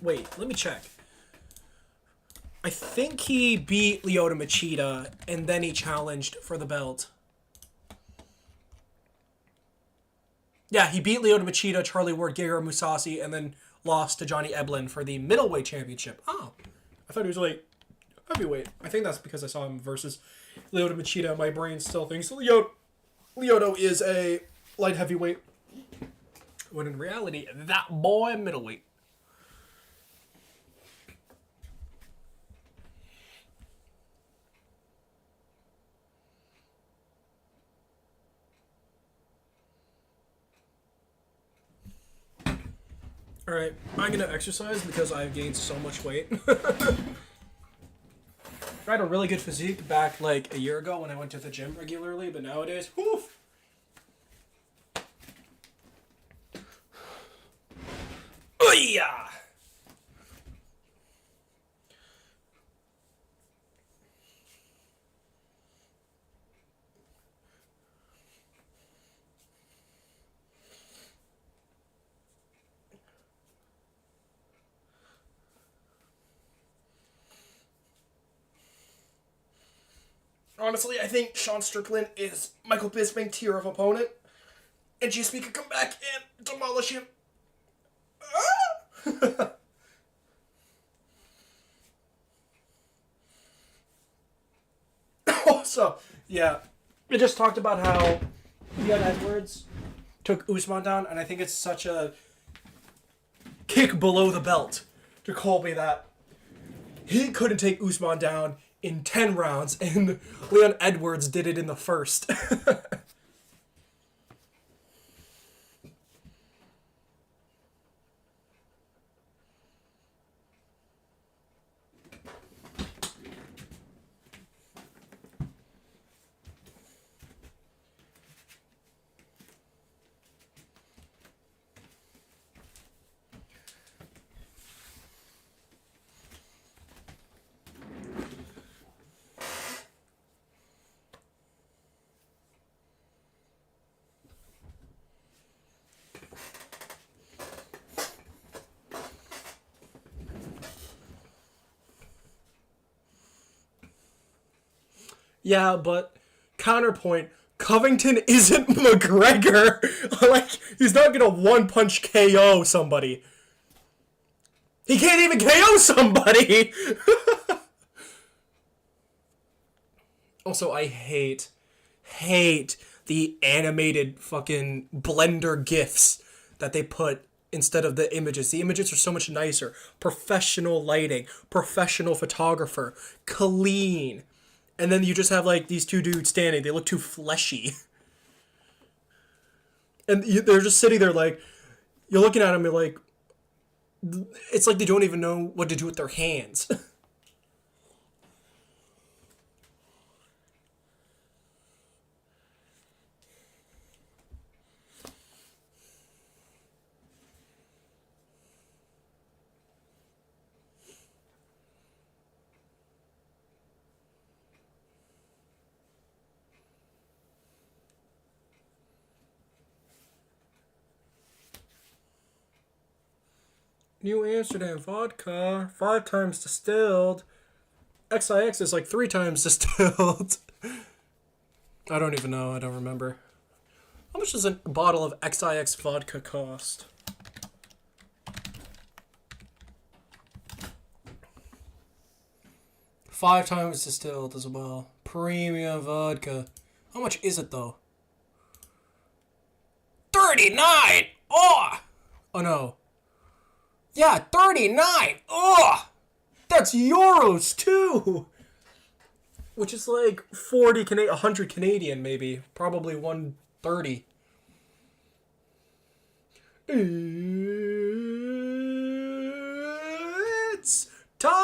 Wait, let me check. I think he beat Lyoto Machida, and then he challenged for the belt. Yeah, he beat Lyoto Machida, Charlie Ward, Gegard Mousasi, and then lost to Johnny Eblen for the middleweight championship. Oh, I thought he was like heavyweight. I think that's because I saw him versus Lyoto Machida. My brain still thinks Lyoto is a light heavyweight, when in reality, that boy middleweight. Alright, I'm gonna exercise because I've gained so much weight. I had a really good physique back like a year ago when I went to the gym regularly, but nowadays, whew. Ooh-yah! Honestly, I think Sean Strickland is Michael Bisping tier of opponent, and GSP could come back and demolish him. Also, yeah, we just talked about how Leon Edwards took Usman down, and I think it's such a kick below the belt to Colby that he couldn't take Usman down in 10 rounds, and Leon Edwards did it in the first. Yeah, but counterpoint, Covington isn't McGregor. Like, he's not gonna one-punch KO somebody. He can't even KO somebody! Also, I hate the animated fucking Blender GIFs that they put instead of the images. The images are so much nicer. Professional lighting, professional photographer, clean. And then you just have, like, these two dudes standing. They look too fleshy. And they're just sitting there, like, you're looking at them, you're like, it's like they don't even know what to do with their hands. New Amsterdam vodka, 5 times distilled. XIX is like 3 times distilled. I don't even know. I don't remember. How much does a bottle of XIX vodka cost? Five times distilled as well. Premium vodka. How much is it though? 39! Oh! Oh no. Yeah, 39! Oh! That's euros too! Which is like 40 Canadian, 100 Canadian maybe. Probably 130. It's time!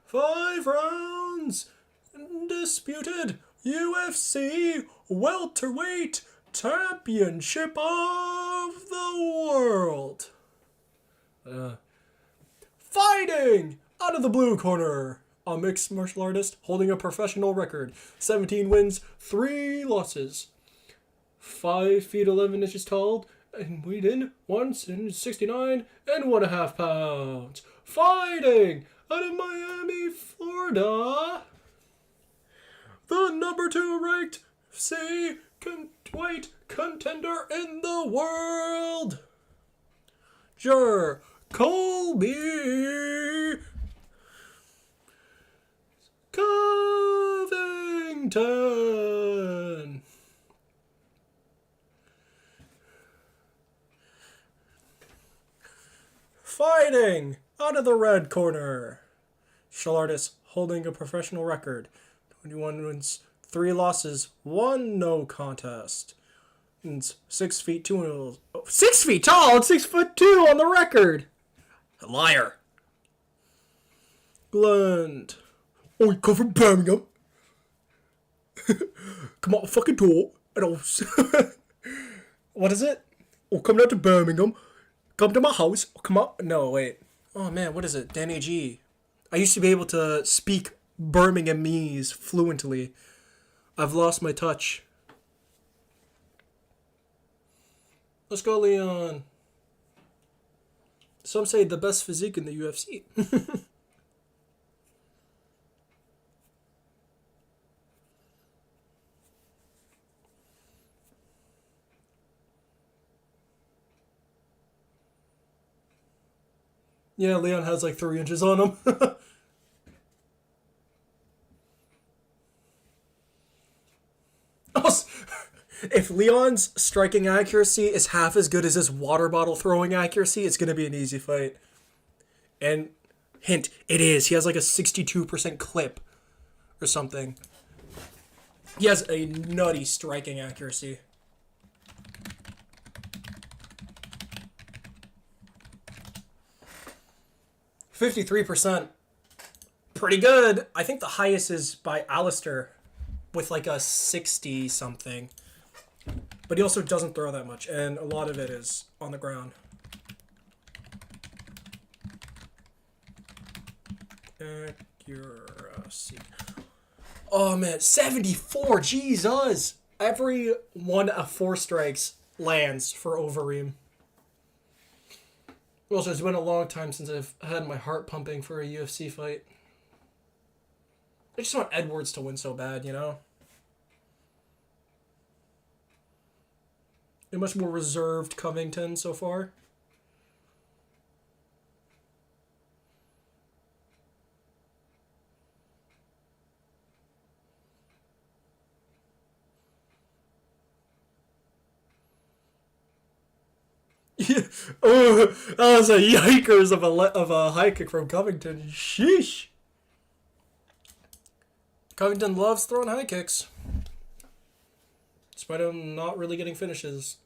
5 rounds. Undisputed UFC welterweight championship of the world. Fighting! Out of the blue corner, a mixed martial artist holding a professional record. 17 wins, 3 losses. 5 feet 11 inches tall, and weighed in 169 and 1.5 pounds. Fighting out of Miami, Florida, the number 2 ranked weight contender in the world, Colby Covington. Fighting out of the red corner, martial artist holding a professional record. 21 wins, 3 losses, 1 no contest. And 6 feet 2. 6 feet tall and 6'2" on the record. A liar. Glend. Oh, you come from Birmingham? Come on, fucking door. And I'll... What is it? Oh, come down to Birmingham. Come to my house. Oh, come on. No, wait. Oh, man, what is it? Danny G. I used to be able to speak Birminghamese fluently. I've lost my touch. Let's go, Leon. Some say the best physique in the UFC. Yeah, Leon has like 3 inches on him. If Leon's striking accuracy is half as good as his water bottle throwing accuracy, it's going to be an easy fight. And hint, it is. He has like a 62% clip or something. He has a nutty striking accuracy. %53. Pretty good. I think the highest is by Alistair with like a 60 something. But he also doesn't throw that much, and a lot of it is on the ground. Accuracy. Oh man, 74! Jesus! Every 1 of 4 strikes lands for Overeem. Also, it's been a long time since I've had my heart pumping for a UFC fight. I just want Edwards to win so bad, you know? A much more reserved Covington so far. Oh, that was a yikers of a high kick from Covington. Sheesh. Covington loves throwing high kicks. Despite him not really getting finishes.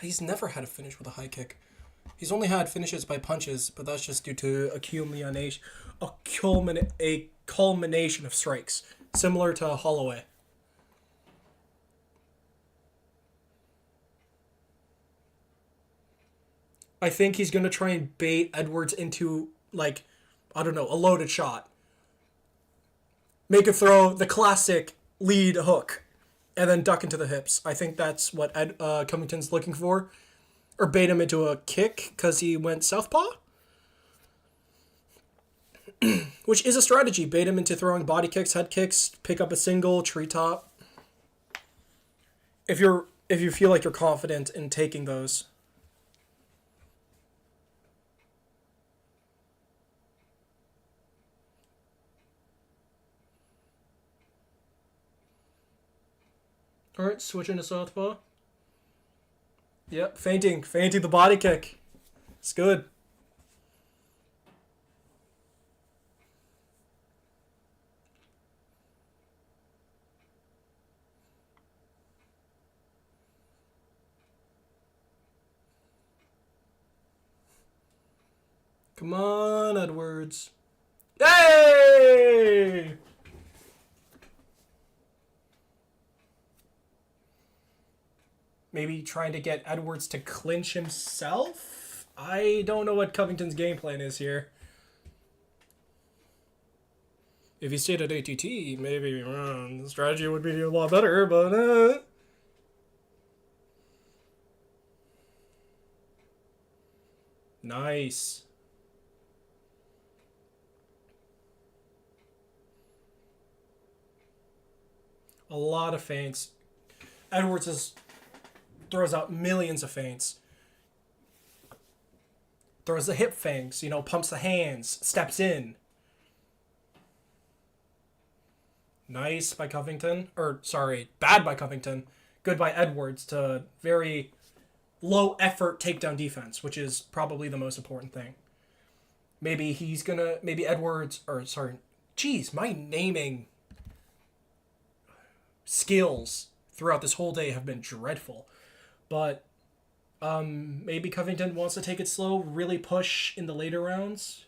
He's never had a finish with a high kick. He's only had finishes by punches, but that's just due to a culmination of strikes, similar to Holloway. I think he's going to try and bait Edwards into, like, I don't know, a loaded shot. Make him throw the classic lead hook and then duck into the hips. I think that's what Covington's looking for. Or bait him into a kick because he went southpaw. Which is a strategy. Bait him into throwing body kicks, head kicks, pick up a single, treetop. If you feel like you're confident in taking those. Alright, switching to southpaw. Yep, feinting the body kick. It's good. Come on, Edwards. Yay! Maybe trying to get Edwards to clinch himself? I don't know what Covington's game plan is here. If he stayed at ATT, maybe the strategy would be a lot better, but nice. A lot of feints. Throws out millions of feints. Throws the hip feints, pumps the hands, steps in. Nice by Covington. Or, sorry, bad by Covington. Good by Edwards to very low effort takedown defense, which is probably the most important thing. Maybe Edwards, or sorry, geez, my naming skills throughout this whole day have been dreadful. But maybe Covington wants to take it slow, really push in the later rounds.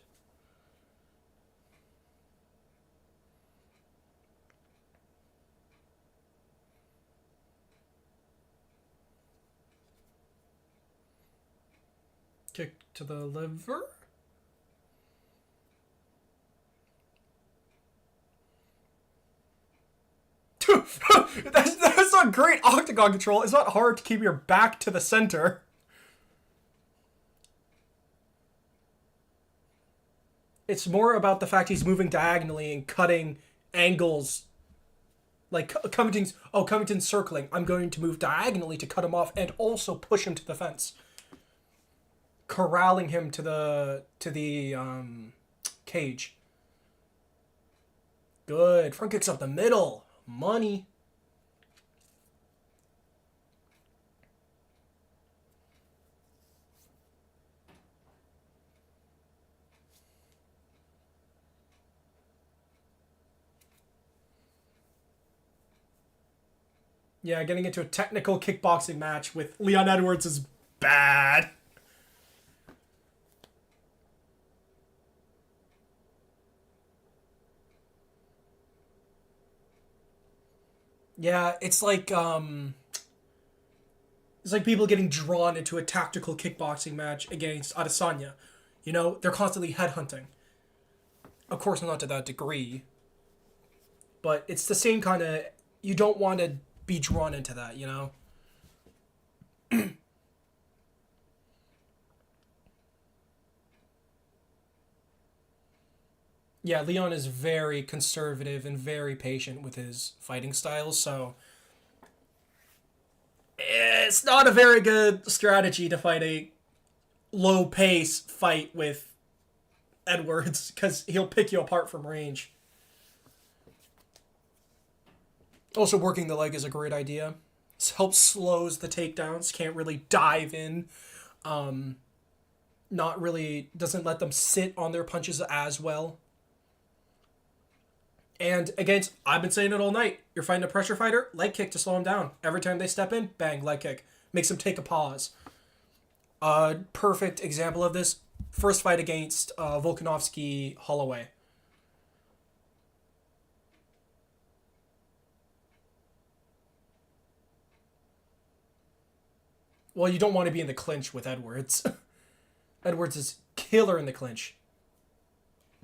Kick to the liver. that's not great octagon control. It's not hard to keep your back to the center. It's more about the fact he's moving diagonally and cutting angles. Like Covington's circling. I'm going to move diagonally to cut him off and also push him to the fence, corralling him to the cage. Good. Front kicks up the middle. Money. Yeah, getting into a technical kickboxing match with Leon Edwards is bad. Yeah, it's like people getting drawn into a tactical kickboxing match against Adesanya. They're constantly headhunting. Of course, not to that degree, but it's the same kind of. You don't want to be drawn into that, Yeah, Leon is very conservative and very patient with his fighting styles, so it's not a very good strategy to fight a low pace fight with Edwards because he'll pick you apart from range. Also, working the leg is a great idea. This helps slows the takedowns. Can't really dive in. Not really doesn't let them sit on their punches as well. And against, I've been saying it all night. You're fighting a pressure fighter, leg kick to slow him down. Every time they step in, bang, leg kick. Makes him take a pause. A perfect example of this, first fight against Volkanovski Holloway. Well, you don't want to be in the clinch with Edwards. Edwards is killer in the clinch.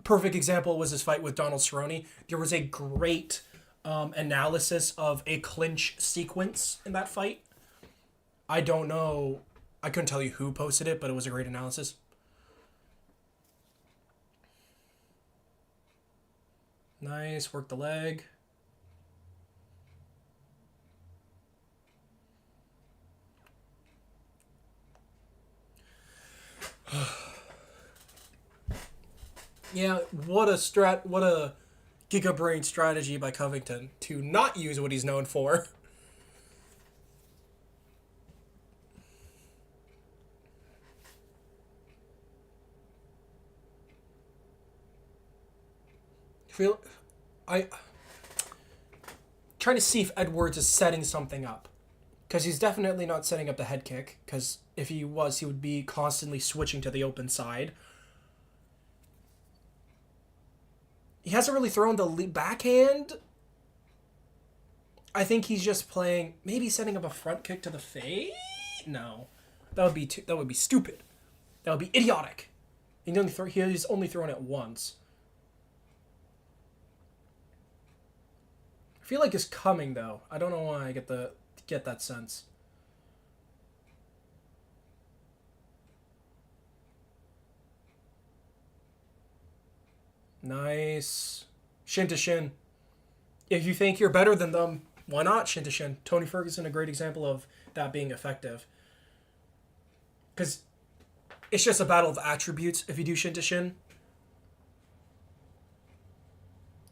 Perfect example was his fight with Donald Cerrone. There was a great analysis of a clinch sequence in that fight. I don't know. I couldn't tell you who posted it, but it was a great analysis. Nice. Work the leg. Yeah, what a Giga Brain strategy by Covington to not use what he's known for. I trying to see if Edwards is setting something up, because he's definitely not setting up the head kick. Because if he was, he would be constantly switching to the open side. He hasn't really thrown the backhand. I think he's just playing, maybe setting up a front kick to the face. No, that would be stupid. That would be idiotic. He's only thrown it once. I feel like it's coming though. I don't know why I get that sense. Nice. Shin to shin. If you think you're better than them, why not shin to shin? Tony Ferguson, a great example of that being effective. Because it's just a battle of attributes if you do shin to shin.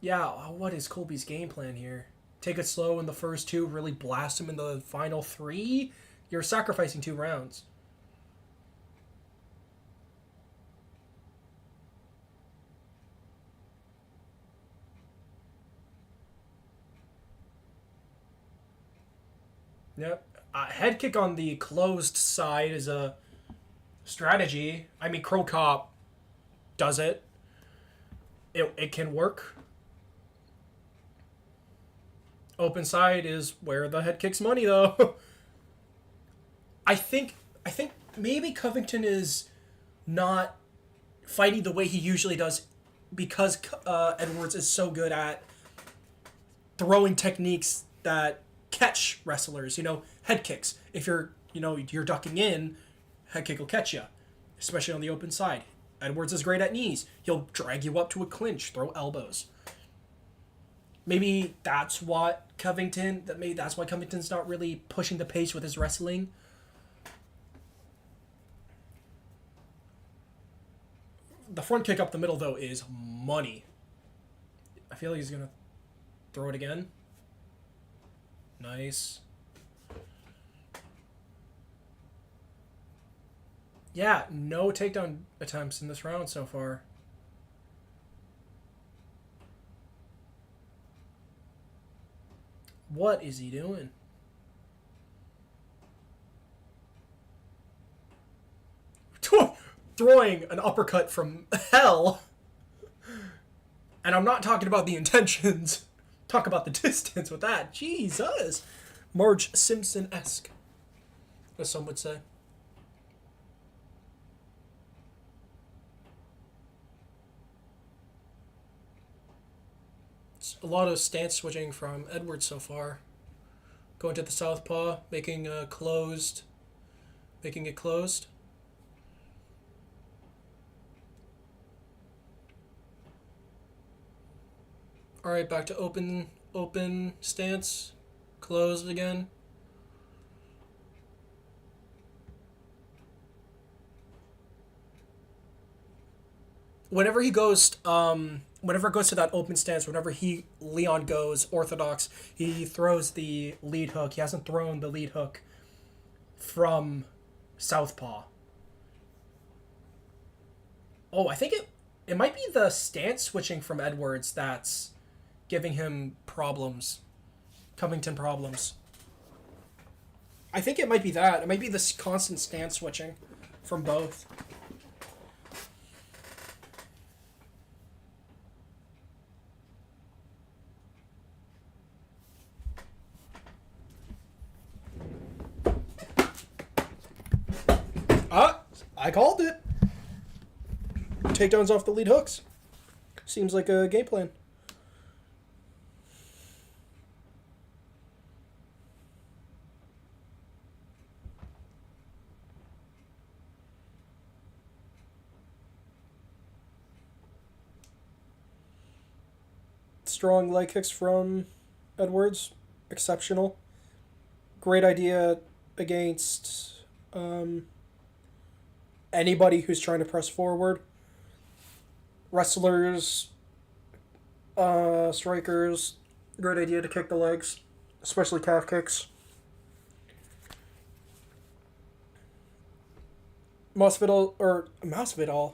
Yeah, what is Colby's game plan here? Take it slow in the first two, really blast him in the final three? You're sacrificing 2 rounds. Yep. Head kick on the closed side is a strategy. I mean, Crow Cop does it. It can work. Open side is where the head kicks money, though. I think maybe Covington is not fighting the way he usually does because Edwards is so good at throwing techniques that catch wrestlers. Head kicks. If you're ducking in, head kick will catch you, especially on the open side. Edwards is great at knees. He'll drag you up to a clinch, throw elbows. Maybe that's what that's why Covington's not really pushing the pace with his wrestling. The front kick up the middle, though, is money. I feel like he's going to throw it again. Nice. Yeah, no takedown attempts in this round so far. What is he doing? Throwing an uppercut from hell. And I'm not talking about the intentions. Talk about the distance with that. Jesus. Marge Simpson-esque, as some would say. It's a lot of stance switching from Edwards so far. Going to the southpaw, making it closed. All right, back to open stance, closed again. Whenever it goes to that open stance, whenever Leon goes orthodox, he throws the lead hook. He hasn't thrown the lead hook from southpaw. Oh, I think it might be the stance switching from Edwards that's giving him problems. Covington problems. I think it might be that. It might be this constant stance switching from both. I called it. Takedowns off the lead hooks. Seems like a game plan. Strong leg kicks from Edwards. Exceptional. Great idea against anybody who's trying to press forward. Wrestlers, strikers, great idea to kick the legs, especially calf kicks. Masvidal.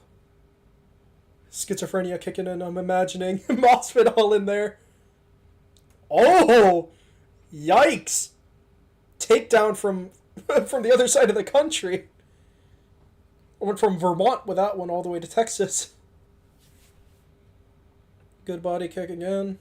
Schizophrenia kicking in, I'm imagining. Masvidal in there. Oh! Yikes! Takedown from the other side of the country. I went from Vermont with that one all the way to Texas. Good body kick again.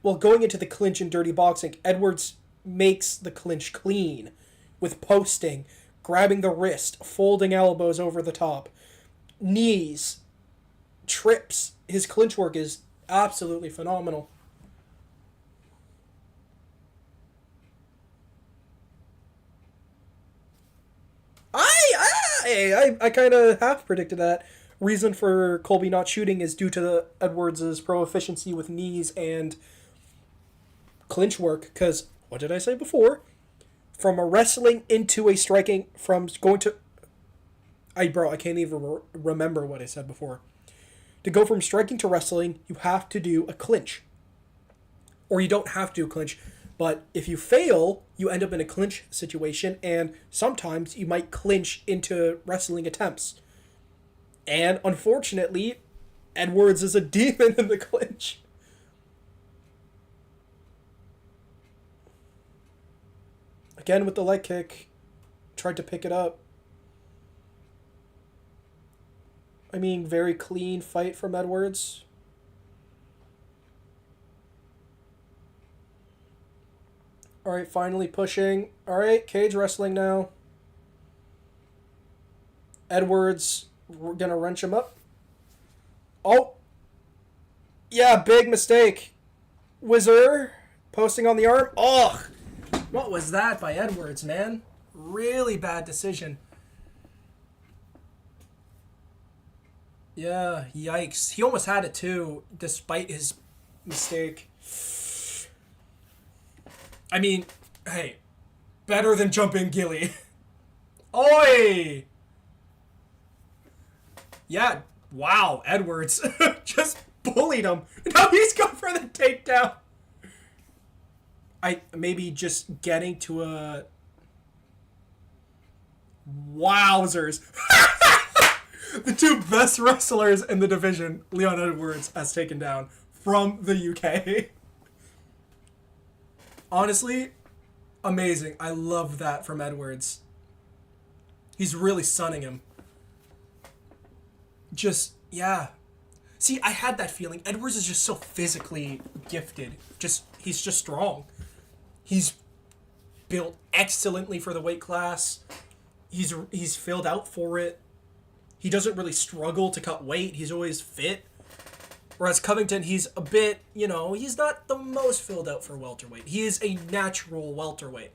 Well, going into the clinch in dirty boxing, Edwards makes the clinch clean with posting, grabbing the wrist, folding elbows over the top, knees, trips. His clinch work is absolutely phenomenal. I kind of half predicted that. Reason for Colby not shooting is due to Edwards' pro efficiency with knees and clinch work. Because, what did I say before? From a wrestling into a striking, from going to... I can't even remember what I said before. To go from striking to wrestling, you have to do a clinch. Or you don't have to do a clinch. But if you fail, you end up in a clinch situation, and sometimes you might clinch into wrestling attempts. And unfortunately, Edwards is a demon in the clinch. Again with the leg kick, tried to pick it up. I mean, very clean fight from Edwards. Alright, finally pushing. Alright, cage wrestling now. Edwards, we're gonna wrench him up. Oh! Yeah, big mistake. Whizzer, posting on the arm. Ugh! What was that by Edwards, man? Really bad decision. Yeah, yikes. He almost had it too, despite his mistake. I mean, hey, better than jumping Gilly. Oi! Yeah, wow, Edwards just bullied him. Now he's going for the takedown. Maybe just getting to a... Wowzers. The two best wrestlers in the division, Leon Edwards has taken down from the UK. Honestly, amazing. I love that from Edwards. He's really sunning him. Just, yeah. See, I had that feeling. Edwards is just so physically gifted. He's just strong. He's built excellently for the weight class. He's filled out for it. He doesn't really struggle to cut weight. He's always fit. Whereas Covington, he's a bit, he's not the most filled out for welterweight. He is a natural welterweight.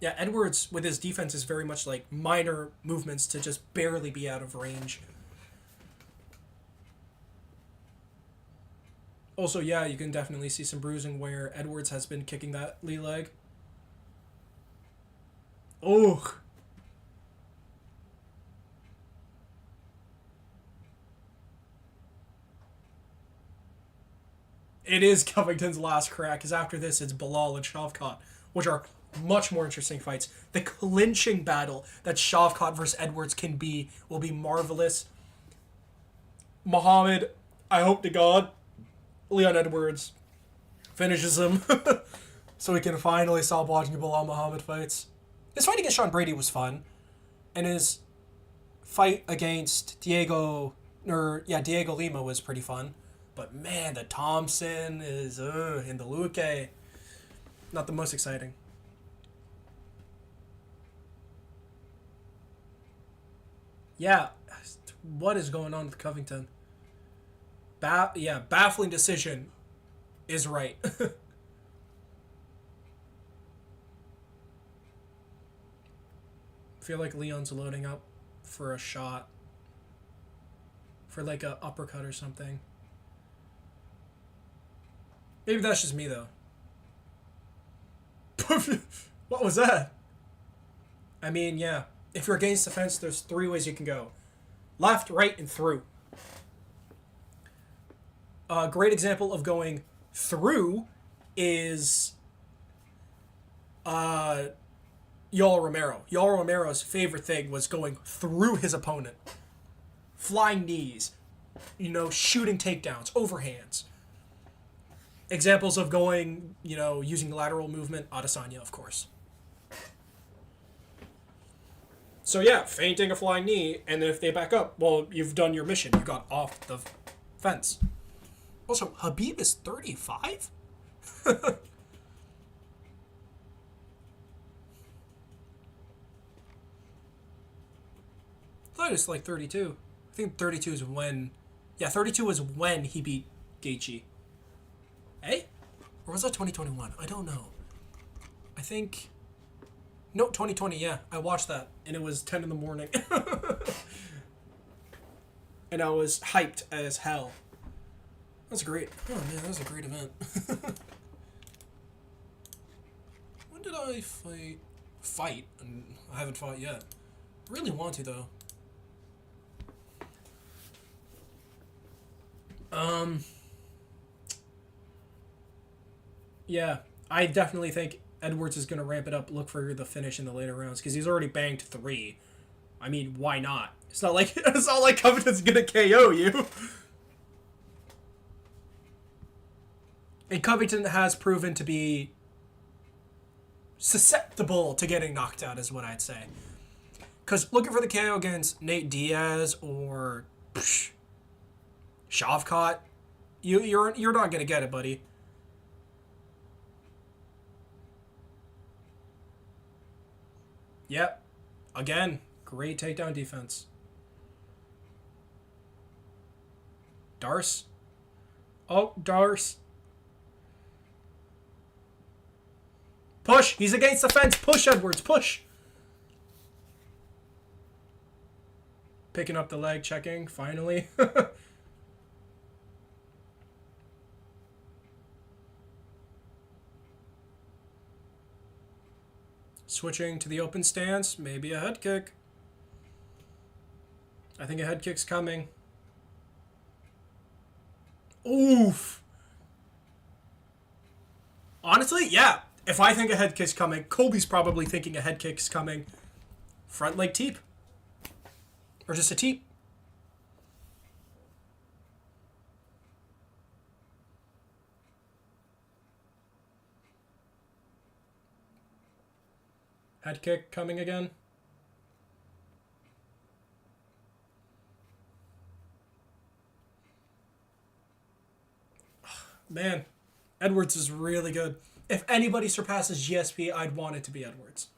Yeah, Edwards, with his defense, is very much like minor movements to just barely be out of range. Also, yeah, you can definitely see some bruising where Edwards has been kicking that Lee leg. Oh. It is Covington's last crack, because after this it's Bilal and Shavkat, which are much more interesting fights. The clinching battle that Shavkat versus Edwards will be marvelous. Muhammad, I hope to God, Leon Edwards finishes him so we can finally stop watching Bilal Muhammad fights. His fight against Sean Brady was fun, and his fight against Diego Lima was pretty fun. But man, the Thompson is in the Luque, not the most exciting. Yeah, what is going on with Covington? Baffling decision is right. I feel like Leon's loading up for a shot. For like a uppercut or something. Maybe that's just me though. What was that? I mean, yeah. If you're against the fence, there's 3 ways you can go. Left, right, and through. A great example of going through is Yoel Romero. Yoel Romero's favorite thing was going through his opponent. Flying knees, shooting takedowns, overhands. Examples of going, using lateral movement, Adesanya, of course. So yeah, feinting a flying knee, and then if they back up, well, you've done your mission. You got off the fence. Also, Khabib is 35? thought it was like 32. I think 32 is when. Yeah, 32 was when he beat Gaethje. Eh? Or was that 2021? I don't know. I think. No, 2020, yeah. I watched that, and it was 10 in the morning. And I was hyped as hell. That's great. Oh, man, that was a great event. When did I fight? Fight? I haven't fought yet. Really want to, though. Yeah, I definitely think Edwards is going to ramp it up, look for the finish in the later rounds, because he's already banged 3. I mean, why not? It's not like Covington's going to KO you. And Covington has proven to be susceptible to getting knocked out, is what I'd say. Because looking for the KO against Nate Diaz or Shavkat, you're not going to get it, buddy. Yep. Again, great takedown defense. Darce. Oh, Darce. Push! He's against the fence. Push, Edwards. Push! Picking up the leg, checking, finally. Switching to the open stance, maybe a head kick. I think a head kick's coming. Oof. Honestly, yeah. If I think a head kick's coming, Colby's probably thinking a head kick's coming. Front leg teep. Or just a teep. Head kick coming again. Man, Edwards is really good. If anybody surpasses GSP, I'd want it to be Edwards.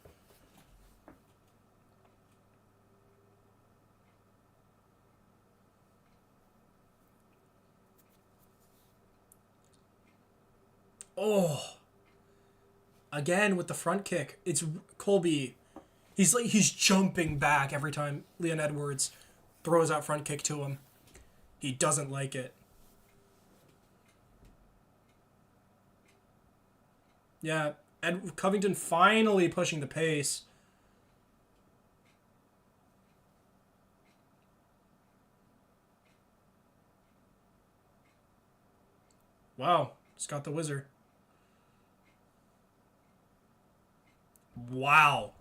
Oh. Again with the front kick. It's Colby. He's jumping back every time Leon Edwards throws that front kick to him. He doesn't like it. Yeah, Covington finally pushing the pace. Wow, just got the wizard. Wow.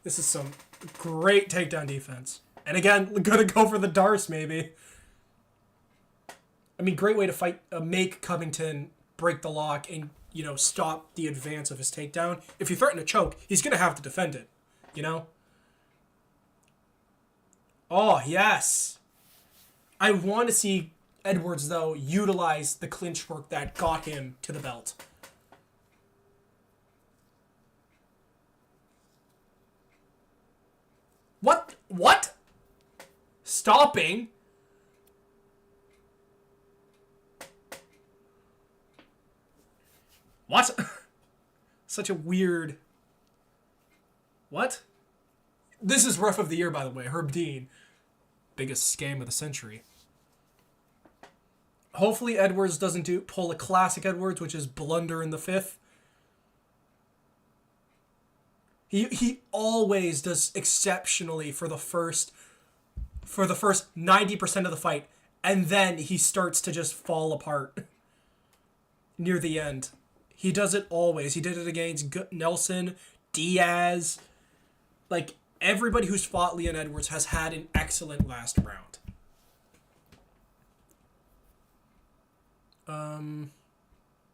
This is some great takedown defense. And again, gonna go for the Darce, maybe. I mean, great way to fight, make Covington break the lock and, stop the advance of his takedown. If you threaten a choke, he's gonna have to defend it, Oh, yes. I want to see Edwards, though, utilize the clinch work that got him to the belt. What? Stopping? What? Such a weird... What? This is Ref of the Year, by the way. Herb Dean. Biggest scam of the century. Hopefully Edwards doesn't pull a classic Edwards, which is blunder in the 5th. He always does exceptionally for the first 90% of the fight, and then he starts to just fall apart near the end. He does it always. He did it against Nelson, Diaz. Like, everybody who's fought Leon Edwards has had an excellent last round.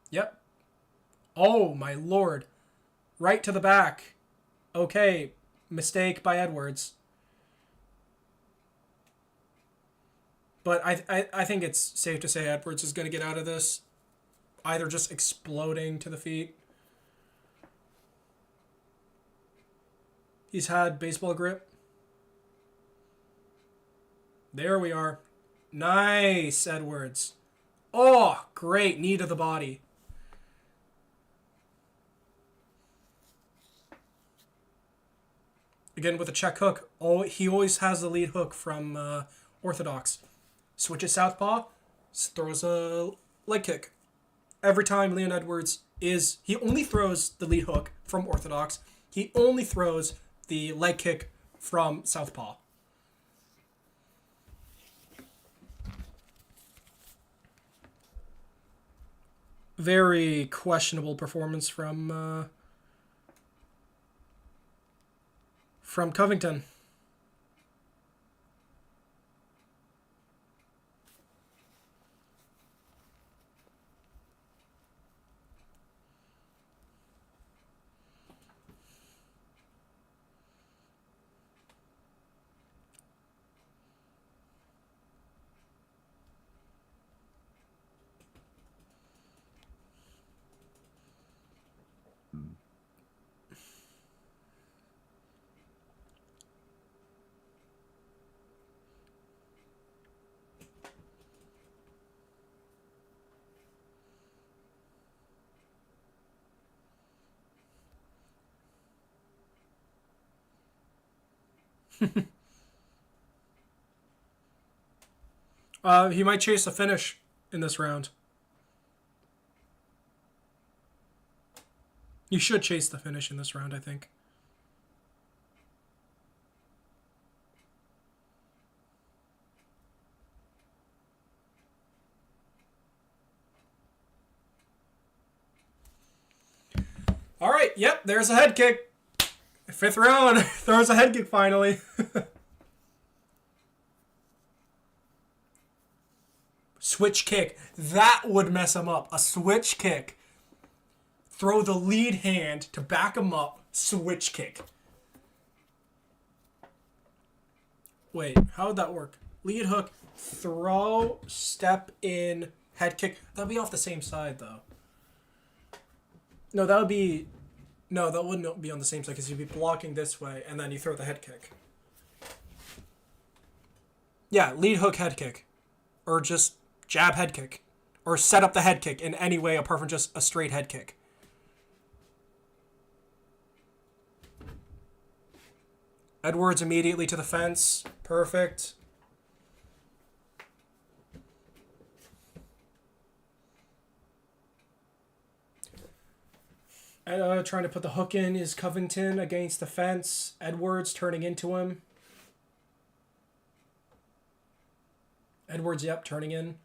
Yep. Oh, my lord. Right to the back. Okay, mistake by Edwards. But I think it's safe to say Edwards is going to get out of this. Either just exploding to the feet. He's had baseball grip. There we are. Nice, Edwards. Oh, great. Knee to the body. Again with a check hook. Oh, he always has the lead hook from Orthodox. Switches southpaw, throws a leg kick. Every time Leon Edwards he only throws the lead hook from Orthodox. He only throws the leg kick from southpaw. Very questionable performance from Covington. He might chase the finish in this round. You should chase the finish in this round, I think. All right, yep, there's a head kick. Fifth round, throws a head kick finally. Switch kick. That would mess him up. A switch kick. Throw the lead hand to back him up. Switch kick. Wait, how would that work? Lead hook, throw, step in, head kick. That'd be off the same side, though. No, that would be... No, that wouldn't be on the same side because you'd be blocking this way and then you throw the head kick. Yeah, lead hook, head kick. Or just jab, head kick. Or set up the head kick in any way apart from just a straight head kick. Edwards immediately to the fence. Perfect. And trying to put the hook in is Covington against the fence. Edwards turning into him. Edwards, yep, turning in.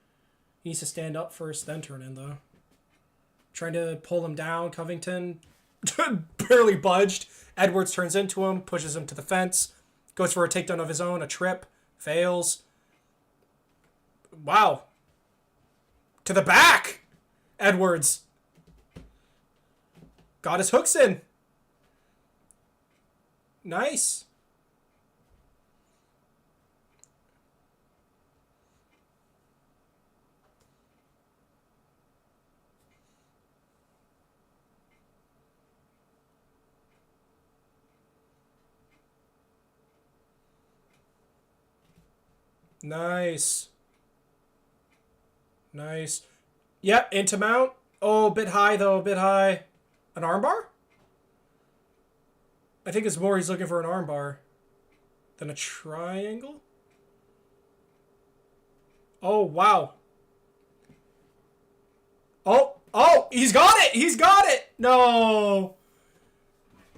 He needs to stand up first, then turn in, though. Trying to pull him down. Covington barely budged. Edwards turns into him, pushes him to the fence. Goes for a takedown of his own, a trip. Fails. Wow. To the back! Edwards. Got his hooks in. Nice. Nice. Nice. Yep, into mount. Oh, a bit high, though. A bit high. An armbar? I think it's more he's looking for an armbar than a triangle. Oh, wow. Oh, he's got it! He's got it! No!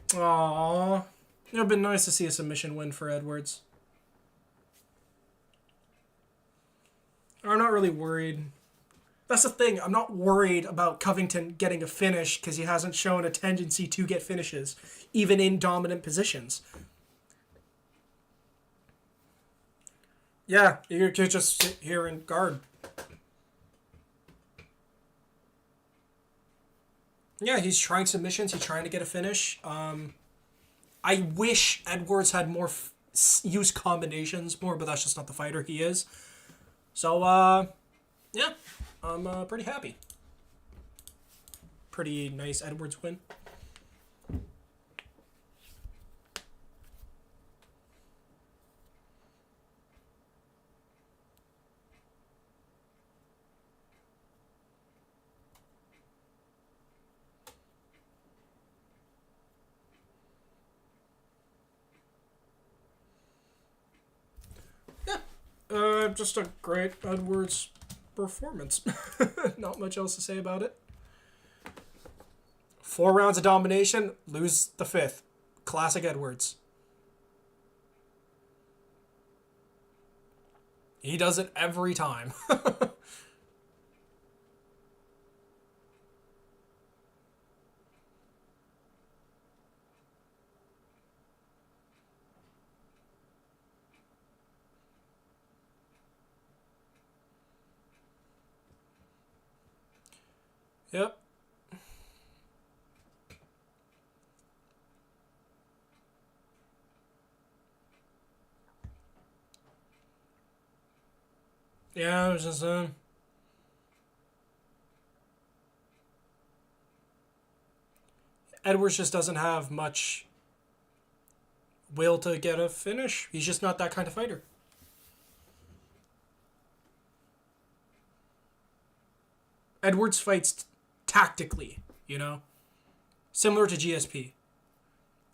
Aww. It would have been nice to see a submission win for Edwards. I'm not really worried. That's the thing. I'm not worried about Covington getting a finish because he hasn't shown a tendency to get finishes, even in dominant positions. Yeah, you could just sit here and guard. Yeah, he's trying submissions. He's trying to get a finish. I wish Edwards had more use combinations more, but that's just not the fighter he is. So, yeah, I'm pretty happy. Pretty nice Edwards win. Just a great Edwards performance. Not much else to say about it. 4 rounds of domination, lose the 5th. Classic Edwards. He does it every time. Yep. Yeah, it was just Edwards just doesn't have much will to get a finish. He's just not that kind of fighter. Edwards fights tactically, you know? Similar to GSP.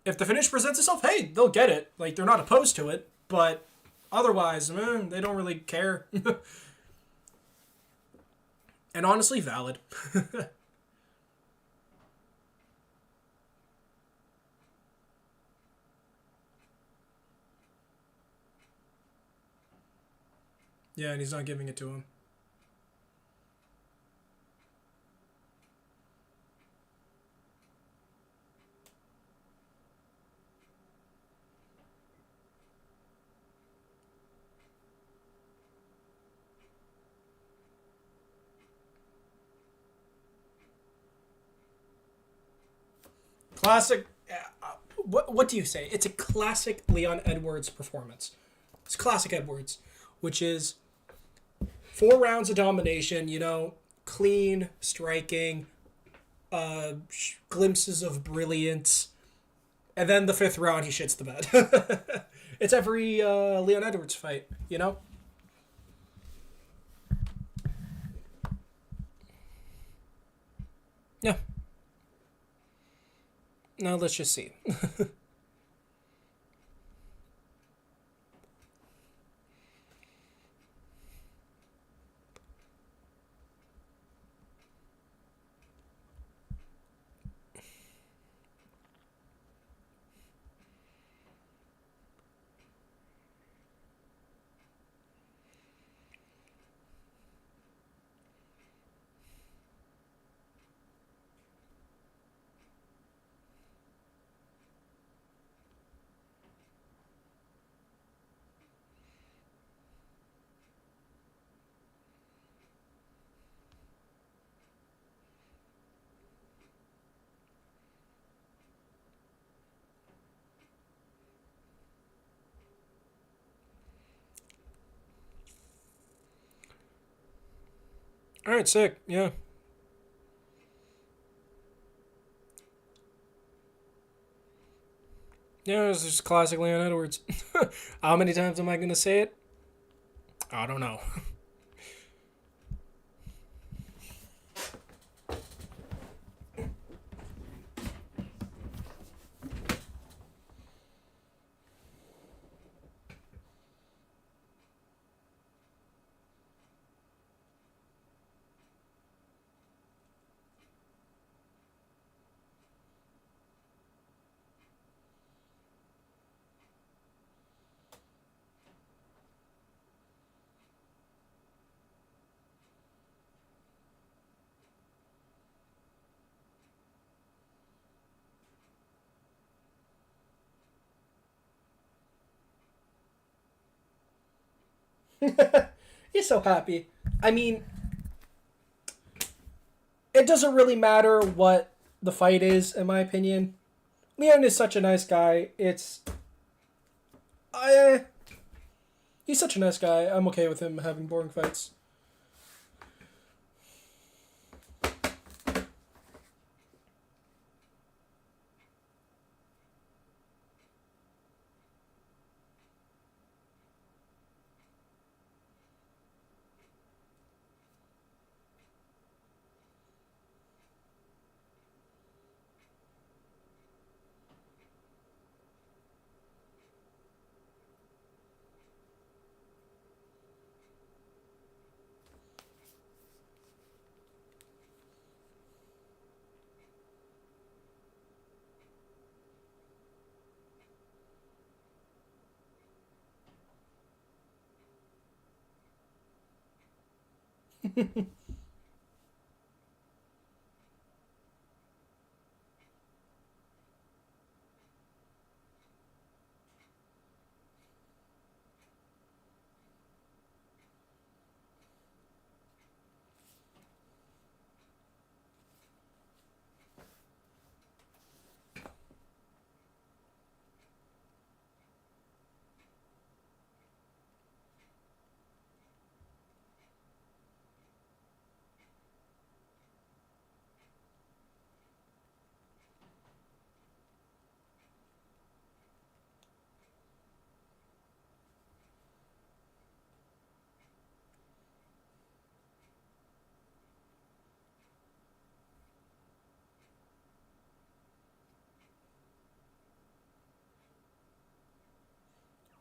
If the finish presents itself, hey, they'll get it. Like, they're not opposed to it, but otherwise, they don't really care. And honestly, valid. Yeah, and he's not giving it to him. Classic. What do you say? It's a classic Leon Edwards performance. It's classic Edwards, which is 4 rounds of domination. You know, clean striking, glimpses of brilliance, and then the 5th round he shits the bed. It's every Leon Edwards fight. You know. Yeah. Now let's just see. All right, sick. Yeah. Yeah, it's just classic Leon Edwards. How many times am I going to say it? I don't know. He's so happy. I mean, it doesn't really matter what the fight is, in my opinion. Leon is such a nice guy. I, he's such a nice guy. I'm okay with him having boring fights.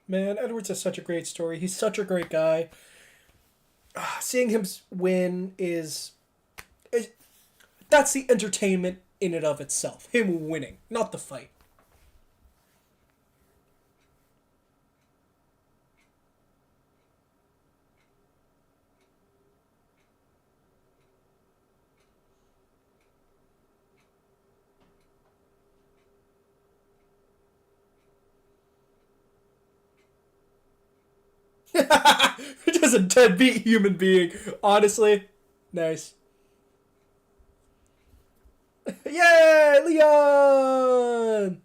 Man, Edwards is such a great story. He's such a great guy. Seeing him win is that's the entertainment in and of itself. Him winning, not the fight. Just a deadbeat human being. Honestly, nice. Yay, Leon!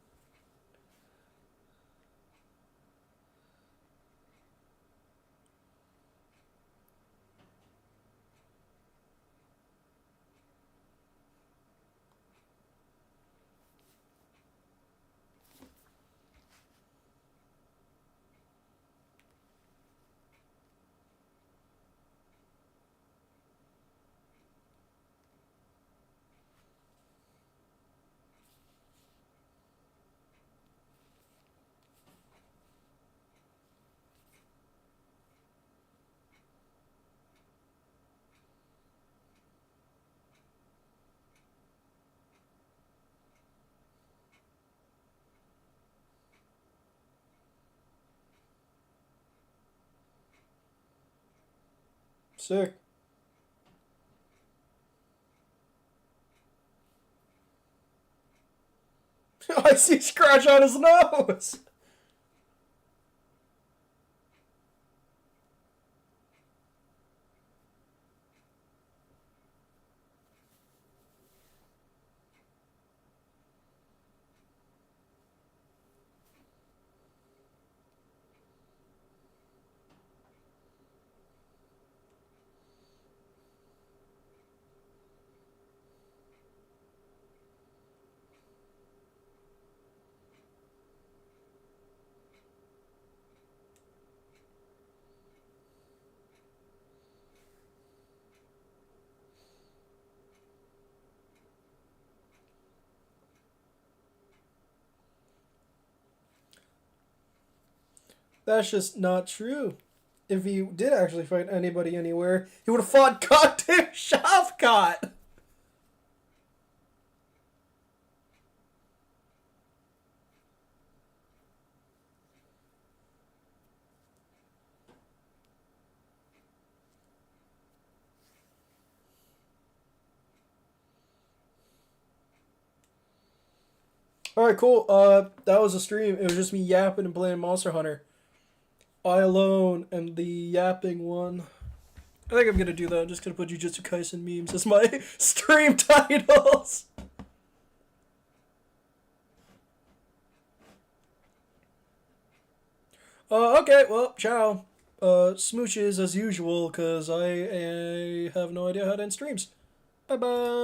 Sick. I see a scratch on his nose. That's just not true. If he did actually fight anybody anywhere, he would have fought goddamn Shavkat. All right, cool. That was a stream. It was just me yapping and playing Monster Hunter. I alone am the yapping one. I think I'm gonna do that. I'm just gonna put Jujutsu Kaisen memes as my stream titles. Okay, well, ciao. Smooches as usual, because I have no idea how to end streams. Bye bye.